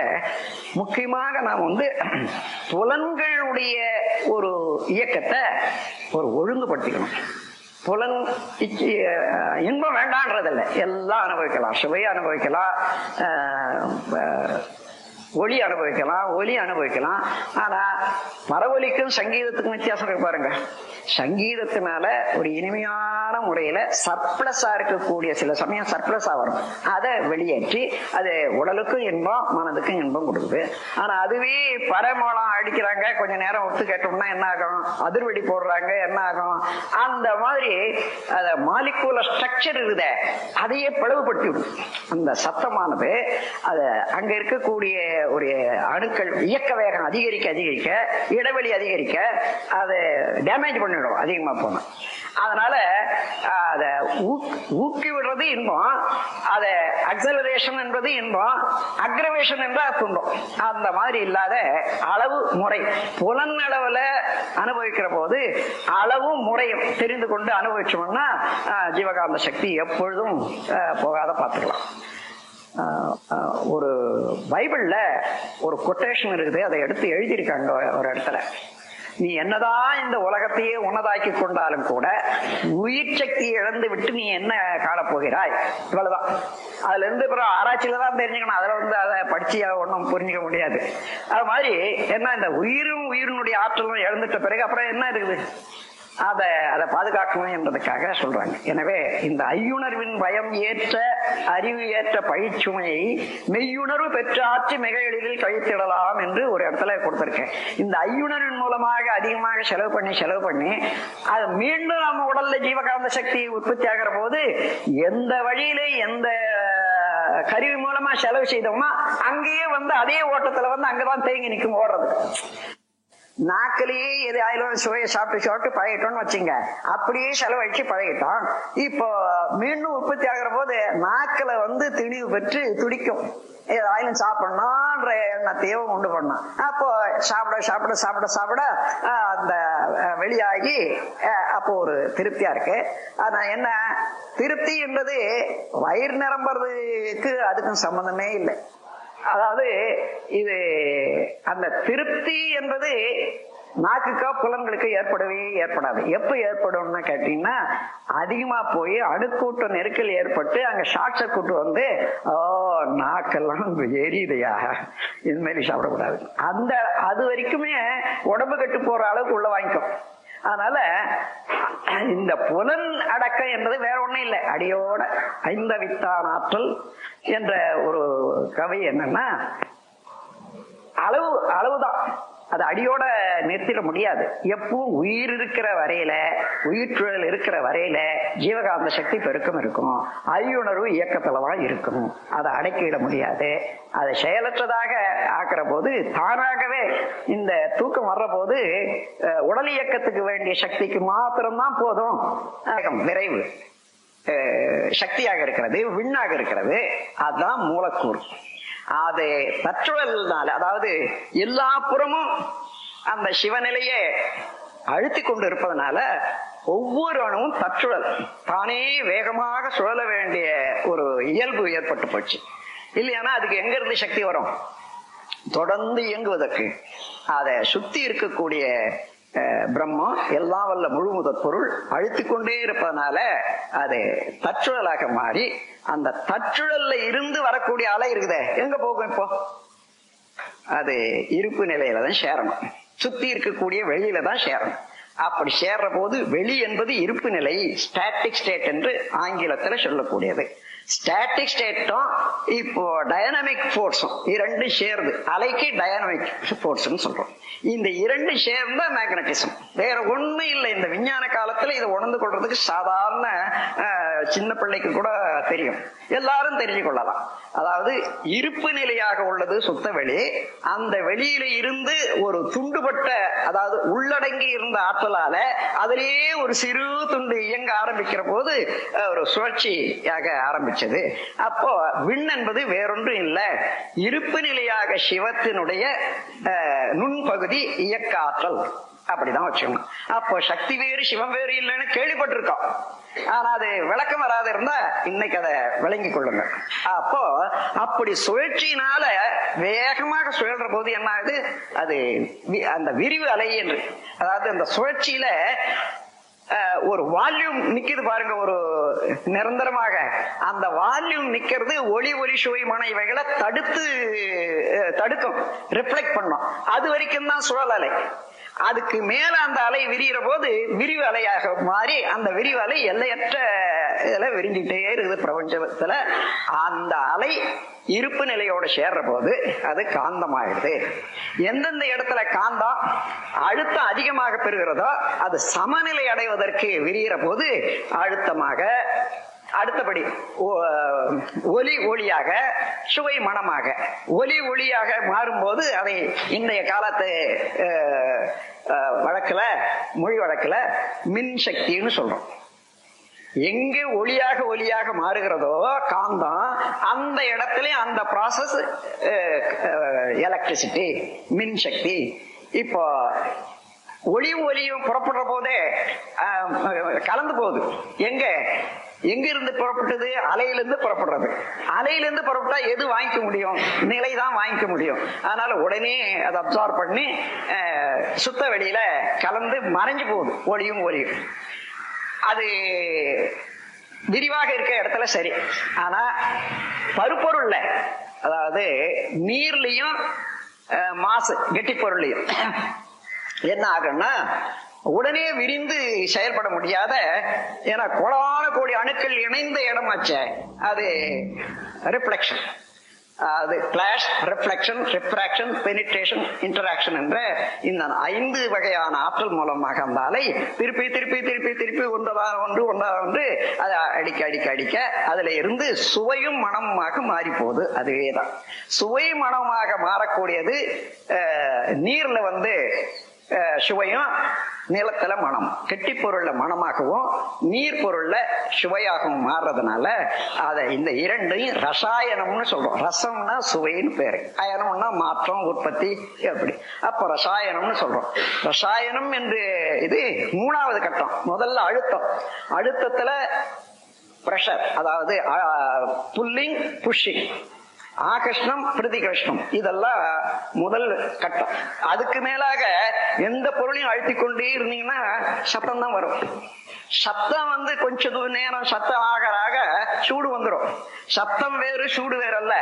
முக்கியமாக நாம் வந்து புலன்களுடைய ஒரு இயக்கத்தை ஒரு ஒழுங்குபடுத்திக்கணும். புலன் இன்பம் வேண்டான்றதில்லை, எல்லாம் அனுபவிக்கலாம். சுவையை அனுபவிக்கலாம், ஒளி அனுபவிக்கலாம், ஒலி அனுபவிக்கலாம். ஆனா பரவலிக்கும் சங்கீதத்துக்கும் வித்தியாசம் இருக்கு பாருங்க. சங்கீதத்தினால ஒரு இனிமையான முறையில சர்ப்ளஸா இருக்கக்கூடிய, சில சமயம் சர்ப்ளஸா வரும், அதை வெளியேற்றி அது உடலுக்கும் இன்பம் மனதுக்கும் இன்பம் கொடுக்குது. ஆனா அதுவே பரமோளம் அடிக்கிறாங்க, கொஞ்ச நேரம் ஒத்து கேட்டோம்னா என்ன ஆகும், அதிர்வெடி போடுறாங்க, என்ன ஆகும், அந்த மாதிரி அத மாலிகுலர் ஸ்ட்ரக்சர் இருக்குதே அதையே பிளவுபடுத்தி விடும். அந்த சத்தமானது அது அங்க இருக்கக்கூடிய ஒரு அணுக்கள் இயக்க வேகம் அதிகரிக்க அதிகரிக்க இடைவெளி அதிகரிக்க அதை டேமேஜ் பண்ணிடும் அதிகமா போன. அதனால அதை ஊக்கி விடுறது இன்பம், அதை அக்சலரேஷன் என்பது இன்பம், அக்ரவேஷன் என்றால் துன்பம். அந்த மாதிரி இல்லாத அளவு முறை புலன் அளவுல அனுபவிக்கிற போது அளவும் முறையும் தெரிந்து கொண்டு அனுபவிச்சோம்னா ஜீவகாந்த சக்தி எப்பொழுதும் போகாத பார்த்துக்கலாம். ஒரு பைபிள்ல ஒரு கொட்டேஷன் இருக்குது, அதை எடுத்து எழுதியிருக்காங்க ஒரு இடத்துல. நீ என்னதான் இந்த உலகத்தையே உன்னதாக்கி கொண்டாலும் கூட உயிர் சக்தியை இழந்து விட்டு நீ என்ன காணப்போகிறாய், இவ்வளவுதான். அதுல இருந்து அப்புறம் ஆராய்ச்சியில தான் தெரிஞ்சுக்கணும், அதுல அதை படிச்சு ஒன்றும் புரிஞ்சுக்க முடியாது. அது மாதிரி என்ன, இந்த உயிரினுடைய ஆற்றலும் இழந்துட்ட பிறகு அப்புறம் என்ன இருக்குது, அதை பாதுகாக்கணும் என்பதற்காக சொல்றாங்க. எனவே இந்த ஐயுணர்வின் பயம் ஏற்ற அறிவு ஏற்ற பயிற்சுமையை மெய்யுணர்வு பெற்று ஆட்சி மிக எளிதில் கழித்திடலாம் என்று ஒரு இடத்துல கொடுத்திருக்கேன். இந்த ஐயுணர்வின் மூலமாக அதிகமாக செலவு பண்ணி அது மீண்டும் நம்ம உடல்ல ஜீவகாந்த சக்தி உற்பத்தி ஆகிற போது எந்த வழியில எந்த கருவி மூலமா செலவு செய்தோம்னா அங்கேயே அதே ஓட்டத்துல அங்கதான் தேங்கி நிற்கும் ஓடுறது. நாக்கிலேயே எது ஆயிலும் சுவையை சாப்பிட்டு பழகிட்டோம்னு வச்சுங்க, அப்படியே செலவழிச்சு பழகிட்டோம். இப்போ மீண்டும் உற்பத்தி ஆகிற போது நாக்கில திணிவு பெற்று துடிக்கும், ஆயிலும் சாப்பிடணும்ன்ற எண்ணத்தையும் உண்டு பண்ணோம். அப்போ சாப்பிட அந்த வெளியாகி அப்போ ஒரு திருப்தியா இருக்கு. ஆனா என்ன, திருப்தி என்பது வயிறு நிரம்புறதுக்கு அதுக்கும் சம்பந்தமே இல்லை. அதாவது இது அந்த திருப்தி என்பது நாக்குக்கோ புலன்களுக்கு ஏற்படாது. எப்ப ஏற்படும்னு கேட்டீங்கன்னா, அதிகமா போய் அணுக்கூட்ட நெருக்கல் ஏற்பட்டு அங்க ஷார்ட் சர்க்யூட் நாக்கெல்லாம் எரியுதையா, இது மாதிரி சாப்பிடக்கூடாது. அது வரைக்குமே உடம்பு கட்டு போற அளவுக்கு உள்ள வாங்கிக்கும். அதனால இந்த புலன் அடக்கம் என்பது வேற ஒண்ணும் இல்லை, அடியோட ஐந்தவித்தான் ஆற்றல் என்ற ஒரு கவி என்னன்னா, அளவுதான், அது அடியோட நிறுத்திட முடியாது. எப்பவும் உயிர் இருக்கிற வரையில, உயிர்ச்சூழல் இருக்கிற வரையில ஜீவகாந்த சக்தி பெருக்கம் இருக்கும், ஐயுணர்வு இயக்கத்துலதான் இருக்கும். அதை அடக்கிட முடியாது. அதை செயலற்றதாக ஆக்கிற போது தானாகவே இந்த தூக்கம் வர்ற போது உடல் இயக்கத்துக்கு வேண்டிய சக்திக்கு மாத்திரம்தான் போதும். விரைவு சக்தியாக இருக்கிறது, விண்ணாக இருக்கிறது, அதுதான் மூலக்கூறு. அது தற்றுழல்னால, அதாவது எல்லா புறமும் அந்த சிவநிலையை அழுத்தி கொண்டு இருப்பதனால ஒவ்வொரு அணுவும் தற்றுழல் தானே வேகமாக சுழல வேண்டிய ஒரு இயல்பு ஏற்பட்டு போச்சு. இல்லையானா அதுக்கு எங்க இருந்து சக்தி வரும் தொடர்ந்து இயங்குவதற்கு? அதை சுத்தி இருக்கக்கூடிய பிரம்மம் எல்லாம் வல்ல முழு முதற் பொருள் அழுத்தி கொண்டே இருப்பதனால அது தற்றுழலாக மாறி, அந்த தற்றுழல்ல இருந்து வரக்கூடிய அலை இருக்குதே எங்க போகும்? இப்போ அது இருப்பு நிலையில தான் சேரணும், சுத்தி இருக்கக்கூடிய வெளியில தான் சேரணும். அப்படி சேர்ற போது வெளி என்பது இருப்பு நிலை, ஸ்டாட்டிக் ஸ்டேட் என்று ஆங்கிலத்துல சொல்லக்கூடியது. ஸ்டாட்டிக் ஸ்டேட்டும் இப்போ டைனமிக் போர்ஸும் இரண்டு சேர்ந்து அலைக்கு டைனமிக் போர்ஸ் சொல்றோம். இந்த இரண்டு சேர்ந்த மேக்னட்டிசம், வேற ஒண்ணு இல்லை. இந்த விஞ்ஞான காலத்துல இதை உணர்ந்து கொள்றதுக்கு சாதாரண சின்ன பிள்ளைக்கு கூட தெரியும், எல்லாரும் தெரிஞ்சு கொள்ளலாம். அதாவது இருப்பு நிலையாக உள்ளது சுத்த வெளி, அந்த வெளியில இருந்து ஒரு துண்டுபட்ட, அதாவது உள்ளடங்கி இருந்த ஆற்றலால அதிலேயே ஒரு சிறு துண்டு இயங்க ஆரம்பிக்கிற போது ஒரு சுழற்சியாக ஆரம்பிச்சது. அப்போ விண் என்பது வேறொன்றும் இல்லை, இருப்பு நிலையாக சிவத்தினுடைய நுண்பகுதி இயக்க ஆற்றல், அப்படிதான் வச்சுக்கணும். அப்போ சக்தி வேறு சிவம் வேறு இல்லைன்னு கேள்விப்பட்டிருக்கோம், ஆனா அது விளக்கம் வராது இருந்தா இன்னைக்கு அதை விளங்கி கொள்ளுங்க. அப்போ அப்படி சுழற்சியினால வேகமாக சுழல்ற போது என்ன ஆகுது, அது அந்த விரிவு அலை என்று, அதாவது அந்த சுழற்சியில ஒரு வால்யூம் நிக்குது பாருங்க, ஒரு நிரந்தரமாக அந்த வால்யூம் நிக்கிறது ஒளி சுவைமான இவைகளை தடுக்கும், ரிஃப்ளெக்ட் பண்ணும். அது வரைக்கும் தான் சுழல் அலை. அதுக்கு மேல அந்த அலை விரிகிற போது விரிவு அலையாக மாறி அந்த விரிவு அலை எல்லையற்ற விரிஞ்சிட்டே இருக்குது பிரபஞ்சத்துல. அந்த அலை இருப்பு நிலையோட சேர்ற போது அது காந்தமாயிடுது. எந்தெந்த இடத்துல காந்தம் அழுத்தம் அதிகமாக பெறுகிறதோ அது சமநிலை அடைவதற்கு விரிகிற போது அழுத்தமாக அடுத்தபடி ஒலி ஒளியாக, சுவை மணமாக. ஒலி ஒளியாக மாறும்போது அதை இன்றைய காலத்து வழக்குல, மொழி வழக்குல மின் சக்தின்னு சொல்றோம். எங்கு ஒளியாக மாறுகிறதோ காந்தம், அந்த இடத்துல அந்த ப்ராசஸ் எலக்ட்ரிசிட்டி, மின் சக்தி. இப்போ ஒளியும் புறப்படுற போதே கலந்து போகுது. எங்க இருந்து புறப்பட்டது? அலையிலிருந்து புறப்படுறது. அலையிலிருந்து புறப்பட்டா எது வாங்கிக்க முடியும்? நிலைதான் வாங்கிக்க முடியும். அதனால உடனே அதை அப்சார்ப் பண்ணி சுத்த வெளியில கலந்து மறைஞ்சு போகுது ஒளியும். அது விரிவாக இருக்க இடத்துல சரி. ஆனா பருப்பொருள்ல, அதாவது நீர்லயும் மாசு கெட்டி பொருள்லையும் என்ன ஆகும்னா, உடனே விரிந்து செயல்பட முடியாத, ஏன்னா கோடான கோடி அணுக்கள் இணைந்த இடமாச்ச, அது ரிஃப்ளெக்ஷன். அது clash, reflection, refraction, penetration, interaction என்ற இந்த 5 வகையான ஆற்றல் மூலமாக அந்த அலை திருப்பி திருப்பி திருப்பி திருப்பி ஒன்றாக அதை அடிக்க அதுல இருந்து சுவையும் மனமுமாக மாறி போகுது. அதுவேதான் சுவை மனமாக மாறக்கூடியது. நீர்ல சுவையும், நிலத்துல மனம், கெட்டி பொருள்ல மனமாகவும் நீர் பொருள்ல சுவையாகவும் மாறுறதுனால அதை இந்த இரண்டையும் ரசாயனம்னு சொல்றோம். ரசம்னா சுவைன்னு பேரு, அயனம்னா மாற்றம், உற்பத்தி. அப்படி அப்ப ரசாயனம்னு சொல்றோம். ரசாயனம் என்று இது 3வது கட்டம். முதல்ல அழுத்தத்துல பிரஷர், அதாவது புல்லிங், புஷிங், ஆகர்ஷணம், பிரதிகர்ஷணம், இதெல்லாம் முதல் கட்டம். அதுக்கு மேலாக எந்த பொருளையும் அழுத்திக் கொண்டே இருந்தீங்கன்னா சத்தம் தான் வரும். சத்தம் கொஞ்சம் நேரம் சத்தம் ஆக சூடு வந்துடும். சத்தம் வேறு, சூடு வேற அல்ல.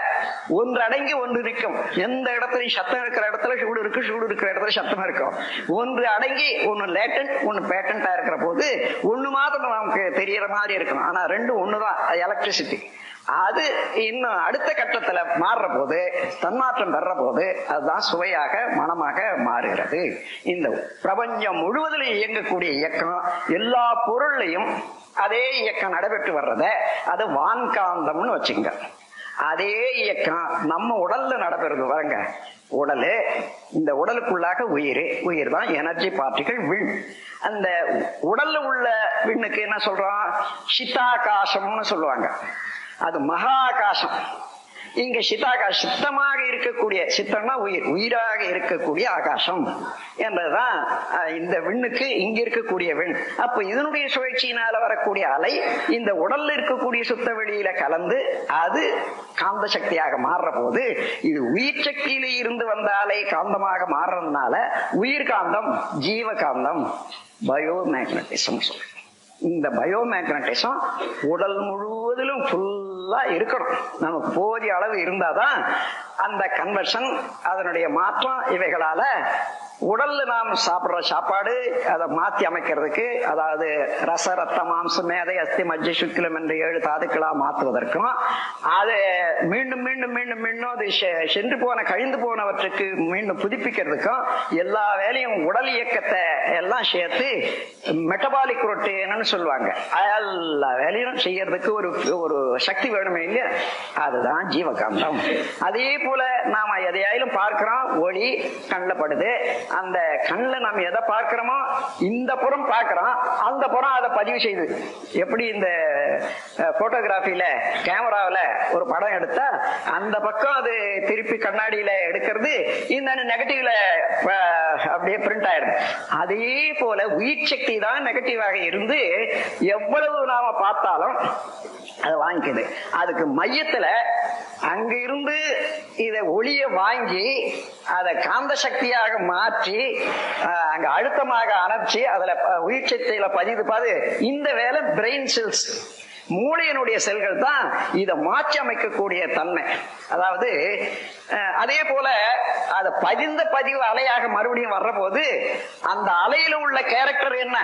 ஒன்று அடங்கி ஒன்று இருக்கும். எந்த இடத்துலையும் சத்தம் இருக்கிற இடத்துல சூடு இருக்கு, சூடு இருக்கிற இடத்துல சத்தம் இருக்கும். ஒன்று அடங்கி ஒன்னு லேட்டன்ட், ஒன்னு பேட்டன்டா இருக்கிற போது ஒண்ணு மாத்திரம் நமக்கு தெரியற மாதிரி இருக்கும். ஆனா ரெண்டும் ஒண்ணுதான், எலக்ட்ரிசிட்டி. அது இன்னும் அடுத்த கட்டத்துல மாறுற போது, தன்மாற்றம் பெற போது, அதுதான் சுவையாக மனமாக மாறுகிறது. இந்த பிரபஞ்சம் முழுவதில் இயங்கக்கூடிய இயக்கம், எல்லா பொருளையும் அதே இயக்கம் நடைபெற்று வர்றத அது வான்காந்தம்னு வச்சுங்க. அதே இயக்கம் நம்ம உடல்ல நடைபெறுது பாருங்க. உடலு, இந்த உடலுக்குள்ளாக உயிர் தான் எனர்ஜி பார்ட்டிகள், விண். அந்த உடல்ல உள்ள விண்ணுக்கு என்ன சொல்றோம்? சித்தாகாசம்னு சொல்லுவாங்க. அது மகா ஆகாசம். இங்க சித்தாகாசம், சித்தமாக இருக்கக்கூடிய, சித்தம்னா உயிராக இருக்கக்கூடிய ஆகாசம் என்பதுதான் இந்த விண்ணுக்கு இங்க இருக்கக்கூடிய விண். அப்ப இதனுடைய சுழற்சியினால வரக்கூடிய அலை இந்த உடல்ல இருக்கக்கூடிய சுத்த வெளியில கலந்து அது காந்த சக்தியாக மாறுற போது, இது உயிர் சக்தியில இருந்து வந்த அலை காந்தமாக மாறுறதுனால உயிர் காந்தம், ஜீவ காந்தம், பயோ மேக்னட்டிசம் சொல்றேன். இந்த பயோ மேக்னட்டிசம் உடல் முழுவதிலும் ஃபுல்லா இருக்கணும். நமக்கு போதிய அளவு இருந்தாதான் அந்த கன்வர்ஷன், அதனுடைய மாற்றம் இவைகளால உடல்ல நாம் சாப்பிடுற சாப்பாடு அதை மாற்றி அமைக்கிறதுக்கு, அதாவது ரச, ரத்த, மாம்சம், மேதை, அஸ்தி, மஜ்ஜை, சுக்கிலம் என்ற 7 தாதுக்களா மாற்றுவதற்கும், அதை மீண்டும் மீண்டும் மீண்டும் மீண்டும் அது சென்று போன, கழிந்து போனவற்றுக்கு மீண்டும் புதுப்பிக்கிறதுக்கும் எல்லா வேலையும், உடல் இயக்கத்தை எல்லாம் சேர்த்து மெட்டபாலிக் ரொட்டேன்னு சொல்லுவாங்க. எல்லா வேலையும் செய்யறதுக்கு ஒரு சக்தி வேணுமே இல்லையா? அதுதான் ஜீவகாந்தம். அதே போல நாம எதையாயிலும் பார்க்கிறோம், ஒளி கண்ணில் படுது. அந்த கண்ணில் நம்ம எதை பார்க்கிறோமோ, இந்த புறம் பார்க்கிறோம், அந்த புறம் அதை பதிவு செய்து. எப்படி இந்த போட்டோகிராஃபில கேமராவில ஒரு படம் எடுத்தா அந்த பக்கம் அது திருப்பி கண்ணாடியில எடுக்கிறது, இந்த நெகட்டிவ்ல அப்படியே பிரிண்ட் ஆயிடுது. அதே போல உயிர் சக்தி தான் நெகட்டிவாக இருந்து எவ்வளவு நாம பார்த்தாலும் அதை வாங்கிக்குது. அதுக்கு மையத்துல அங்க இருந்து இத ஒளிய வாங்கி அதை காந்த சக்தியாக மாற்றி அங்க அழுத்தமாக அணைச்சி அதுல உயிர் சக்தியில பதிவு. இந்த வேலை பிரெயின் செல்ஸ், மூளையினுடைய செல்கள் தான் இதை மாற்றி அமைக்கக்கூடிய தன்மை. அதாவது அதே போல அது பதிவு அலையாக மறுபடியும் வர்ற போது அந்த அலையில உள்ள கேரக்டர் என்ன?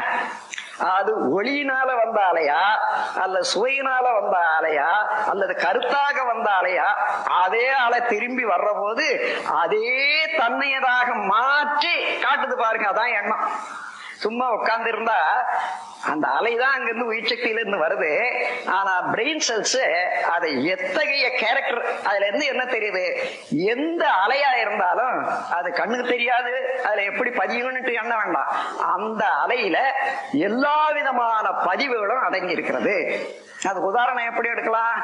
அது ஒளியினால வந்த அலையா, அல்லது சுவையினால வந்த அலையா, அல்லது கருத்தாக வந்த அலையா, அதே அலை திரும்பி வர்ற போது அதே தன்மையதாக மாற்றி காட்டுது பாருங்க. அதான் எண்ணம். சும்மா உட்கார்ந்து இருந்தா அந்த அலைதான் அங்கிருந்து உயிர் சக்தியில இருந்து வருது. ஆனா பிரெயின் செல்ஸ் அதை எத்தகைய கேரக்டர், அதுல இருந்து என்ன தெரியுது, எந்த அலையா இருந்தாலும் அது கண்ணுக்கு தெரியாது, அதுல எப்படி பதிவுன்னு எண்ண வேண்டாம். அந்த அலையில எல்லா விதமான பதிவுகளும் அடங்கி இருக்கிறது. அது உதாரணம் எப்படி எடுக்கலாம்?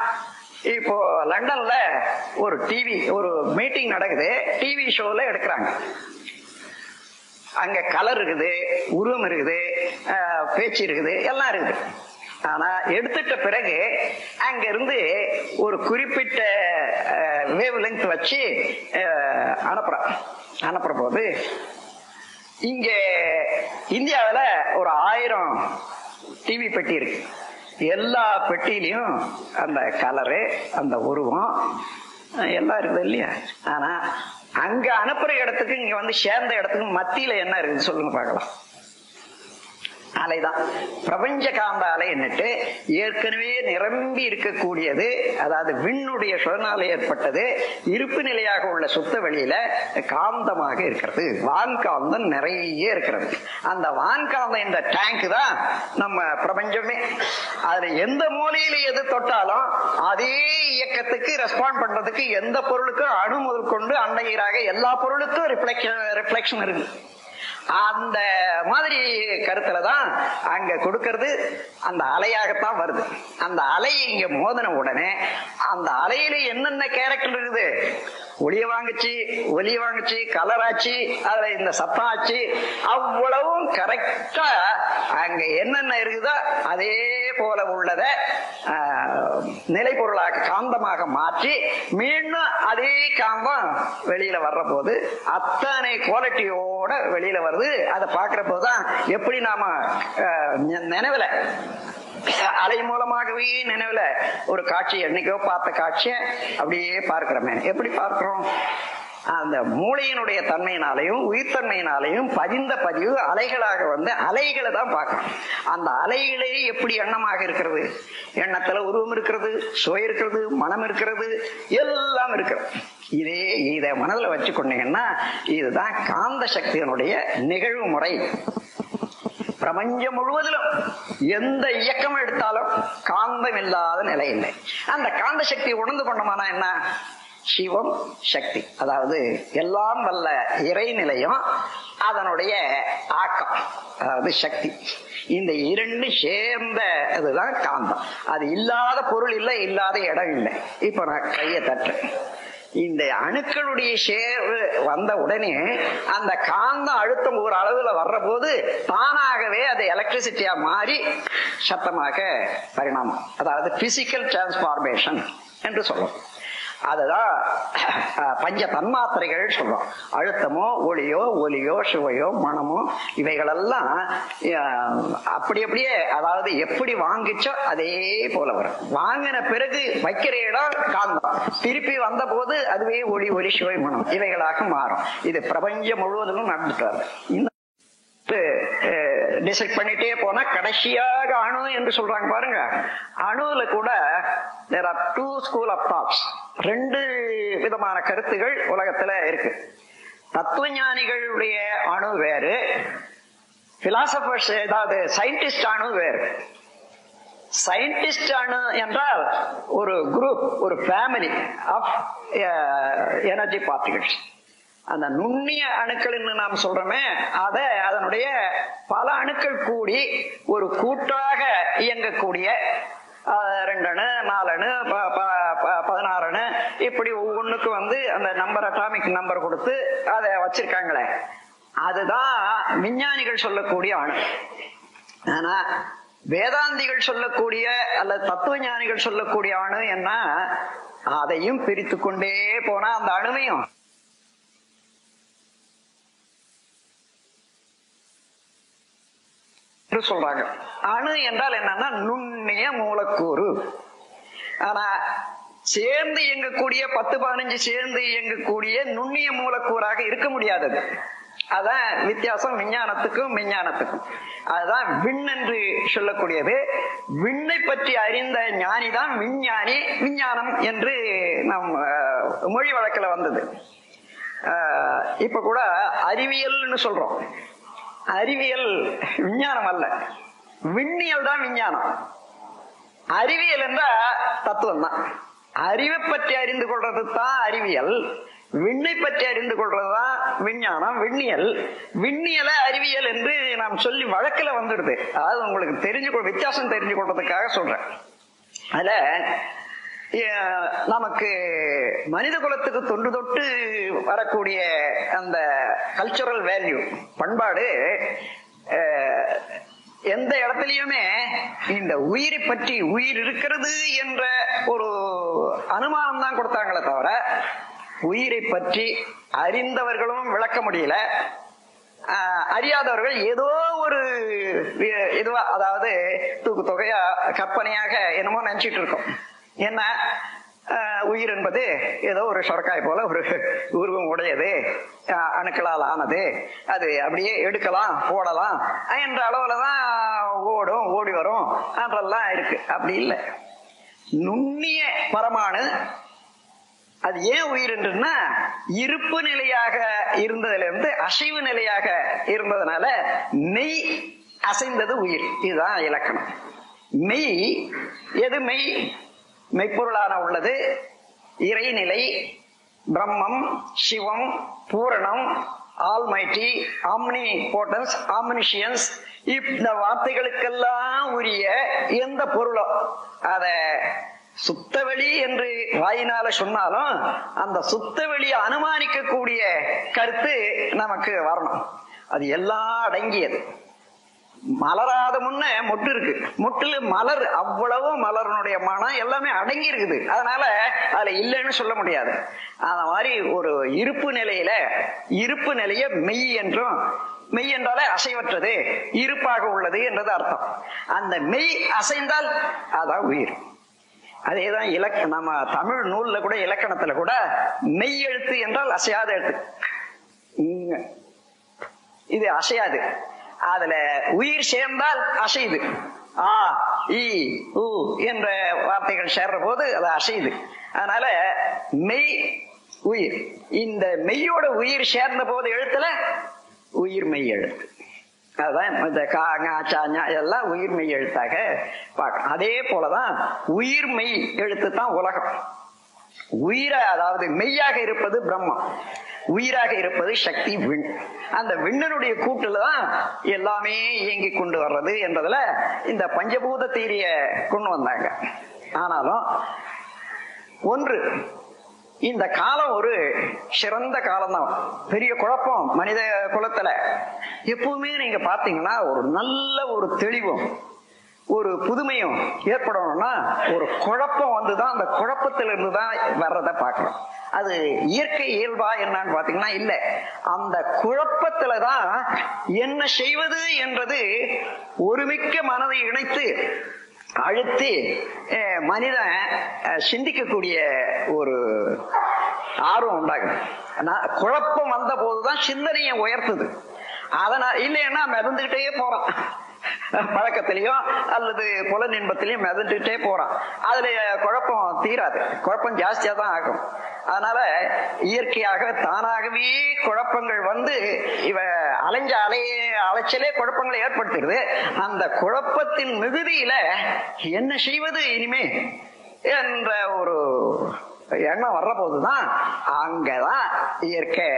இப்போ லண்டன்ல ஒரு மீட்டிங் நடக்குது, டிவி ஷோல எடுக்கிறாங்க. அங்க கலர் இருக்குது, உருவம் இருக்குது, பேச்சு இருக்குது, எல்லாம் இருக்குது. ஆனா எடுத்துட்ட பிறகு அங்க இருந்து ஒரு குறிப்பிட்ட வேவ் லெங்த் வச்சு அனுப்புற போது இங்க இந்தியாவில் ஒரு 1000 டிவி பெட்டி இருக்கு. எல்லா பெட்டியிலையும் அந்த கலரு, அந்த உருவம் எல்லாம் இருக்குது இல்லையா? ஆனா அங்க அனுப்புற இடத்துக்கு இங்க வந்து சேர்ந்த இடத்துக்கு மத்தியில என்ன இருக்குது சொல்லுங்க பார்க்கலாம். அலைதான் பிரபஞ்ச காந்த அலை என்னட்டு ஏற்கனவே நிரம்பி இருக்கக்கூடியது. அதாவது விண்ணுடைய சுழனால ஏற்பட்டது, இருப்பு நிலையாக உள்ள சுத்த வெளியில காந்தமாக இருக்கிறது. வான்காந்தம் நிறைய இருக்கிறது. அந்த வான்காந்தம் இந்த டேங்க் தான் நம்ம பிரபஞ்சமே. அதுல எந்த மூலையில எது தொட்டாலும் அதே இயக்கத்துக்கு ரெஸ்பாண்ட் பண்றதுக்கு எந்த பொருளுக்கும் அணு முதல் கொண்டு அண்டையராக எல்லா பொருளுக்கும் ரிஃப்ளெக்ஷன் இருக்கு. அந்த மாதிரி கருத்துலதான் அங்க கொடுக்கிறது அந்த அலையாகத்தான் வருது. அந்த அலை இங்க மோதன உடனே அந்த அலையில என்னென்ன கேரக்டர் இருக்குது, ஒளிய வாங்குச்சு, கலர் ஆச்சு, அதுல இந்த சத்தம் ஆச்சு, அவ்வளவும் கரெக்டா அங்க என்னென்ன இருக்குதோ அதே போல உள்ளத நிலை பொருளாக காந்தமாக மாற்றி மீண்டும் அதே காந்தம் வெளியில வர்ற போது அத்தனை குவாலிட்டியோட வெளியில வருது. அதை பார்க்கிற போதுதான் எப்படி நாம நினைவுல அலை மூலமாகவே நினைவுல ஒரு காட்சி, என்னைக்கோ பார்த்த காட்சியை அப்படியே பார்க்கிறோமே. எப்படி பார்க்கிறோம்? அந்த மூளையினுடைய தன்மையினாலையும் உயிர்த்தன்மையினாலையும் பதிந்த பதிவு அலைகளாக வந்து அலைகளை தான் பார்க்கணும். அந்த அலைகளே எப்படி எண்ணமாக இருக்கிறது, எண்ணத்துல உருவம் இருக்கிறது, சுவை இருக்கிறது, மனம் இருக்கிறது, எல்லாம் இருக்கிறது. இதை மனதில் வச்சு கொண்டீங்கன்னா இதுதான் காந்த சக்தியினுடைய நிகழ்வு முறை. பிரபஞ்சம் முழுவதிலும் எந்த இயக்கம் எடுத்தாலும் காந்தம் இல்லாத நிலை இல்லை. அந்த காந்த சக்தி உணர்ந்து கொண்டோம்னா என்ன? சிவம் சக்தி, அதாவது எல்லாம் வல்ல இறைநிலையும் அதனுடைய ஆக்கம், அதாவது சக்தி. இந்த இரண்டு சேர்ந்த அதுதான் காந்தம். அது இல்லாத பொருள் இல்லை, இல்லாத இடம் இல்லை. இப்ப நான் கையை தட்டுறேன், இந்த அணுக்களுடைய சேர்வு வந்த உடனே அந்த காந்தம் அழுத்தம் ஒரு அளவுல வர்ற போது தானாகவே அது எலக்ட்ரிசிட்டியா மாறி சத்தமாக பரிணாமம், அதாவது பிசிக்கல் டிரான்ஸ்பார்மேஷன் என்று சொல்றோம். அதுதான் பஞ்ச தன்மாத்திரைகள் சொல்றோம். அழுத்தமோ ஒளியோ சுவையோ மனமோ இவைகளெல்லாம் அப்படியே, அதாவது எப்படி வாங்கிச்சோ அதே போல வரும். வாங்கின பிறகு வைக்கிற இடம் காந்தம், திருப்பி வந்த போது அதுவே ஒளி சுவை மனம் இவைகளாக மாறும். இது பிரபஞ்சம் முழுவதிலும் நடந்துட்டு வருது. டிசைட் பண்ணிட்டே போனா கடைசியாக அணு என்று சொல்றாங்க பாருங்க. அணுல கூட there are two school of thoughts, 2 விதமான கருத்துகள் உலகத்துல இருக்கு. தத்துவ ஞானிகளுடைய அணு வேறு, பிலாசபர்ஸ் ஏதாவது சயின்டிஸ்ட் அணு வேறு. சயின்டிஸ்ட் அணு என்றால் ஒரு குரூப், ஒரு ஃபேமிலி ஆஃப் எனர்ஜி பார்ட்டிகல்ஸ். அந்த நுண்ணிய அணுக்கள் நாம் சொல்றோமே, அதனுடைய பல அணுக்கள் கூடி ஒரு கூட்டாக இயங்கக்கூடிய 2 அணு 4 அணு 16 அணு இப்படி ஒவ்வொன்றுக்கு வந்து அந்த நம்பர், அட்டாமிக் நம்பர் கொடுத்து அதை வச்சிருக்காங்களே, அதுதான் விஞ்ஞானிகள் சொல்லக்கூடிய அணு. ஆனா வேதாந்திகள் சொல்லக்கூடிய அல்லது தத்துவ ஞானிகள் சொல்லக்கூடிய அணு என்ன, அதையும் பிரித்து கொண்டே போனா அந்த அணுவையும் சொல்றாங்க. அணு என்றால் என்னன்னா நுண்ணிய மூலக்கூறு. ஆனா சேர்ந்து இயங்கக்கூடிய 10-15 சேர்ந்து இயங்கக்கூடிய நுண்ணிய மூலக்கூறாக இருக்க முடியாதது. அதான் வித்தியாசம் விஞ்ஞானத்துக்கும் விஞ்ஞானத்துக்கும். அதுதான் விண் என்று சொல்லக்கூடியது. விண்ணை பற்றி அறிந்த ஞானி தான் விஞ்ஞானி. விஞ்ஞானம் என்று நம் மொழி வழக்கில் வந்தது. இப்ப கூட அறிவியல்னு சொல்றோம். அறிவியல் விஞ்ஞானம் அல்ல, விண்ணியல் தான் விஞ்ஞானம். அறிவியல் என்ற தத்துவம் தான். அறிவை பற்றி அறிந்து கொள்றது தான் அறிவியல், விண்ணை பற்றி அறிந்து கொள்றதுதான் விஞ்ஞானம், விண்ணியல். விண்ணியல அறிவியல் என்று நாம் சொல்லி வழக்கில் வந்துடுது. அதாவது உங்களுக்கு வித்தியாசம் தெரிஞ்சு கொள்றதுக்காக சொல்றேன். அதுல நமக்கு மனித குலத்துக்கு தொன்று தொட்டு வரக்கூடிய அந்த கல்ச்சுரல் வேல்யூ, பண்பாடு, எந்த இடத்துலயுமே இந்த உயிரை பற்றி, உயிர் இருக்கிறது என்ற ஒரு அனுமானம் தான் கொடுத்தாங்களே தவிர உயிரை பற்றி அறிந்தவர்களும் விளக்க முடியல, அறியாதவர்கள் ஏதோ ஒரு இதுவா, அதாவது தூக்கு தொகையா கற்பனையாக என்னமோ நினைச்சிட்டு இருக்கோம். என்ன உயிர் என்பது ஏதோ ஒரு சொரக்காய் போல ஒரு உருவம் உடையது, அணுக்களால் ஆனது, அது அப்படியே எடுக்கலாம் போடலாம் என்ற அளவுலதான் ஓடும் ஓடி வரும் என்றெல்லாம் இருக்கு. அப்படி இல்லை. நுண்ணிய பரமானு அது ஏன் உயிர் என்றுன்னா இருப்பு நிலையாக இருந்ததுல இருந்து அசைவு நிலையாக இருந்ததுனால மெய் அசைந்தது உயிர். இதுதான் இலக்கணம். மெய் எது? மெய் மெய்ப்பொருளான உள்ளது, இறைநிலை, பிரம்மம், சிவம், பூரணம், ஆல்மைட்டி, ஆம்னி போட்டன்ஸ், ஆம்னிஷியன்ஸ், இந்த வார்த்தைகளுக்கெல்லாம் உரிய எந்த பொருளோ அத சுத்தவெளி என்று வாயினால சொன்னாலும் அந்த சுத்தவெளியை அனுமானிக்கக்கூடிய கருத்து நமக்கு வரணும். அது எல்லாம் அடங்கியது. மலராத முன்ன மொட்டு இருக்கு, மொட்டுல மலர், அவ்வளவு மலருடைய மனம் எல்லாமே அடங்கி இருக்குது. அதனால அதுல இல்லைன்னு சொல்ல முடியாது. அந்த மாதிரி ஒரு இருப்பு நிலைய மெய் என்றும், மெய் என்றாலே அசைவற்றது, இருப்பாக உள்ளது என்றது அர்த்தம். அந்த மெய் அசைந்தால் அதான் உயிர். அதேதான் நம்ம தமிழ் நூல்ல கூட, இலக்கணத்துல கூட மெய் எழுத்து என்றால் அசையாத எழுத்து, இது அசையாது. அதுல உயிர் சேர்ந்தால் அசையுது. ஆ இ உ என்ற வார்த்தைகள் சேர்ற போது அது அசையுது. அதனால மெய் உயிர். இந்த மெய்யோட உயிர் சேர்ந்த போது எழுத்துல உயிர் மெய் எழுத்து. அதுதான் இந்த காஞா எல்லாம் உயிர் மெய் எழுத்தாக பார்க்கணும். அதே போலதான் உயிர் மெய் எழுத்து தான் உலகம். அதாவது மெய்யாக இருப்பது பிரம்மம், உயிராக இருப்பது சக்தி, விண். அந்த விண்ணனுடைய கூட்டுல தான் எல்லாமே இயங்கி கொண்டு வர்றது என்றதுல இந்த பஞ்சபூத தீரிய கொண்டு வந்தாங்க. ஆனாலும் ஒன்று, இந்த காலம் ஒரு சிறந்த காலம்தான். பெரிய குழப்பம் மனித குலத்துல எப்பவுமே நீங்க பாத்தீங்கன்னா ஒரு நல்ல ஒரு தெளிவும் ஒரு புதுமையும் ஏற்படணும்னா ஒரு குழப்பம் வந்துதான், அந்த குழப்பத்திலிருந்து தான் வர்றதை பார்க்கணும். அது இயற்கை இயல்பா என்னன்னு பாத்தீங்கன்னா இல்ல, அந்த குழப்பத்துலதான் என்ன செய்வது என்றது ஒருமிக்க மனதை இணைத்து அழுத்தி மனிதன் சிந்திக்கக்கூடிய ஒரு ஆர்வம் உண்டாகுது. குழப்பம் வந்த போதுதான் சிந்தனையை உயர்த்துது. அதனால இல்லைன்னா மிதந்துகிட்டே போறான், பழக்கத்திலையும் அல்லது புலன் இன்பத்திலையும் மிதந்துட்டே போறான். அதுல குழப்பம் தீராது, குழப்பம் ஜாஸ்தியா தான் ஆகும். அதனால இயற்கையாக தானாகவே குழப்பங்கள் வந்து இவ அலைச்சலே குழப்பங்களை ஏற்படுத்துகிறது. அந்த குழப்பத்தின் மிகுதியில என்ன செய்வது இனிமே என்ற ஒரு எண்ணம் வர்ற போதுதான் அங்கதான் இயற்கை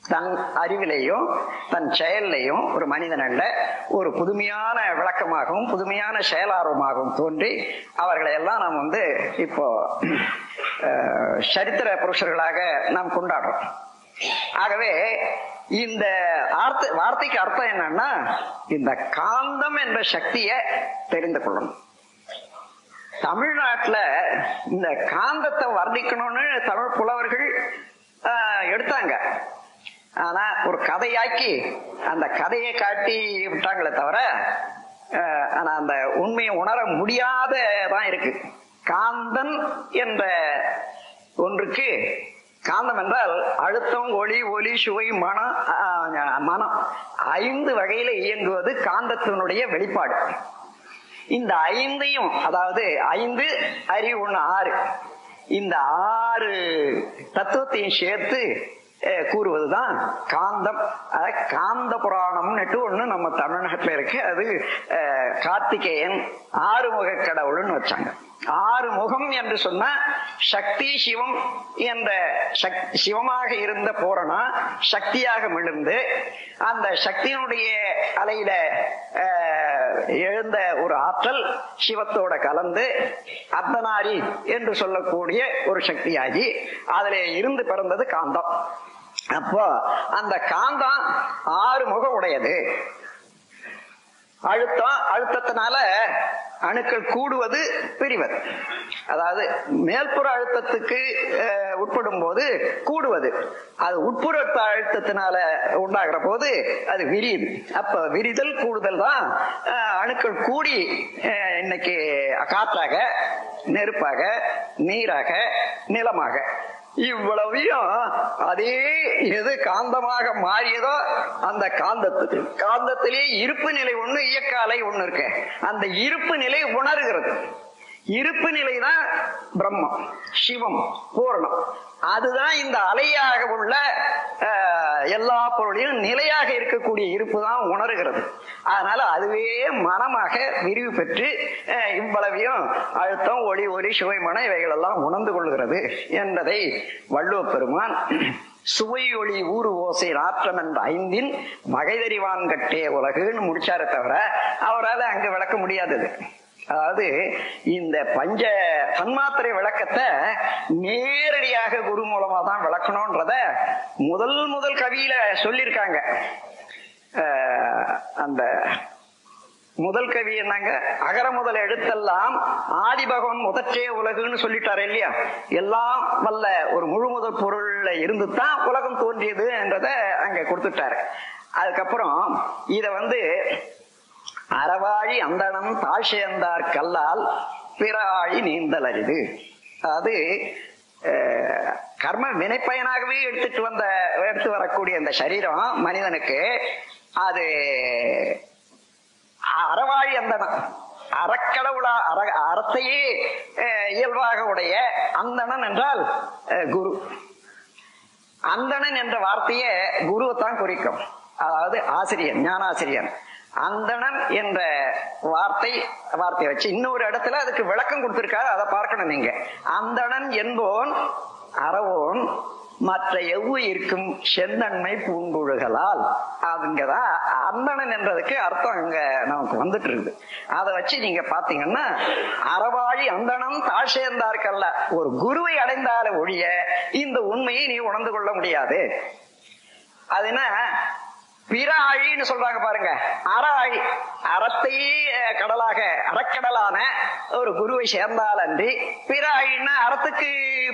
தன் அறிவிலையும் தன் செயலையும் ஒரு மனிதனல்ல ஒரு புதுமையான விளக்கமாகவும் புதுமையான செயலார்வமாகவும் தோன்றி அவர்களை எல்லாம் நாம் வந்து இப்போ சரித்திர புருஷர்களாக நாம் கொண்டாடுறோம். ஆகவே இந்த வார்த்தைக்கு அர்த்தம் என்னன்னா, இந்த காந்தம் என்ற சக்தியை தெரிந்து கொள்ளணும். தமிழ்நாட்டுல இந்த காந்தத்தை வர்ணிக்கணும்னு தமிழ் புலவர்கள் எடுத்தாங்க. ஆனா ஒரு கதையாக்கி அந்த கதையை காட்டி விட்டாங்களே தவிர ஆனா அந்த உண்மையை உணர முடியாததான் இருக்கு. காந்தன் என்ற ஒன்றுக்கு, காந்தம் என்றால் அழுத்தம், ஒளி, ஒலி, சுவை, மனம் 5 வகையில இயங்குவது காந்தத்தினுடைய வெளிப்பாடு. இந்த 5ஐயும், அதாவது 5 அறிவு 1 6, இந்த 6 தத்துவத்தையும் சேர்த்து கூறுவதுதான் காந்தம். காந்த புராணம்னுட்டு ஒண்ணு நம்ம தமிழ்நாட்டில் இருக்கு. அது கார்த்திகேயன் ஆறுமுக கடவுள்னு வச்சாங்க. ஆறுமுகம் என்று சொன்னா சக்தி சிவம் என்ற சிவமாக இருந்த பூரணா சக்தியாக மிளர்ந்து அந்த சக்தியினுடைய அலையில எழுந்த ஒரு ஆற்றல் சிவத்தோட கலந்து அர்த்தநாரி என்று சொல்லக்கூடிய ஒரு சக்தியாகி அதுல இருந்து பிறந்தது காந்தம். அப்போ அந்த காந்தம் ஆறு முகம் உடையது. அழுத்தத்தினால அணுக்கள் கூடுவது பிரிவது. அதாவது மேல்புற அழுத்தத்துக்கு உட்படும் போது கூடுவது, அது உட்புற அழுத்தத்தினால உண்டாகிற போது அது விரியுது. அப்ப விரிதல் கூடுதல் தான் அணுக்கள் கூடி இன்னைக்கு காற்றாக, நெருப்பாக, நீராக, நிலமாக இவ்வளவையும் அதே எது காந்தமாக மாறியதோ அந்த காந்தத்திலே இருப்பு நிலை ஒண்ணு, இயக்க அலை ஒண்ணு இருக்கு. அந்த இருப்பு நிலை உணர்கிறது. இருப்பு நிலை தான் பிரம்மம், சிவம், பூரணம். அதுதான் இந்த அலையாக உள்ள எல்லா பொருளையும் நிலையாக இருக்கக்கூடிய இருப்பு தான் உணர்கிறது. அதனால அதுவே மனமாக விரிவு பெற்று இவ்வளவையும் அழுத்தம், ஒளி, ஒலி, சுவைமன இவைகள் எல்லாம் உணர்ந்து கொள்கிறது என்பதை வள்ளுவ பெருமான் சுவை ஒளி ஊறு ஓசை நாற்றம் என்ற ஐந்தின் வகைதறிவான் கட்டே உலகுன்னு முடிச்சார தவிர அவரால் அங்க விளக்க முடியாதது. அதாவது இந்த பஞ்ச தன்மாத்திரை விளக்கத்தை நேரடியாக குரு மூலமா தான் விளக்கணும்ன்றத முதல் கவியில சொல்லியிருக்காங்க. அந்த முதல் கவி என்னங்க, அகர முதல் எழுத்தெல்லாம் ஆதிபகவன் முதற்றே உலகுன்னு சொல்லிட்டாரு இல்லையா. எல்லாம் வல்ல ஒரு முழு முதல் பொருள்ல இருந்து தான் உலகம் தோன்றியது என்றத அங்க கொடுத்துட்டாரு. அதுக்கப்புறம் இத அறவாழி அந்தணம் தாழ்ச்சேர்ந்தார் கல்லால் பிறாழி நீந்தல் அரிது. அதாவது கர்ம வினைப்பயனாகவே எடுத்து வரக்கூடிய இந்த சரீரம் மனிதனுக்கு அது அறவாழி அந்தணம், அறக்கடவுளா அறத்தையே இயல்பாக உடைய அந்தணன் என்றால் குரு. அந்தணன் என்ற வார்த்தையே குருவைத்தான் குறிக்கும். அதாவது ஆசிரியர், ஞானாசிரியர். அந்தணன் என்ற வார்த்தையை வச்சு இன்னொரு இடத்துல அதுக்கு விளக்கம் கொடுத்திருக்காரு. அதை பார்க்கணும் நீங்க. அந்தணன் என்போன் அறவோன் மற்ற எவ்வுயிர்க்கும் செந்தன்மை பூங்குழுகளால். அதுங்கதான் அந்தணன் என்றதுக்கு அர்த்தம் அங்க நமக்கு வந்துட்டு இருக்குது. அதை வச்சு நீங்க பாத்தீங்கன்னா அறவாழி அந்தணம் தாழ் சேர்ந்தார்கல்ல, ஒரு குருவை அடைந்தால ஒழிய இந்த உண்மையை நீ உணர்ந்து கொள்ள முடியாது. அதுனா பிற ஆழின்னு சொல்றாங்க பாருங்க. அற ஆழி, அறத்தையே கடலாக அறக்கடலான ஒரு குருவை சேர்ந்தால் அன்றி பிற ஆழின்னா அறத்துக்கு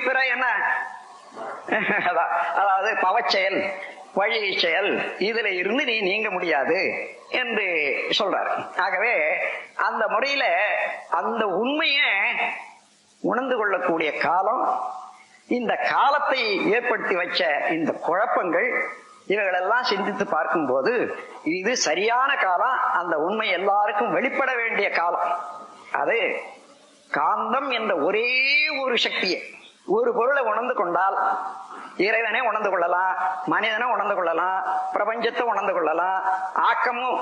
பிற என்ன, அதாவது பவச்செயல், வழி செயல், இதுல இருந்து நீ நீங்க முடியாது என்று சொல்றாரு. ஆகவே அந்த முறையில அந்த உண்மைய உணர்ந்து கொள்ளக்கூடிய காலம், இந்த காலத்தை ஏற்படுத்தி வச்ச இந்த குழப்பங்கள் இவைகளெல்லாம் சிந்தித்து பார்க்கும் போது இது சரியான காலம். அந்த உண்மை எல்லாருக்கும் வெளிப்பட வேண்டிய காலம். அது காந்தம் என்ற ஒரே ஒரு சக்தியை, ஒரு பொருளை உணர்ந்து கொண்டால் இறைவனை உணர்ந்து கொள்ளலாம், மனிதனை உணர்ந்து கொள்ளலாம், பிரபஞ்சத்தை உணர்ந்து கொள்ளலாம், ஆக்கமும்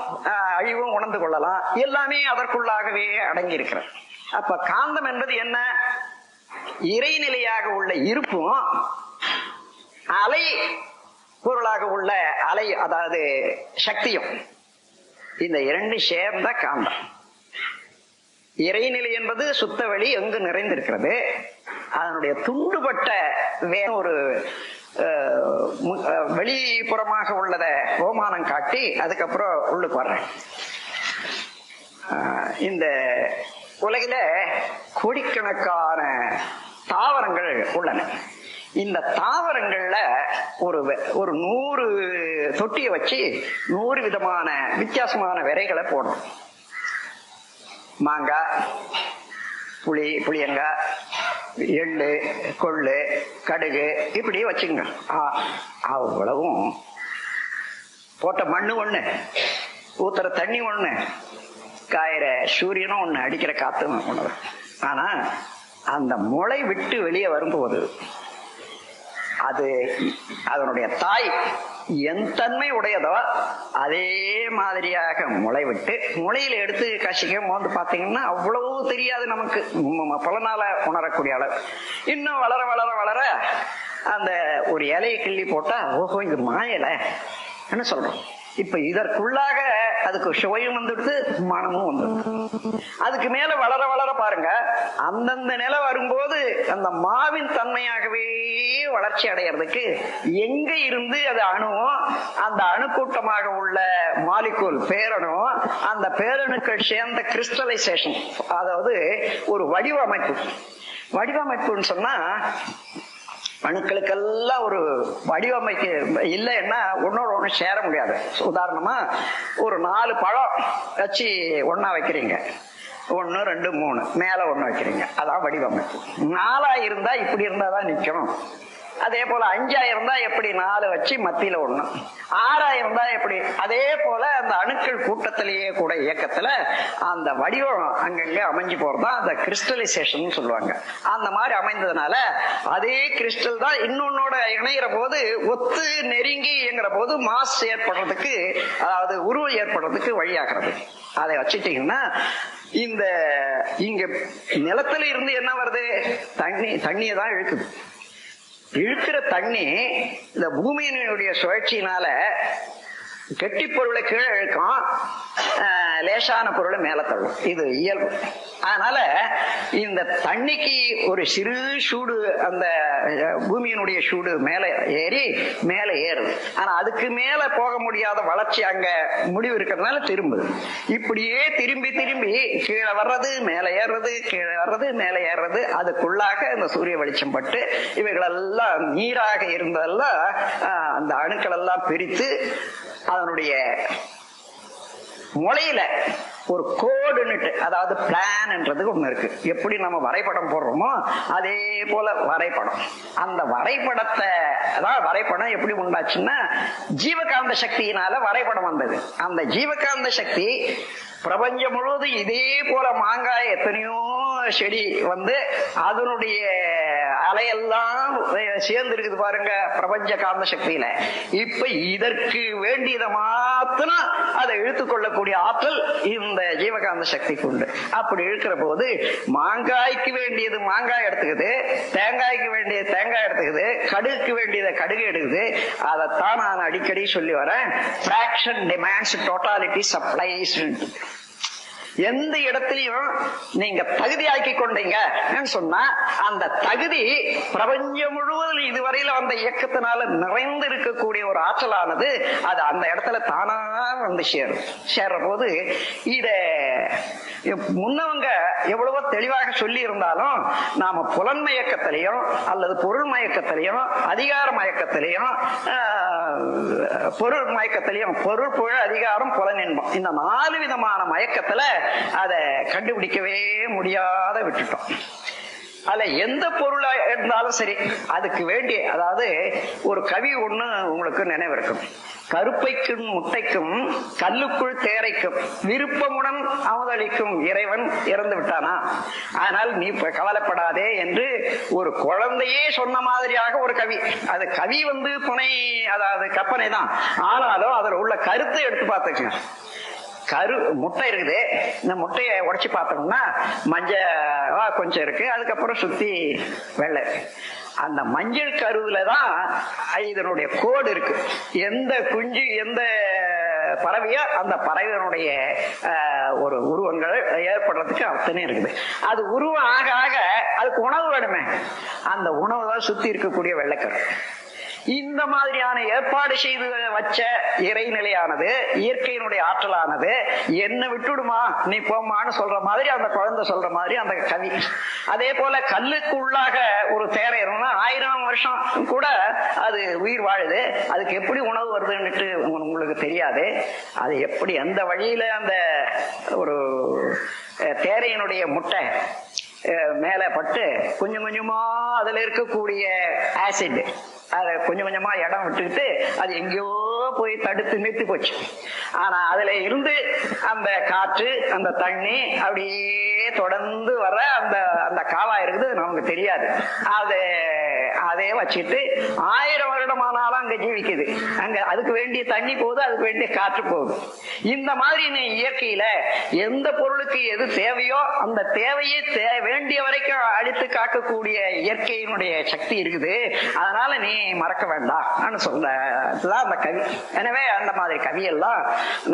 அழிவும் உணர்ந்து கொள்ளலாம். எல்லாமே அதற்குள்ளாகவே அடங்கி இருக்கிறது. அப்ப காந்தம் என்பது என்ன? இறைநிலையாக உள்ள இருப்பும் அலை பொருளாக உள்ள அலை, அதாவது சக்தியும், இந்த இரண்டு சேர்ந்த காந்தம். இறைநிலை என்பது சுத்த வெளி எங்கு நிறைந்திருக்கிறது. அதனுடைய துண்டுபட்ட ஒரு வெளிப்புறமாக உள்ளத ஓமானம் காட்டி அதுக்கப்புறம் உள்ளுக்கு வர்றேன். இந்த உலகில கோடிக்கணக்கான தாவரங்கள் உள்ளன. இந்த தாவரங்கள்ல ஒரு 100 தொட்டியை வச்சு 100 விதமான வித்தியாசமான விதைகளை போடணும். மாங்காய், புளியங்காய், எள்ளு, கொள்ளு, கடுகு, இப்படி வச்சுங்க. அவ்வளவும் போட்ட மண்ணு ஒண்ணு, ஊத்துற தண்ணி ஒண்ணு, காயிற சூரியனும் ஒண்ணு, அடிக்கிற காத்தும் ஒண்ணு. ஆனா அந்த முளை விட்டு வெளியே வரும்போது அது அதனுடைய தாய் என் தன்மை உடையதோ அதே மாதிரியாக முளைவிட்டு, முளையில எடுத்து கசிக்கும் போது பாத்தீங்கன்னா அவ்வளவு தெரியாது நமக்கு, பலனால உணரக்கூடிய அளவு. இன்னும் வளர வளர வளர அந்த ஒரு இலையை கிள்ளி போட்டா ஓஹோ இது மாயலை என்ன சொல்றோம். இப்ப இதற்குள்ளாக அதுக்கு சுவையும் வந்துடுது, மனமும் வந்துடுது. அதுக்கு மேல வளர வளர பாருங்க, அந்தந்த நிலை வரும்போது அந்த மாவின் தன்மையாகவே வளர்ச்சி அடைகிறதுக்கு எங்க இருந்து அது அணுவும், அந்த அணுக்கூட்டமாக உள்ள மாலிகூல் பேரணுவும், அந்த பேரணுக்கள் சேர்ந்த கிறிஸ்டலைசேஷன், அதாவது ஒரு வடிவமைப்பு. வடிவமைப்புன்னு சொன்னா அணுக்களுக்கெல்லாம் ஒரு வடிவமைக்கு இல்லைன்னா ஒன்னோட ஒண்ணு சேர முடியாது. உதாரணமா ஒரு 4 பழம் வச்சு ஒன்னா வைக்கிறீங்க, 1 2 3 மேல 1 வைக்கிறீங்க, அதான் வடிவமைப்பு. 4 இருந்தா இப்படி இருந்தாதான் நிக்கணும். அதே போல 5 இருந்தா எப்படி 4 வச்சு மத்தியில 1, 6 இருந்தா எப்படி. அதே போல அந்த அணுக்கள் கூட்டத்திலேயே கூட இயக்கத்துல அந்த வடிவம் அங்கங்க அமைஞ்சு போறதுதான் அந்த கிறிஸ்டலைசேஷன் சொல்லுவாங்க. அந்த மாதிரி அமைந்ததுனால அதே கிறிஸ்டல் தான் இன்னொன்னோட இணைகிற போது ஒத்து நெருங்கி இயங்குற போது மாஸ் ஏற்படுறதுக்கு, அதாவது உருவம் ஏற்படுறதுக்கு வழியாகிறது. அதை வச்சுட்டீங்கன்னா இந்த இங்க நிலத்துல இருந்து என்ன வருது, தண்ணியை தான் இழுக்குது. இழுக்கிற தண்ணி இந்த பூமியினுடைய சுழற்சியினால கெட்டி பொருளை கீழே இழுக்கும், லேசான பொருளை மேல தள்ளும். இது இயல்பு. அதனால இந்த தண்ணிக்கு ஒரு சிறு சூடு, அந்த பூமியினுடைய சூடு மேல ஏறுது. ஆனா அதுக்கு மேல போக முடியாத வளர்ச்சி அங்க முடிவு இருக்கிறதுனால திரும்புது. இப்படியே திரும்பி திரும்பி கீழே வர்றது மேல ஏறுறது, கீழே வர்றது மேல ஏறுறது. அதுக்குள்ளாக இந்த சூரிய வெளிச்சம் பட்டு இவைகளெல்லாம் நீராக இருந்ததெல்லாம் அந்த அணுக்கள் எல்லாம் பிரித்து அதனுடைய முளையில ஒரு கோடுன்னுட்டு, அதாவது பிளான்ன்றது ஒண்ணு இருக்கு. எப்படி நம்ம வரைபடம் போடுறோமோ அதே போல வரைபடம். அந்த வரைபடத்தை, அதாவது வரைபடம் எப்படி உண்டாச்சுன்னா ஜீவகாந்த சக்தியினால வரைபடம் வந்தது. அந்த ஜீவகாந்த சக்தி பிரபஞ்சம் முழுவதும் இதே போல மாங்காய் எத்தனையோ செடி வந்து அதனுடைய அலையெல்லாம் சேர்ந்து இருக்குது பாருங்க பிரபஞ்ச காந்த சக்தியில. இப்ப இதற்கு வேண்டியதை மாத்திரம் அதை இழுத்துக்கொள்ளக்கூடிய ஆற்றல் இந்த ஜீவகாந்த சக்திக்கு உண்டு. அப்படி இழுக்கிற போது மாங்காய்க்கு வேண்டியது மாங்காய் எடுத்துக்குது, தேங்காய்க்கு வேண்டியது தேங்காய் எடுத்துக்குது, கடுகுக்கு வேண்டியதை கடுகு எடுக்குது. அதைத்தான் நான் அடிக்கடி சொல்லி வரேன், பிராக்ஷன் டிமாண்ட்ஸ் டோட்டாலிட்டி சப்ளைஸ். எந்த இடத்திலையும் நீங்க தகுதி ஆக்கி கொண்டீங்க சொன்னா அந்த தகுதி பிரபஞ்சம் முழுவதும் இதுவரையில வந்த இயக்கத்தினால நிறைந்து இருக்கக்கூடிய ஒரு ஆற்றலானது அது அந்த இடத்துல தானா வந்து சேர்ற போது இத முன்னவங்க எவ்வளவோ தெளிவாக சொல்லி இருந்தாலும் நாம புலன் மயக்கத்திலையும் அல்லது பொருள் மயக்கத்திலையும் அதிகார மயக்கத்திலையும் பொருள் மயக்கத்திலையும், பொருள் புகழ் அதிகாரம் புலன் என்போம், இந்த 4 விதமான மயக்கத்துல அதை கண்டுபிடிக்கவே முடியாத விட்டுட்டோம். அதுல எந்த பொருளா இருந்தாலும் சரி அதுக்கு வேண்டிய, அதாவது ஒரு கவி ஒண்ணு உங்களுக்கு நினைவு இருக்கும், கருப்பைக்கும் முட்டைக்கும் கல்லுக்குள் தேரைக்கும் விருப்பமுடன் அமுதளிக்கும் இறைவன் இறந்து விட்டானா, ஆனால் நீ கவலைப்படாதே என்று ஒரு குழந்தையே சொன்ன மாதிரியாக ஒரு கவி. அது கவி வந்து புனை, அதாவது கற்பனை தான், ஆனாலும் அதில் உள்ள கருத்தை எடுத்து பார்த்துக்கங்க. முட்டை இருக்குது, இந்த முட்டையை உடைச்சு பார்த்தோம்னா மஞ்சள் கொஞ்சம் இருக்கு, அதுக்கப்புறம் சுத்தி வெள்ளை. அந்த மஞ்சள் கருவுலதான் இதனுடைய கோடு இருக்கு. எந்த குஞ்சு எந்த பறவையோ அந்த பறவையினுடைய ஒரு உருவங்கள் ஏற்படுறதுக்கு அத்தனை இருக்குது. அது உருவம் ஆக ஆக அதுக்கு உணவு வேணுமே, அந்த உணவு தான் சுத்தி இருக்கக்கூடிய வெள்ளைக்கரு. இந்த மாதிரியான ஏற்பாடு செய்து வச்ச இறைநிலையானது, இயற்கையினுடைய ஆற்றலானது என்ன விட்டுடுமா நீ போமான்னு சொல்ற மாதிரி அந்த குழந்தை சொல்ற மாதிரி அந்த கவி. அதே போல கல்லுக்கு உள்ளாக ஒரு தேரை இருந்தா 1000 வருஷம் கூட அது உயிர் வாழுது. அதுக்கு எப்படி உணவு வருதுன்னுட்டு உங்களுக்கு தெரியாது. அது எப்படி எந்த வழியில அந்த ஒரு தேரையினுடைய முட்டை மேல பட்டு கொஞ்சம் கொஞ்சமா அதுல இருக்கக்கூடிய ஆசிட் அதை கொஞ்சம் கொஞ்சமா இடம் விட்டுக்கிட்டு அது எங்கேயோ போய் தடுத்து நிறுத்தி போச்சு. ஆனா அதுல இருந்து அந்த காற்று அந்த தண்ணி அப்படியே தொடர்ந்து வர அந்த அந்த காவா இருக்குது நமக்கு தெரியாது. அது அதே வச்சுட்டு 1000 வருடமானாலும் அங்க ஜீவிக்குது. அங்க அதுக்கு வேண்டிய தண்ணி போகுது, அதுக்கு வேண்டிய காற்று போகுது. இந்த மாதிரி நீ இயற்கையில எந்த பொருளுக்கு எது தேவையோ அந்த தேவையை வேண்டிய வரைக்கும் அழித்து காக்கக்கூடிய இயற்கையினுடைய சக்தி இருக்குது. அதனால நீ மறக்க வேண்டாம் சொல்லதான் அந்த கவி. எனவே அந்த மாதிரி கவியெல்லாம்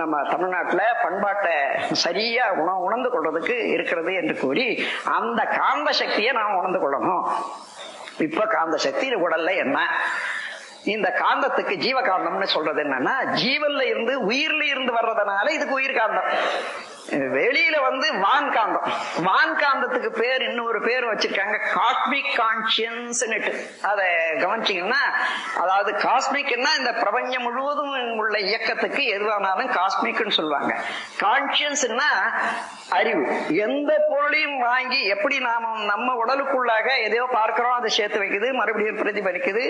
நம்ம தமிழ்நாட்டுல பண்பாட்டை சரியா உணர்ந்து கொள்றதுக்கு இருக்கிறது என்று கூறி அந்த காந்த சக்தியை நாம் உணர்ந்து கொள்ளணும். இப்ப காந்த சக்தி உடல்ல என்ன? இந்த காந்தத்துக்கு ஜீவகாந்தம்னு சொல்றது என்னன்னா, ஜீவன்ல இருந்து உயிர்ல இருந்து வர்றதுனால இதுக்கு உயிர் காந்தம். வெளியில வான்காந்தம். வான்காந்தத்துக்கு பேர் இன்னொரு பேர் வச்சிருக்காங்க, காஸ்மிக் கான்சியன்ஸ். அதை கவனிச்சீங்கன்னா, அதாவது காஸ்மிக்னா இந்த பிரபஞ்சம் முழுவதும் உள்ள இயக்கத்துக்கு எதுவானாலும் காஸ்மிக்னு சொல்லுவாங்க. கான்சியன்ஸ்னா அறிவு. எந்த பொருளையும் வாங்கி எப்படி நாம நம்ம உடலுக்குள்ளாக எதையோ பார்க்கிறோம், அதை சேர்த்து வைக்குது, மறுபடியும் பிரதிபலிக்குது.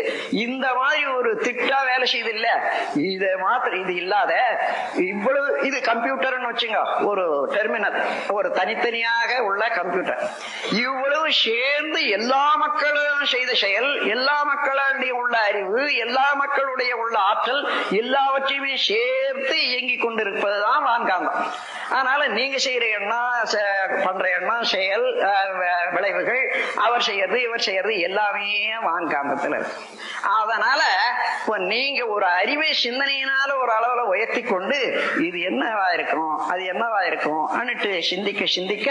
இந்த மாதிரி ஒரு திட்டா வேலை செய்யுது இல்ல, இது மாத்திரம் இது இல்லாத இவ்வளவு இது கம்ப்யூட்டர்னு வச்சுங்க, ஒரு டெர்மினல், ஒரு தனித்தனியாக உள்ள கம்ப்யூட்டர். இவ்வளவு சேர்ந்து எல்லா மக்களும் செய்த செயல், எல்லா மக்களுடைய உள்ள அறிவு, எல்லா மக்களுடைய உள்ள ஆற்றல் எல்லாவற்றையுமே சேர்த்து இயங்கிக் கொண்டிருப்பதுதான் வான்காந்தம். அதனால நீங்க செய்யற எண்ணம், பண்ற எண்ணம், செயல், விளைவுகள், அவர் செய்யறது இவர் செய்யறது எல்லாமே வான்காந்தத்துல இருக்கு. அதனால இப்ப நீங்க ஒரு அறிவை சிந்தனையினால ஒரு அளவுல உயர்த்தி கொண்டு இது என்னவா இருக்கும் அது என்னவா இருக்கும் சிந்திக்க சிந்திக்க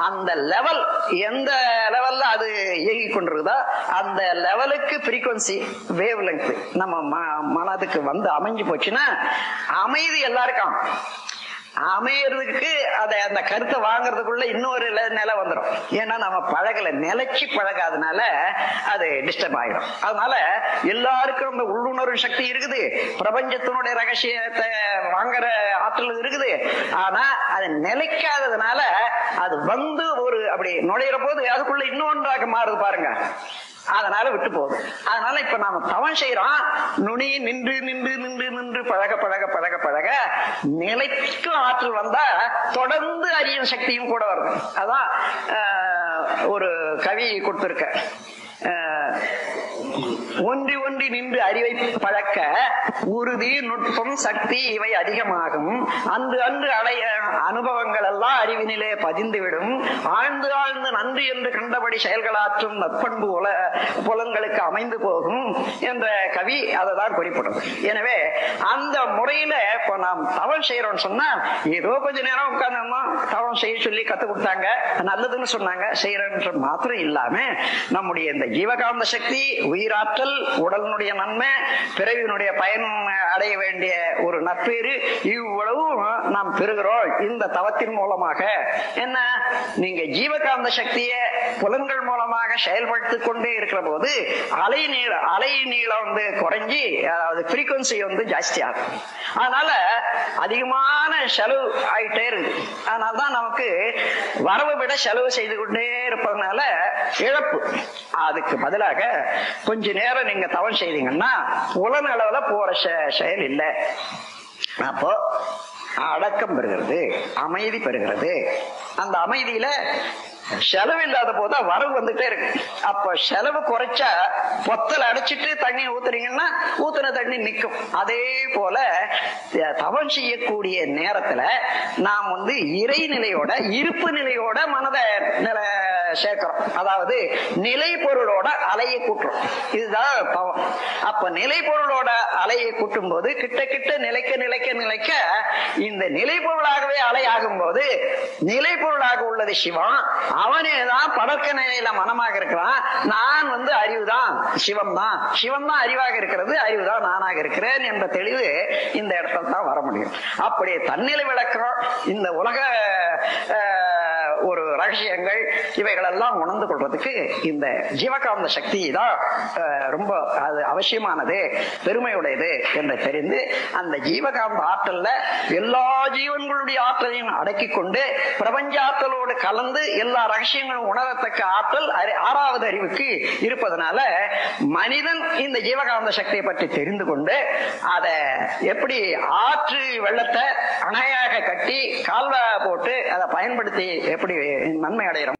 அந்த லெவல் எந்த லெவல்ல அது இயங்கி கொண்டிருக்குதோ அந்த லெவலுக்கு ஃப்ரீக்வன்சி வேவ் லெங்த் நம்ம மனதுக்கு அமைஞ்சு போச்சுன்னா அமைதி எல்லாருக்கும். அமையறதுக்கு அந்த கருத்தை வாங்கறதுக்குள்ள இன்னொரு நிலை வந்துடும். ஏன்னா நம்ம பழகல, நிலைச்சு பழகாதனால அது டிஸ்டர்ப் ஆகிடும். அதனால எல்லாருக்கும் நம்ம உள்ளுணர்வு சக்தி இருக்குது, பிரபஞ்சத்தினுடைய ரகசியத்தை வாங்குற ஆற்றல் இருக்குது. ஆனா அது நிலைக்காததுனால அது ஒரு அப்படி நுழையிற போது அதுக்குள்ள இன்னொன்றாக மாறுது பாருங்க. அதனால விட்டு போகுது. அதனால இப்ப நாம தவம் செய்யறோம், நுனி நின்று நின்று நின்று நின்று பழக பழக பழக பழக நிலைக்கும் ஆற்றல் வந்தா தொடர்ந்து அறியும் சக்தியும் கூட வருது. அதான் ஒரு கவி கொடுத்திருக்க, ஒன்றி ஒன்றி நின்று அறிவை பழக்க உறுதி நுட்பம் சக்தி இவை அதிகமாகும். அன்று அன்று அடைய அனுபவங்கள் எல்லாம் அறிவினிலே பதிந்துவிடும். ஆழ்ந்து ஆழ்ந்து நன்றி என்று கண்டபடி செயல்களாற்றும் நற்பண்பு புலன்களுக்கு அமைந்து போகும் என்ற கவி அதை தான் குறிப்பிடும். எனவே அந்த முறையில இப்ப நாம் தவம் செய்யறோம்னு சொன்னா ஏதோ கொஞ்ச நேரம் உட்கார்ந்தோமா தவம் செய்ய சொல்லி கத்து கொடுத்தாங்க, நல்லதுன்னு சொன்னாங்க, செய்யறன்ற மாத்திரம் இல்லாம நம்முடைய இந்த ஜீவகாந்த சக்தி, உயிராற்றல், உடலினுடைய நன்மை, பிறவியினுடைய பயன் அடைய வேண்டிய ஒரு நற்பேறு, இவ்வளவு நாம் பெறுகிறோம் இந்த தவத்தின் மூலமாக. என்ன, நீங்க ஜீவகாந்த சக்தியை புலன்கள் மூலமாக செயல்படுத்திக் கொண்டே இருக்கிற போது அலை நீளம் குறைஞ்சி, அதாவது ஃப்ரீக்வன்சி ஜாஸ்தி ஆகும். அதனால அதிகமான செலவு ஆயிட்டே இருக்கு. அதனால்தான் நமக்கு வரவு விட செலவு செய்து கொண்டே இருப்பதனால இழப்பு. அதுக்கு பதிலாக கொஞ்ச நேரம் நீங்க தவம் செய்தீங்கன்னா புலன் அளவுல போற செயல் இல்லை. அப்போ அடக்கம் பெறுகிறது, அமைதி பெறுகிறது. அந்த அமைதியில செலவு இல்லாத போதா வரவு வந்துட்டே இருக்கு. அப்ப செலவு குறைச்சா பொத்தல் அடைச்சிட்டு தண்ணி ஊத்துறீங்கன்னா ஊத்துன தண்ணி நிற்கும். அதே போல தவம் செய்யக்கூடிய நேரத்துல நாம் இறைநிலையோட இருப்பு நிலையோட மனதை சேர்க்கிறோம். அதாவது நிலை பொருளோட அலையை கூட்டுறோம். இதுதான் தவம். அப்ப நிலை பொருளோட அலையை கூட்டும் போது கிட்ட கிட்ட நிலைக்க நிலைக்க நிலைக்க இந்த நிலை பொருளாகவே அலை ஆகும் போது நிலை பொருளாக உள்ளது சிவம், அவனேதான் படக்க நிலையில மனமாக இருக்கிறான். நான் அறிவுதான், சிவம் தான், சிவம் தான் அறிவாக இருக்கிறது, அறிவுதான் நானாக இருக்கிறேன் என்ற தெளிவு இந்த இடத்துல தான் வர முடியும். அப்படி தன்னிலை விளக்கம் இந்த உலக ஒரு ரகசியங்கள் இவைகள் எல்லாம் உணர்ந்து கொள்வதற்கு இந்த ஜீவகாந்த சக்தி தான் ரொம்ப அது அவசியமானது, பெருமையுடையது என்று தெரிந்து அந்த ஜீவகாந்த ஆற்றல்ல எல்லா ஜீவன்களுடைய ஆற்றலையும் அடக்கி கொண்டு பிரபஞ்ச ஆற்றலோடு கலந்து எல்லா ரகசியங்களும் உணரத்தக்க ஆற்றல் ஆறாவது அறிவுக்கு இருப்பதனால மனிதன் இந்த ஜீவகாந்த சக்தியை பற்றி தெரிந்து கொண்டு அதை எப்படி ஆற்று வெள்ளத்தை அணையாக கட்டி கால்வா போட்டு அதை பயன்படுத்தி எப்படி நன்மை அடைகிறோம்.